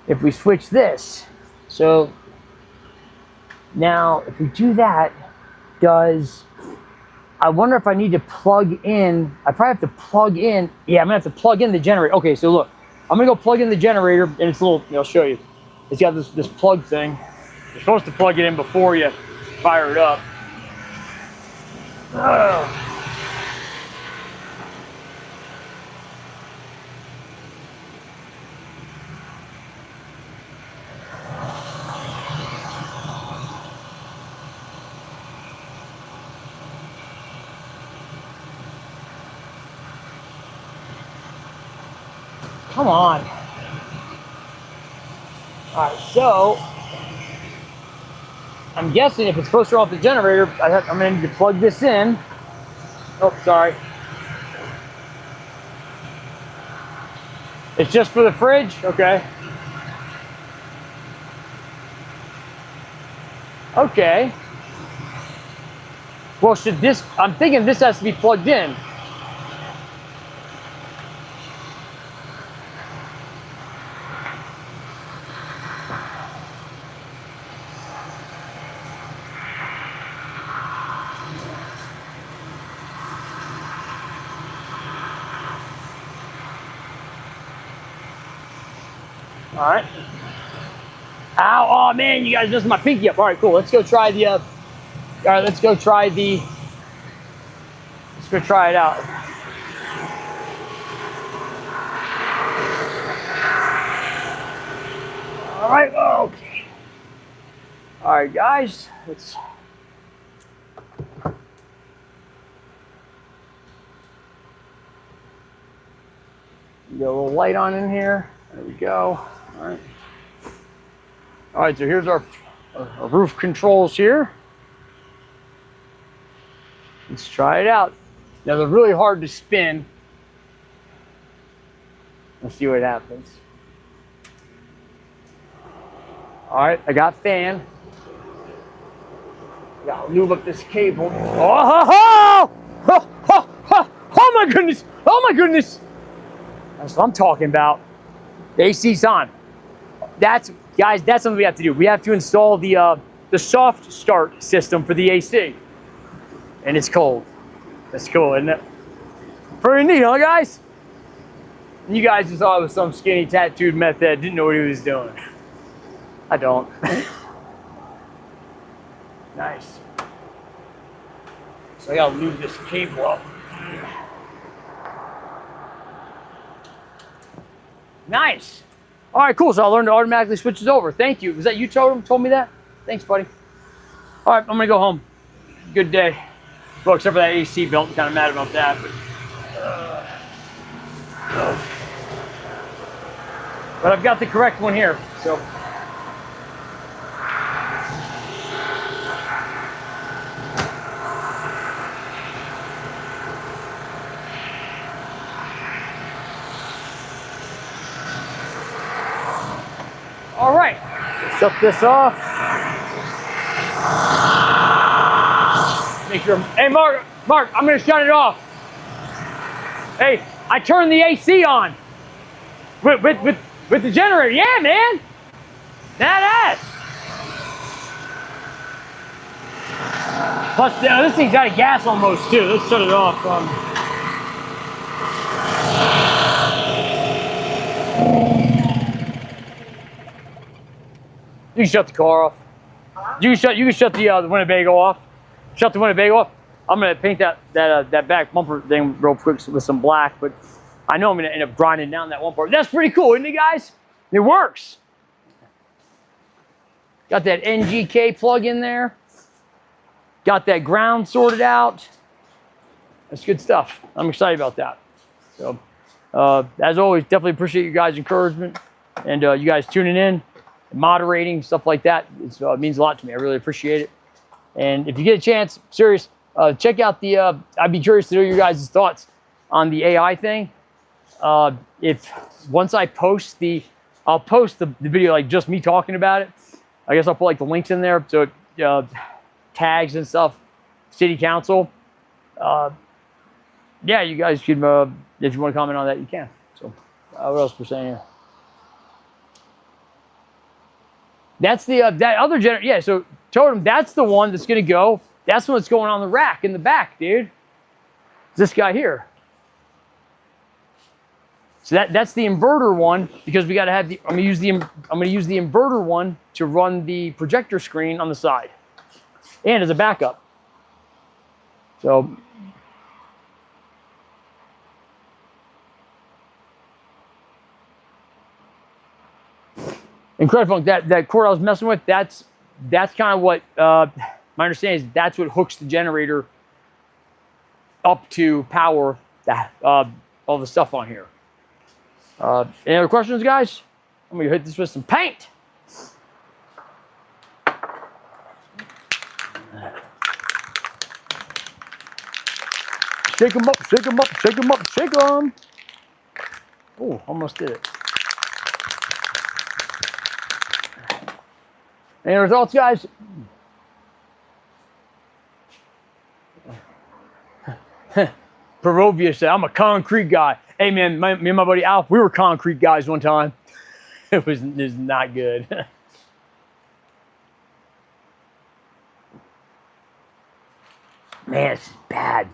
If we switch this, so now if we do that, I wonder if I need to plug in, I probably have to plug in, yeah, I'm gonna have to plug in the generator. Okay, so look, I'm gonna go plug in the generator, and it's a little, I'll show you. It's got this plug thing. You're supposed to plug it in before you fire it up. Come on. All right, so I'm guessing if it's supposed to run off the generator, I'm going to need to plug this in. Oh, sorry. It's just for the fridge? Okay. Okay. Well, should this, I'm thinking this has to be plugged in. All right. Ow, oh man, you guys messed my pinky up. All right, cool. Let's go try the, all right, let's go try it out. All right, okay. All right, guys, let's. Get a little light on in here. There we go. All right. All right, so here's our roof controls here. Let's try it out. Now they're really hard to spin. Let's see what happens. All right, I got fan. Gotta lube up this cable. Oh my goodness! Oh my goodness! That's what I'm talking about. The AC's on. That's, guys, that's something we have to do. We have to install the soft start system for the AC. And it's cold. That's cool, isn't it? Pretty neat, huh, guys? And you guys just thought it was some skinny tattooed meth head, didn't know what he was doing. I don't. Nice. So I gotta lube this cable up. Nice. All right, cool. So I learned to automatically switch it over. Thank you. Was that you told me that? Thanks, buddy. All right, I'm gonna go home. Good day. Well, except for that AC belt, I'm kind of mad about that. But I've got the correct one here, so. All right, shut this off. Make sure. Hey, Mark, I'm gonna shut it off. Hey, I turned the AC on with the generator. Yeah, man. That ass. Plus, this thing's out of gas almost too. Let's shut it off. You can shut the car off. You can shut the Winnebago off. Shut the Winnebago off. I'm gonna paint that back bumper thing real quick with some black, but I know I'm gonna end up grinding down that one part. That's pretty cool, isn't it, guys? It works. Got that NGK plug in there. Got that ground sorted out. That's good stuff. I'm excited about that. So, as always, definitely appreciate you guys' encouragement and you guys tuning in, moderating, stuff like that. It means a lot to me. I really appreciate it. And if you get a chance, serious, check out the, I'd be curious to know your guys' thoughts on the AI thing. Once I post I'll post the video, like just me talking about it. I guess I'll put like the links in there. So tags and stuff, city council. Yeah, you guys can, if you want to comment on that, you can. So what else we're saying here? That's the, that other generator. Yeah, so Totem, that's the one that's going to go. That's what's going on the rack in the back, dude. This guy here. So that's the inverter one, because we got to have the, I'm going to use the inverter one to run the projector screen on the side and as a backup. So Incredible. That cord I was messing with, that's kind of what my understanding is. That's what hooks the generator up to power that all the stuff on here. Any other questions, guys? I'm gonna hit this with some paint. Shake them up, shake them up, shake them up, shake them. Oh, almost did it. Any results, guys? Perovia said, I'm a concrete guy. Hey, man, me and my buddy Alf, we were concrete guys one time. It was not good. Man, this is bad.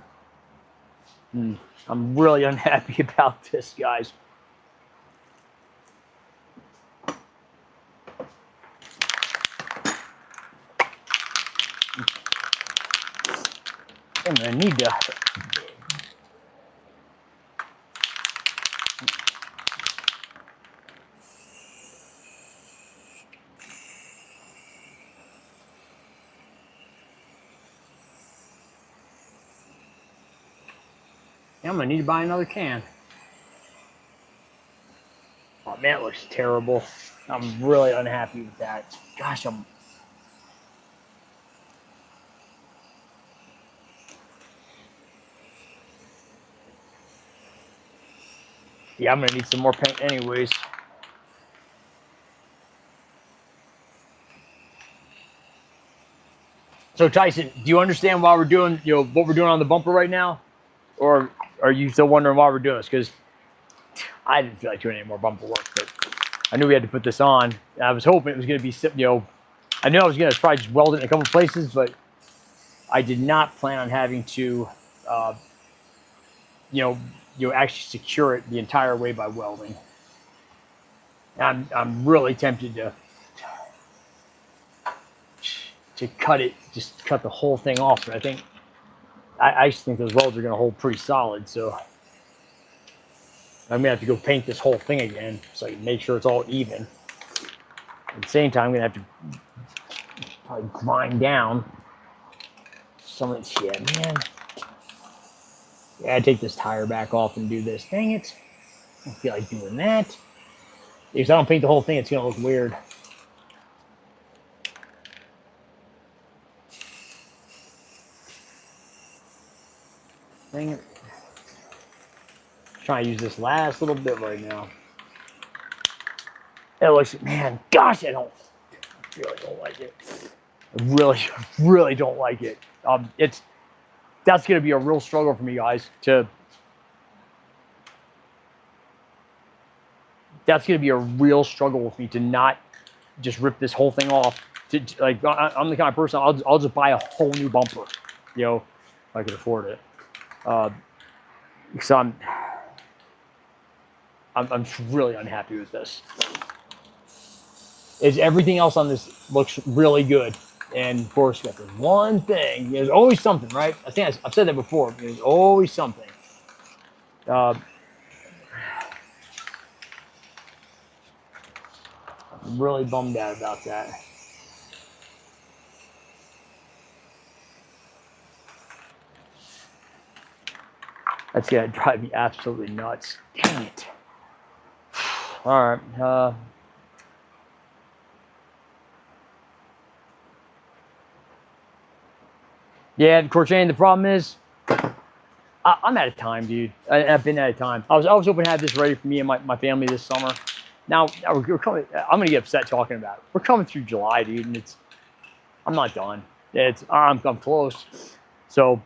I'm really unhappy about this, guys. I'm gonna need to. I'm gonna need to buy another can. Oh man, it looks terrible. I'm really unhappy with that. Gosh, Yeah, I'm gonna need some more paint anyways. So Tyson, do you understand why we're doing, what we're doing on the bumper right now? Or are you still wondering why we're doing this? Because I didn't feel like doing any more bumper work, but I knew we had to put this on. And I was hoping it was going to be, I knew I was going to try just weld it in a couple places, but I did not plan on having to, actually secure it the entire way by welding. I'm really tempted to cut it, just cut the whole thing off. But I just think those welds are going to hold pretty solid. So I'm going to have to go paint this whole thing again so I can make sure it's all even. At the same time, I'm going to have to probably grind down some of this shit, man. Yeah, I take this tire back off and do this. Dang it. I don't feel like doing that. Because I don't paint the whole thing, it's going to look weird. Dang it. I'm trying to use this last little bit right now. It looks, man, gosh, I really don't like it. I really don't like it. That's going to be a real struggle for me, guys, that's going to be a real struggle with me to not just rip this whole thing off. I'm the kind of person, I'll just buy a whole new bumper, if I could afford it. Because I'm really unhappy with this. Everything else on this looks really good. And of course, you got this one thing. There's always something, right? I think I've said that before. There's always something. I'm really bummed out about that. That's gonna drive me absolutely nuts. Dang it. All right. Yeah, of course, the problem is I'm out of time, dude. I've been out of time. I was hoping to have this ready for me and my family this summer. Now we're coming. I'm gonna get upset talking about it. We're coming through July, dude, and I'm not done. I'm close. So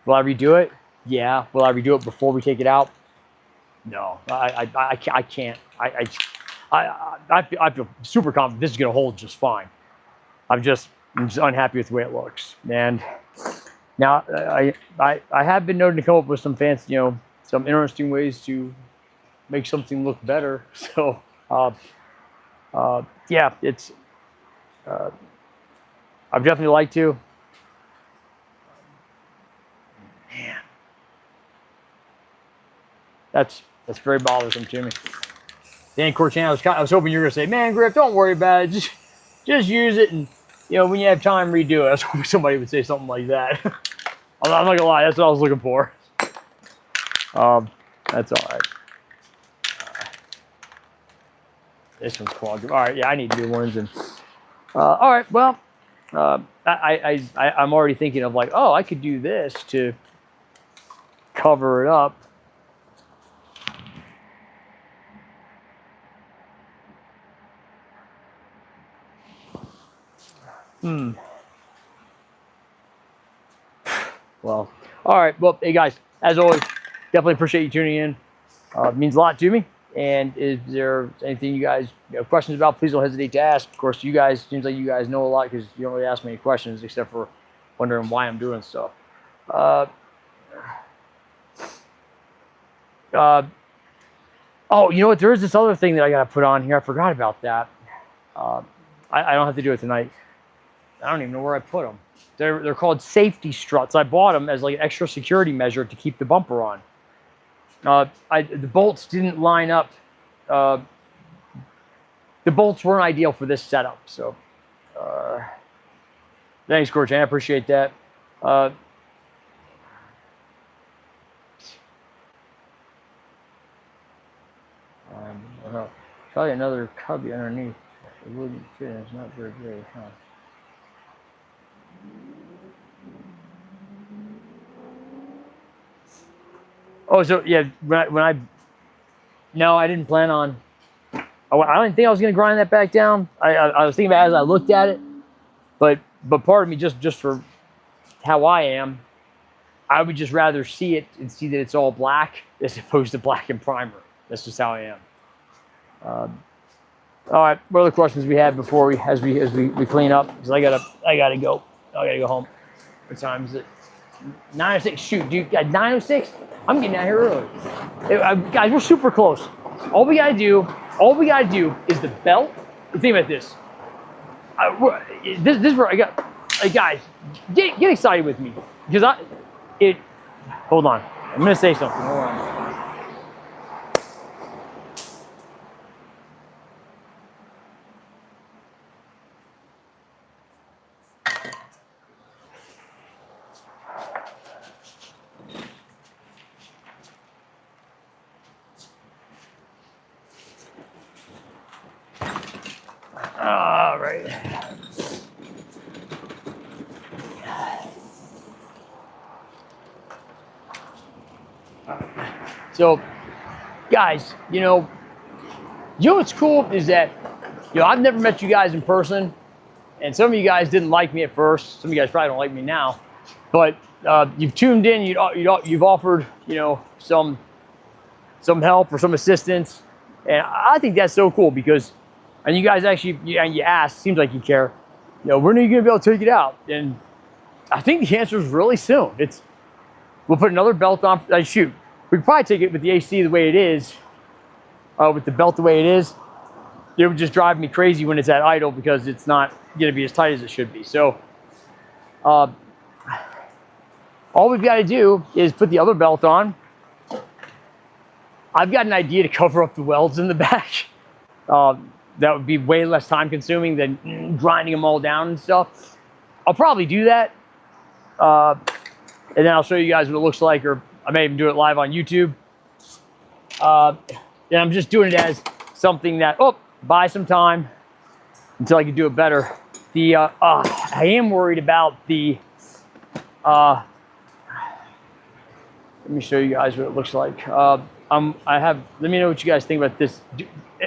will I redo it? Yeah. Will I redo it before we take it out? No. I can't. I feel super confident this is gonna hold just fine. I'm just unhappy with the way it looks. And now I have been known to come up with some fancy, some interesting ways to make something look better. So yeah, it's I've definitely liked to. Man, that's very bothersome to me. Dan Corchan, I was hoping you were gonna say, "Man, Griff, don't worry about it. Just use it, and when you have time, redo it." I was hoping somebody would say something like that. I'm not gonna lie, that's what I was looking for. That's all right. This one's clogged. All right, yeah, I need new ones. And all right, well, I'm already thinking of oh, I could do this to cover it up. Well, all right. Well, hey guys, as always, definitely appreciate you tuning in. It means a lot to me. And is there anything you guys have questions about? Please don't hesitate to ask. Of course, seems like you guys know a lot because you don't really ask me any questions except for wondering why I'm doing stuff. Oh, you know what? There is this other thing that I got to put on here. I forgot about that. I don't have to do it tonight. I don't even know where I put them. They're called safety struts. I bought them as an extra security measure to keep the bumper on. The bolts didn't line up. The bolts weren't ideal for this setup. So, thanks, Corchan. I appreciate that. Probably another cubby underneath. It wouldn't fit. It's not very big, huh? Oh, so yeah, when I No, I didn't plan on. I didn't think I was going to grind that back down. I was thinking about it as I looked at it, but part of me just for how I am, I would just rather see it and see that it's all black as opposed to black and primer. That's just how I am. All right, what other questions we had before we clean up? Because I gotta go home. What time is it? 9:06. Shoot, dude, at 9:06, I'm getting out here early. Guys, we're super close. All we gotta do is the belt. Think about this. This is where I got. Guys, get excited with me because hold on. I'm gonna say something. Hold on. All right. So, guys, you know what's cool is that, I've never met you guys in person, and some of you guys didn't like me at first. Some of you guys probably don't like me now, but you've tuned in. You've offered, some help or some assistance, and I think that's so cool because, and you guys actually, you asked, seems like you care. When are you gonna be able to take it out? And I think the answer is really soon. We'll put another belt on. Shoot. We could probably take it with the AC the way it is, with the belt the way it is. It would just drive me crazy when it's at idle because it's not going to be as tight as it should be. So all we've got to do is put the other belt on. I've got an idea to cover up the welds in the back. That would be way less time consuming than grinding them all down and stuff. I'll probably do that. And then I'll show you guys what it looks like, or I may even do it live on YouTube. And I'm just doing it as something that, buy some time until I can do it better. I am worried about let me show you guys what it looks like. Let me know what you guys think about this.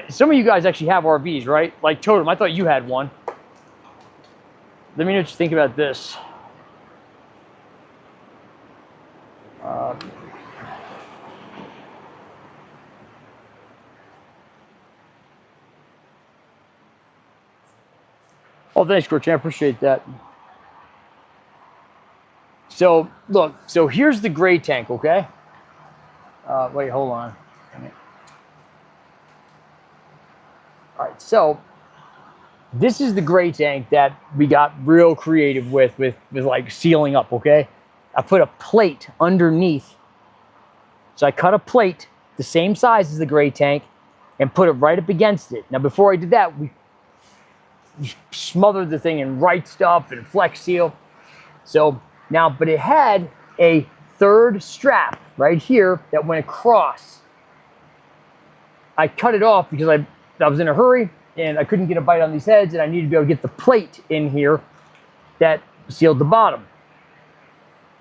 Some of you guys actually have RVs, right? Like Totem, I thought you had one. Let me know what you think about this. Oh, thanks, Coach. I appreciate that. So, look. So here's the gray tank, okay? Wait, hold on. All right, so this is the gray tank that we got real creative with like sealing up, okay? I put a plate underneath. So I cut a plate the same size as the gray tank and put it right up against it. Now, before I did that, we smothered the thing in right stuff and Flex Seal. So now, but it had a third strap right here that went across. I cut it off because I was in a hurry and I couldn't get a bite on these heads, and I needed to be able to get the plate in here that sealed the bottom.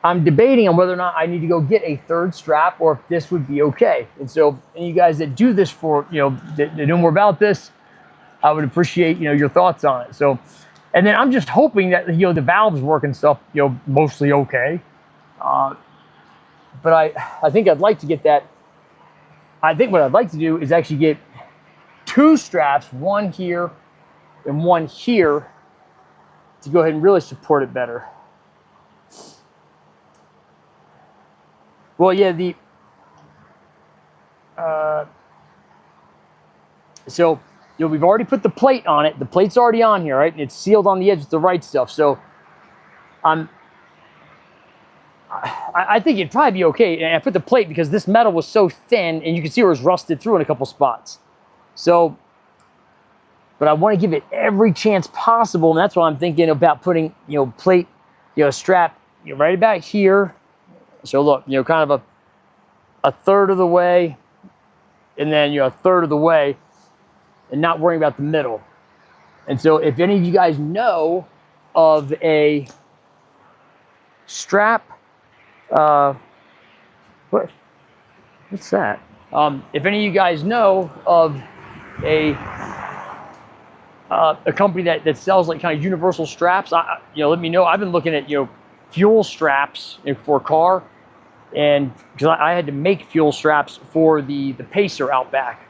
I'm debating on whether or not I need to go get a third strap or if this would be okay. And so, you guys that do this for, that know more about this, I would appreciate, your thoughts on it. So, and then I'm just hoping that, the valves work and stuff, mostly okay. But I think I'd like to get that. I think what I'd like to do is actually get two straps, one here and one here, to go ahead and really support it better. Well, yeah, so, we've already put the plate on it. The plate's already on here, right? And it's sealed on the edge with the right stuff. So, I think it'd probably be okay. And I put the plate because this metal was so thin, and you can see where it's rusted through in a couple spots. So, but I want to give it every chance possible, and that's why I'm thinking about putting, plate, strap, right about here. So look, kind of a third of the way, and then, a third of the way, and not worrying about the middle. And so if any of you guys know of a strap, what's that? If any of you guys know of a company that sells like kind of universal straps, let me know. I've been looking at fuel straps for a car, and because I had to make fuel straps for the Pacer out back.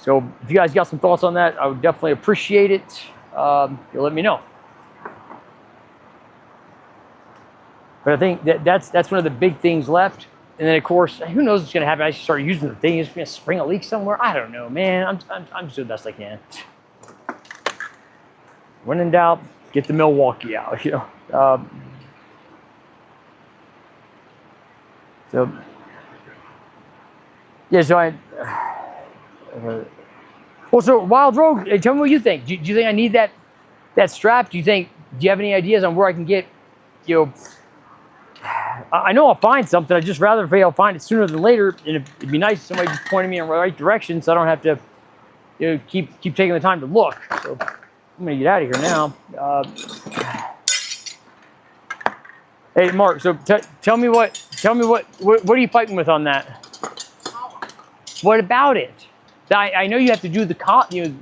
So if you guys got some thoughts on that, I would definitely appreciate it. Let me know. But I think that's one of the big things left. And then of course, who knows what's gonna happen? I should start using the thing. It's gonna spring a leak somewhere. I don't know, man. I'm just doing the best I can. When in doubt, get the Milwaukee out. So yeah. So so Wild Rogue, tell me what you think. Do you think I need that strap? Do you have any ideas on where I can get? I know I'll find something. I'd just rather I'll find it sooner than later, and it'd be nice if somebody just pointed me in the right direction, so I don't have to keep taking the time to look. So I'm gonna get out of here now. Hey Mark, so tell me what are you fighting with on that? What about it? I know you have to do the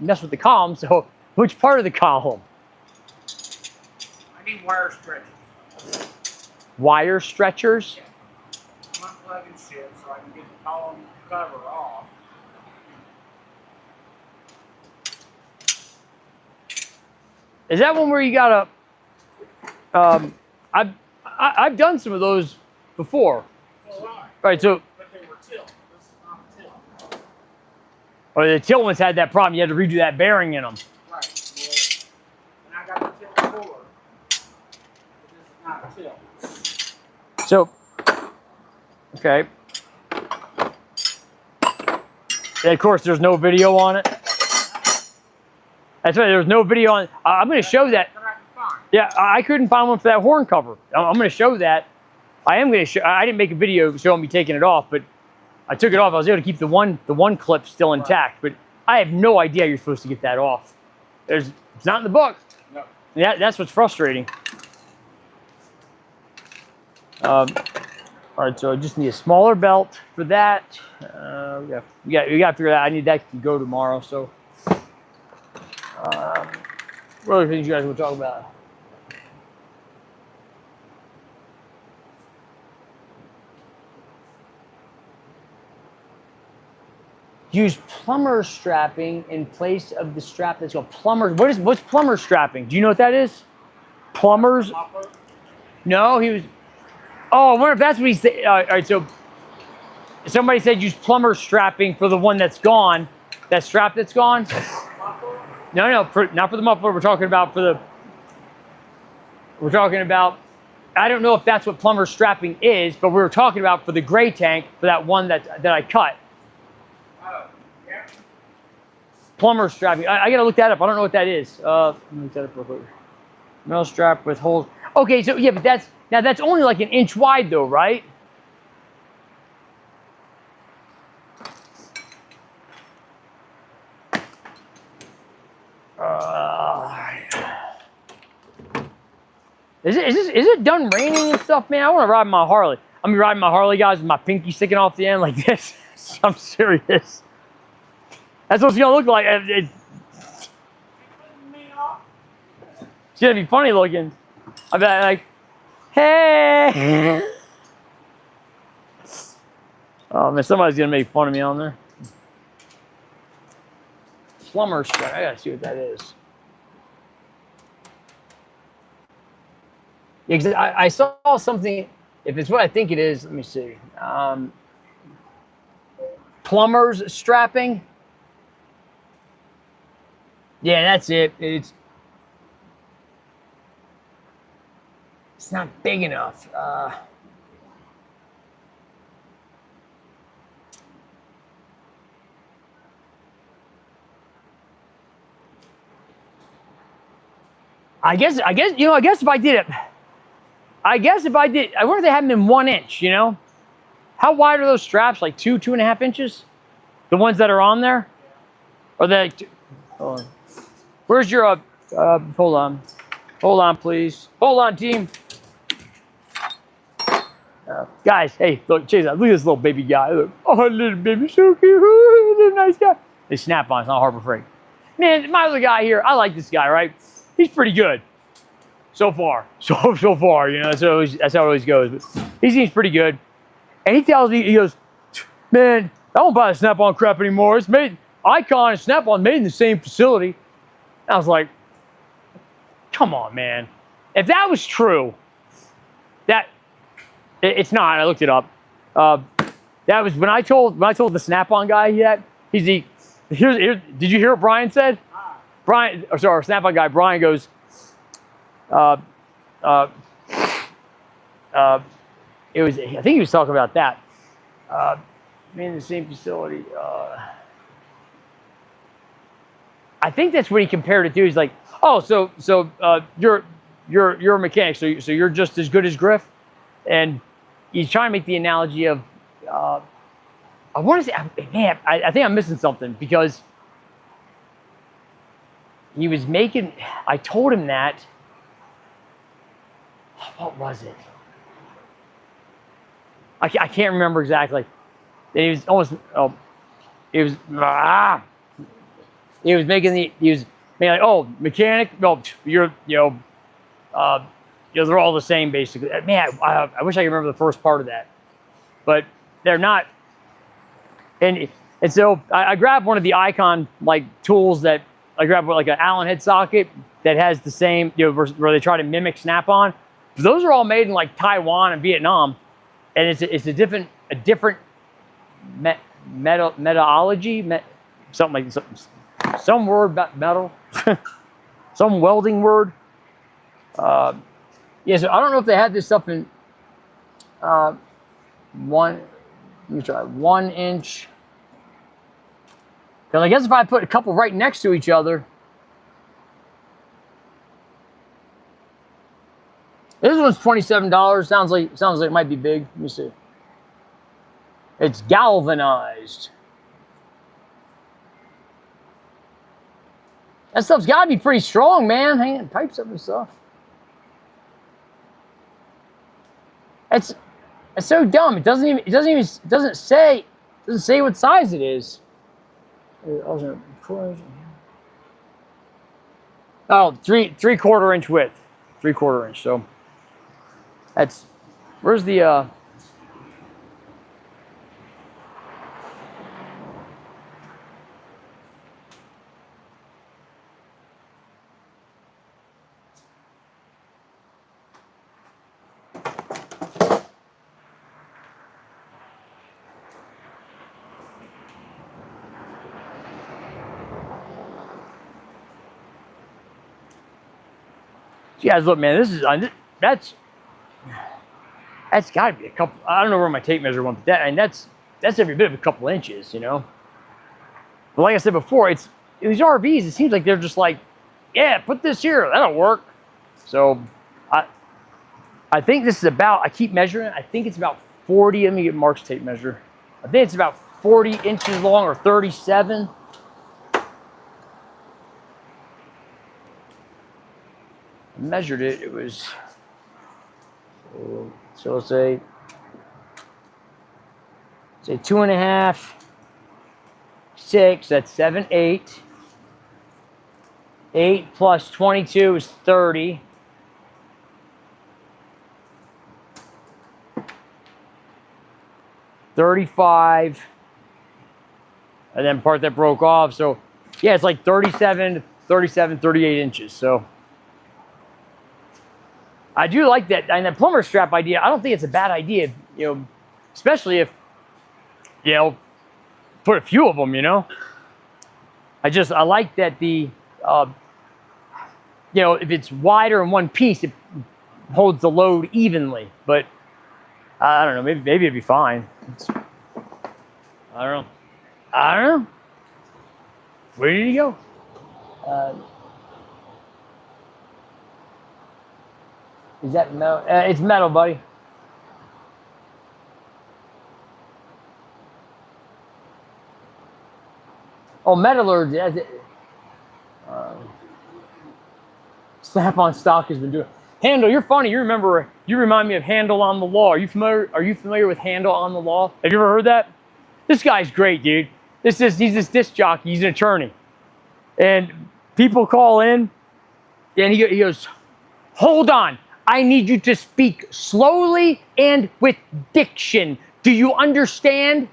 mess with the column. So which part of the column? I need wire stretchers. Wire stretchers? Yeah. I'm unplugging shit so I can get the column cover off. Is that one where you gotta? I've done some of those before. Right, so. But they were tilt. This is not tilt. Or the tilt ones had that problem. You had to redo that bearing in them. Right. Well, and I got the tilt before. But this is not a tilt. So, okay. And of course, there's no video on it. That's right. There's no video on. I'm going to show that. Yeah, I couldn't find one for that horn cover. I'm going to show that. I am going to show. I didn't make a video showing me taking it off, but I took it off. I was able to keep the one clip still intact, but I have no idea how you're supposed to get that off. It's not in the book. No. That's what's frustrating. All right, so I just need a smaller belt for that. We got to figure that out. I need that to go tomorrow. So, what other things you guys want to talk about? Use plumber strapping in place of the strap that's called plumber. What's plumber strapping? Do you know what that is? Plumbers? No, he was. Oh, I wonder if that's what he said. All right, so somebody said use plumber strapping for the one that's gone. That strap that's gone. No, not for the muffler. We're talking about I don't know if that's what plumber strapping is, but we were talking about for the gray tank for that one that I cut. Yeah. Plumber strapping. I gotta look that up. I don't know what that is. Let me look that up real quick. Metal strap with holes. Okay, so yeah, but that's only like an inch wide though, right? Is it done raining and stuff, man? I want to ride my Harley. I'm gonna be riding my Harley, guys, with my pinky sticking off the end like this. I'm serious. That's what it's gonna look like. It's gonna be funny looking. I'll be like, hey. Oh man, somebody's gonna make fun of me on there. Plumber strap. I gotta see what that is. Yeah, because I saw something. If it's what I think it is, let me see. Plumber's strapping. Yeah, that's it. It's not big enough. I guess if I did it. I wonder if they have them in 1 inch, How wide are those straps? Like 2.5 inches? The ones that are on there? Or they, hold on. Where's your, hold on. Hold on, please. Hold on, team. Guys, hey, look, check this out. Look at this little baby guy. Look, oh, little baby, so cute. Little nice guy. They snap on. It's not Harbor Freight. Man, my other guy here, I like this guy, right? He's pretty good. So far. So far, you know, that's how it always goes. But he seems pretty good. And he tells me, he goes, man, I won't buy the Snap-on crap anymore. It's made, Icon and Snap-on made in the same facility. And I was like, come on, man. If that was true, it's not. I looked it up. That was when I told the Snap-on guy that here's did you hear what Brian said? Brian, or sorry, Snap-on guy Brian goes, it was, I think he was talking about that. In the same facility. I think that's what he compared it to. He's like, oh, so you're a mechanic, so you're just as good as Griff, and he's trying to make the analogy of, I want to say, man, I think I'm missing something because he was making. I told him that. What was it? I can't remember exactly. And he was almost. He was making like, oh, mechanic. No, you're they're all the same basically. Man, I wish I could remember the first part of that, but they're not. And so I grabbed one of the Icon like tools that I grabbed like an Allen head socket that has the same, where they try to mimic Snap-on. Those are all made in like Taiwan and Vietnam, and it's a different methodology, something like some word about metal, some welding word. Yeah, so I don't know if they had this stuff in let me try 1 inch. Because I guess if I put a couple right next to each other, this one's $27. Sounds like it might be big. Let me see. It's galvanized. That stuff's got to be pretty strong, man. Hanging pipes up and stuff. It's so dumb. It doesn't say what size it is. Oh, 3/4 inch width. 3/4 inch. So that's, where's the guys, look, man, that's got to be a couple. I don't know where my tape measure went, but that's every bit of a couple inches, But like I said before, these RVs. It seems like they're just like, yeah, put this here, that'll work. So I think this is about. I keep measuring. I think it's about 40. Let me get Mark's tape measure. I think it's about 40 inches long or 37. Measured it. It was so let's say 2.5, 6. That's 7, 8. 8 plus 22 is 30. $35, and then part that broke off. So yeah, it's like 38 inches. So I do like that, and that plumber strap idea. I don't think it's a bad idea, especially if, put a few of them, I like that the, if it's wider in one piece, it holds the load evenly. But I don't know, maybe it'd be fine. I don't know. Where did he go? Is that metal? It's metal, buddy. Oh, metallurgy. Snap-on stock has been doing. Handle, you're funny. You remind me of Handle on the Law. Are you familiar with Handle on the Law? Have you ever heard that? This guy's great, dude. He's this disc jockey. He's an attorney. And people call in, and he goes, hold on. I need you to speak slowly and with diction. Do you understand?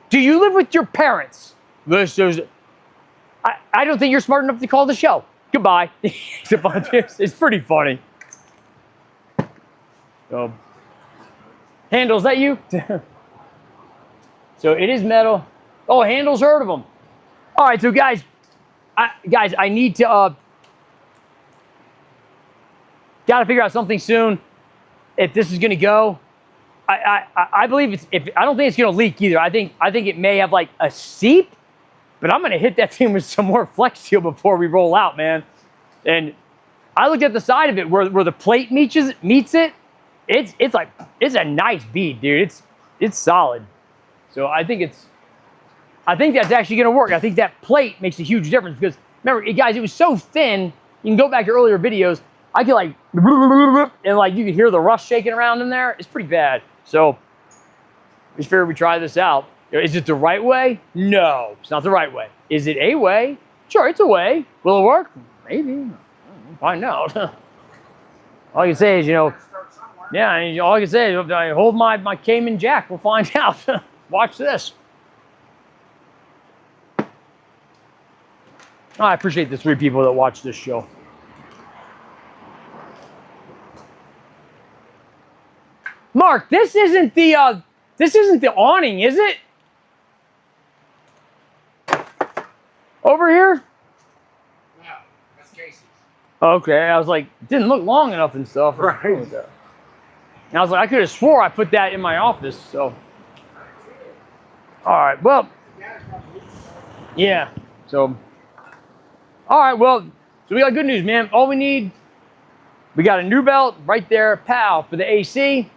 Do you live with your parents? I don't think you're smart enough to call the show. Goodbye. It's pretty funny. So, Handle, is that you? So it is metal. Oh, Handle's heard of them. All right, so guys, I need to got to figure out something soon. If this is going to go, I believe I don't think it's going to leak either. I think it may have like a seep, but I'm going to hit that thing with some more Flex Seal before we roll out, man. And I looked at the side of it where the plate meets it. It's a nice bead, dude. It's solid. So I think that's actually going to work. I think that plate makes a huge difference because remember, guys, it was so thin. You can go back to earlier videos. I could like, and like you could hear the rust shaking around in there. It's pretty bad. So just figured we try this out. Is it the right way? No, it's not the right way. Is it a way? Sure, it's a way. Will it work? Maybe. We'll find out. All I can say is, yeah, all I can say is I hold my Cayman Jack. We'll find out. Watch this. Oh, I appreciate the 3 people that watch this show. Mark, this isn't the awning, is it? Over here? No, that's Casey's. Okay, I was like, it didn't look long enough and stuff. Right. And I was like, I could have swore I put that in my office. So, all right, well, yeah. So, all right, well, so we got good news, man. All we need, we got a new belt right there, pow, for the AC.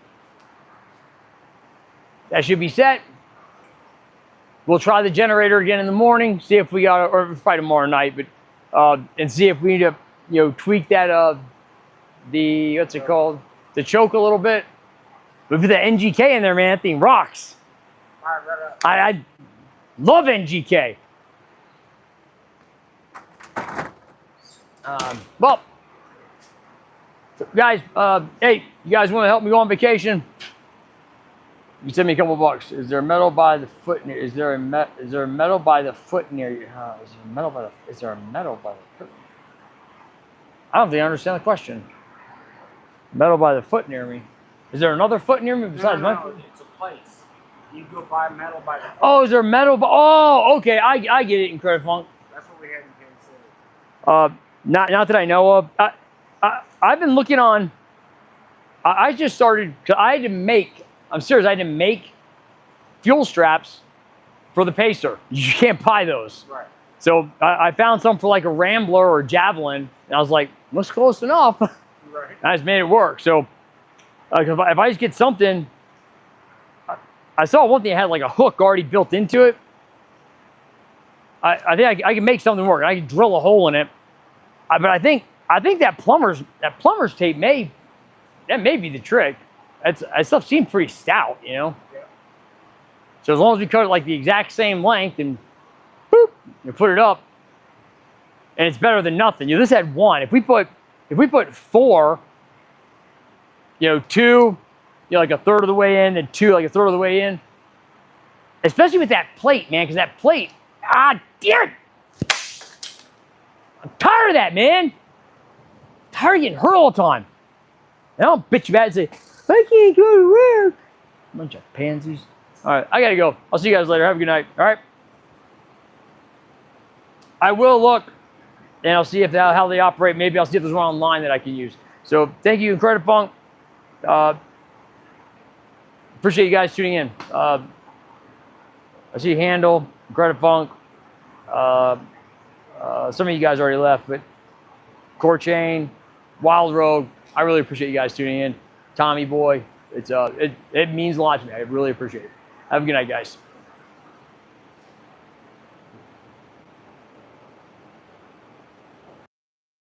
That should be set. We'll try the generator again in the morning, see if we got, or probably tomorrow night, but and see if we need to, tweak that the what's it called, the choke a little bit. But with the NGK in there, man, that thing rocks. I love NGK. Well, guys, hey, you guys want to help me go on vacation? You send me a couple bucks. Is there metal by the foot near? Is there metal by the foot near you? Is there metal by the foot? I don't think I understand the question. Metal by the foot near me. Is there another foot near me besides my foot? It's a place. You go buy metal by the foot. Oh, is there metal? Oh, okay. I get it in Credit Funk. That's what we had in Kansas City. Not that I know of. I've been looking on. I just started. I had to make. I'm serious. I had to make fuel straps for the Pacer. You can't buy those. Right. So I found some for like a Rambler or Javelin, and I was like, looks close enough. Right. I just made it work. So if I just get something, I saw one thing that had like a hook already built into it. I think I can make something work. I can drill a hole in it. But I think that plumber's tape may be the trick. That stuff seemed pretty stout, Yeah. So as long as we cut it like the exact same length and boop, you put it up, and it's better than nothing. This had 1. If we put 4, 2, like a third of the way in, and 2 like a third of the way in. Especially with that plate, man, because that plate, damn it! I'm tired of that, man. I'm tired of getting hurt all the time. And I'll bitch about it and say, I can't go to work. Bunch of pansies. All right, I gotta go. I'll see you guys later. Have a good night. All right. I will look, and I'll see if how they operate. Maybe I'll see if there's one online that I can use. So thank you, Credit Funk. Appreciate you guys tuning in. I see Handle, Credit Funk. Some of you guys already left, but Core Chain, Wild Rogue. I really appreciate you guys tuning in. Tommy Boy, it means a lot to me. I really appreciate it. Have a good night, guys.